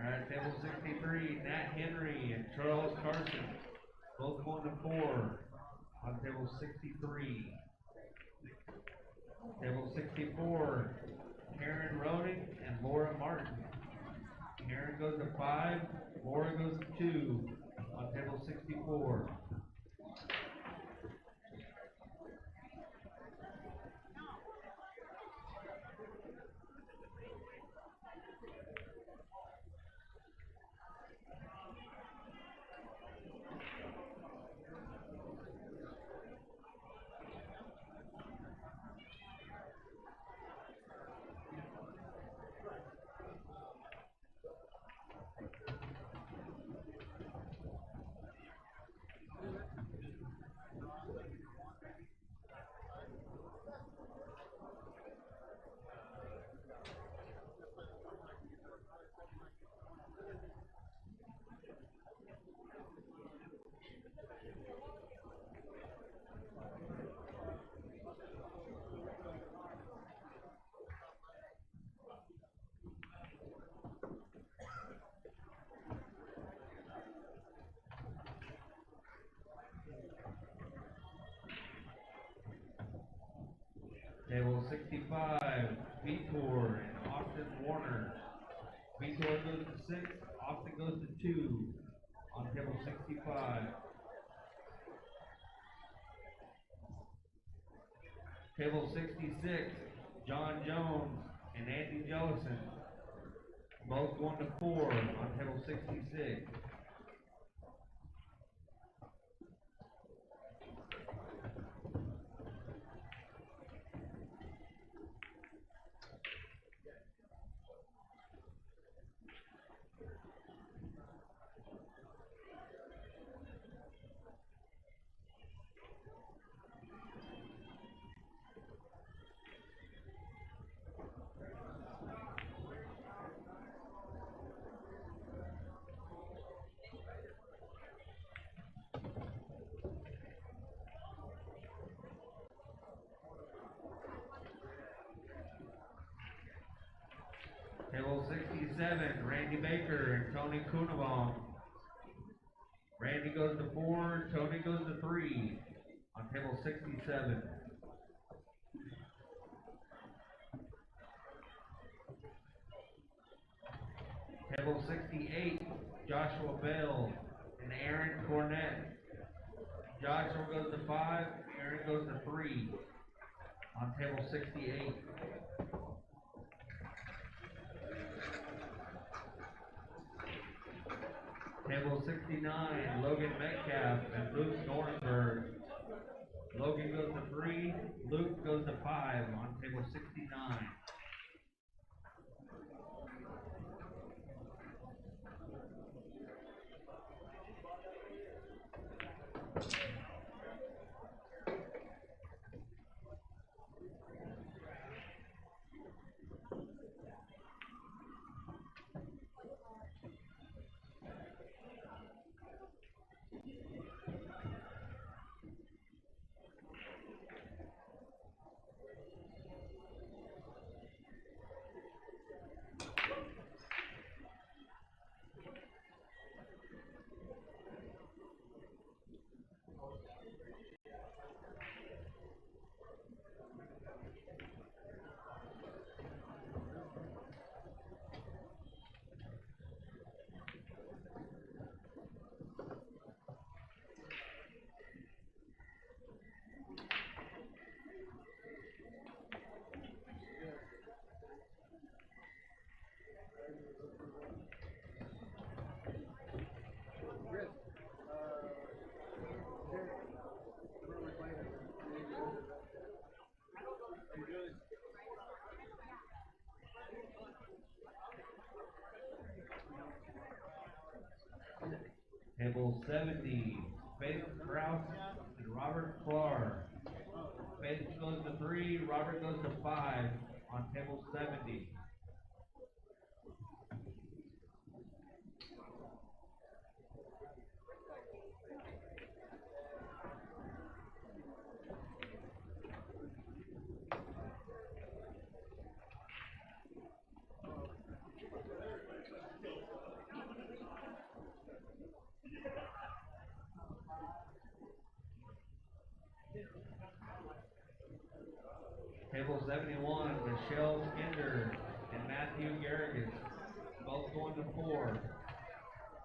F: Alright, table 63, Nat Henry and Charles Carson, both 1 to 4 on table 63. Table 64, Karen Roning and Laura Martin. Karen goes to 5, Laura goes to 2 on table 64. Table 65, Vitor and Austin Warner. Vitor goes to 6, Austin goes to 2 on table 65. Table 66, John Jones and Andy Jellison. Both going to 4 on table 66. Table 67, Randy Baker and Tony Kuhnbaum. Randy goes to 4, Tony goes to 3 on table 67. Table 68, Joshua Bell and Aaron Cornett. Joshua goes to 5, Aaron goes to 3 on table 68. Table 69, Logan Metcalf and Luke Nordenberg. Logan goes to 3, Luke goes to 5 on table 69. Table 70, Faith Kraus and Robert Clark. Faith goes to 3, Robert goes to 5 on table 70. Table 71, Michelle Skinder and Matthew Garrigus, both going to 4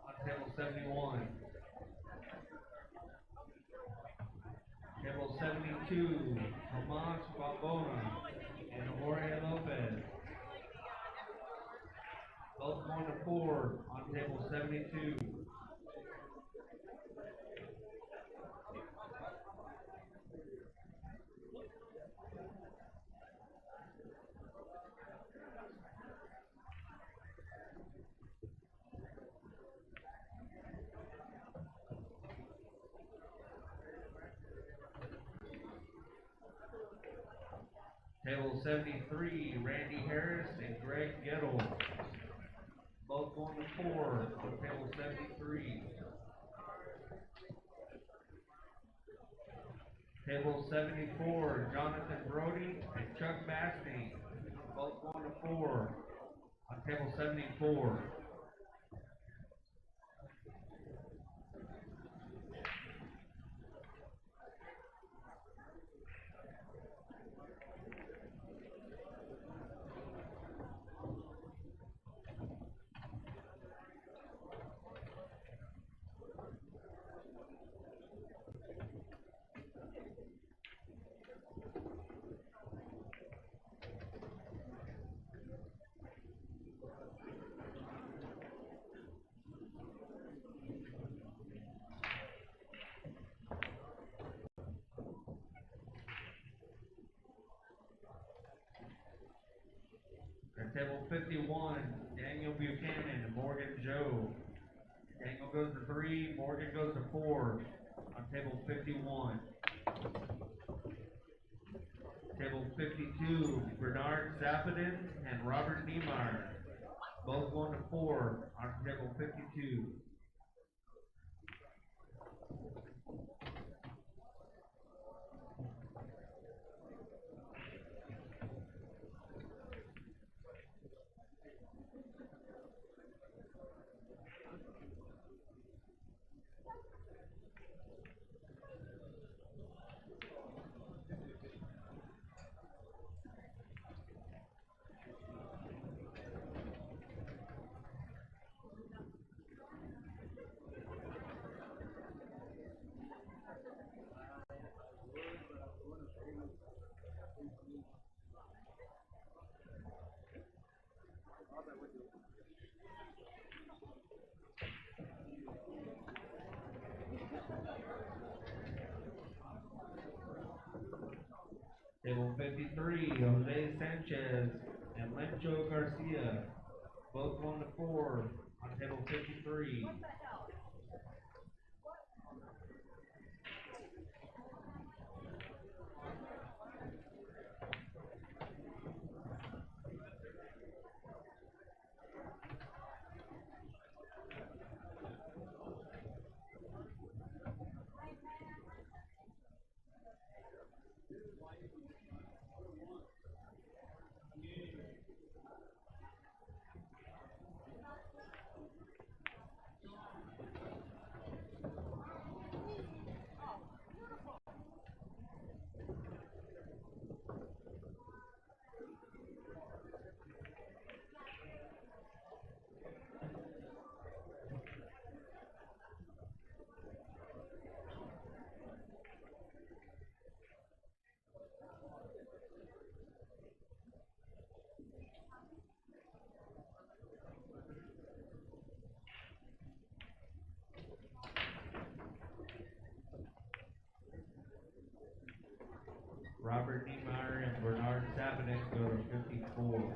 F: on table 71. Table 72, Tomas Barbona and Jorge Lopez, both going to 4 on table 72. Table 73, Randy Harris and Greg Gettle, both going to 4 on table 73. Table 74, Jonathan Brody and Chuck Bastine, both going to 4 on table 74. table 51, Daniel Buchanan and Morgan Joe. Daniel goes to 3, Morgan goes to 4 on table 51. Table 52, Bernard Zappanen and Robert Niemeyer, both going to 4 on table 52. Table 53, Jose Sanchez and Lencho Garcia, both going to 4 on table 53. Robert Niemeyer and Bernard Zappanen go to 54.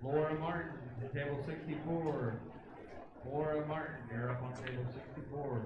F: Laura Martin to table 64. Laura Martin, you're up on table 64.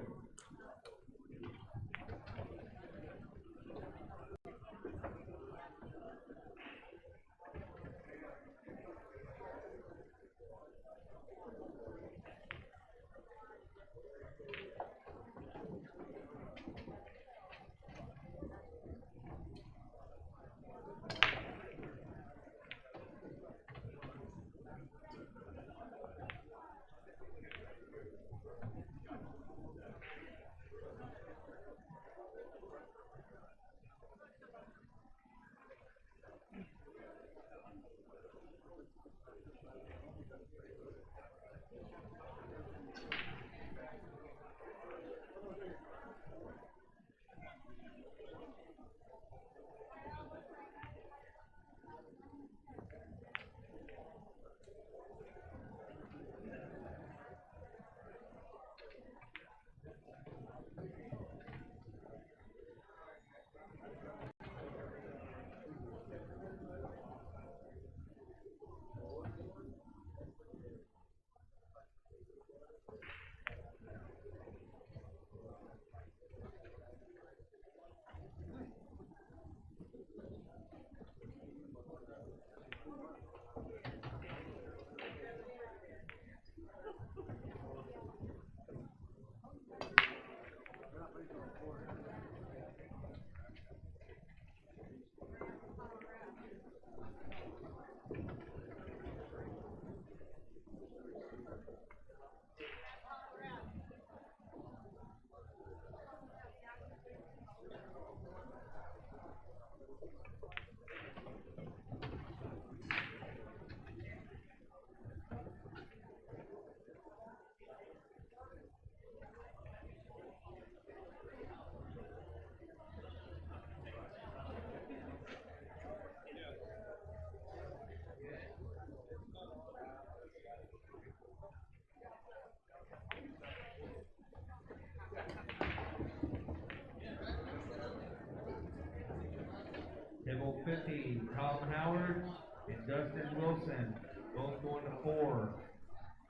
F: Table 50, Tom Howard and Dustin Wilson, both going to 4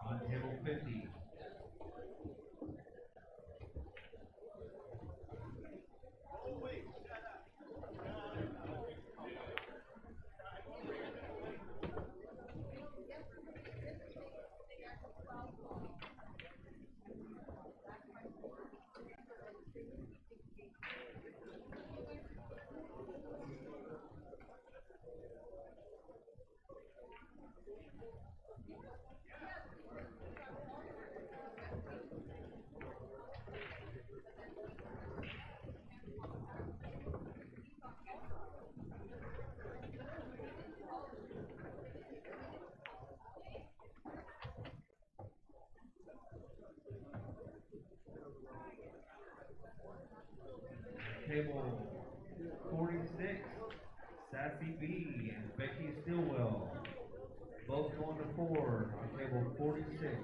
F: on table 50. Table 46, Sassy B and Becky Stillwell, both going to 4 on table 46.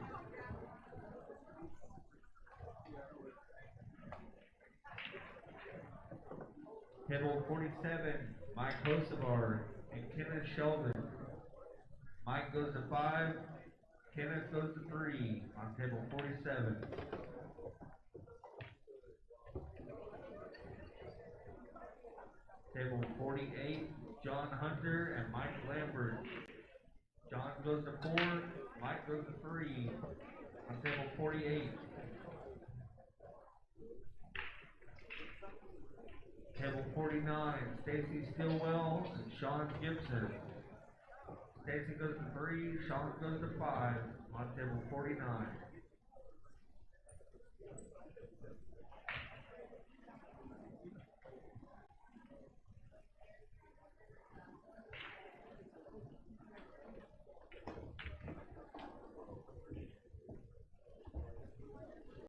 F: Table 47, Mike Kosovar and Kenneth Sheldon. Mike goes to 5, Kenneth goes to 3 on table 47. Table 48, John Hunter and Mike Lambert. John goes to 4, Mike goes to 3 on table 48. Table 49, Stacy Stillwell and Sean Gibson. Stacy goes to 3, Sean goes to 5 on table 49.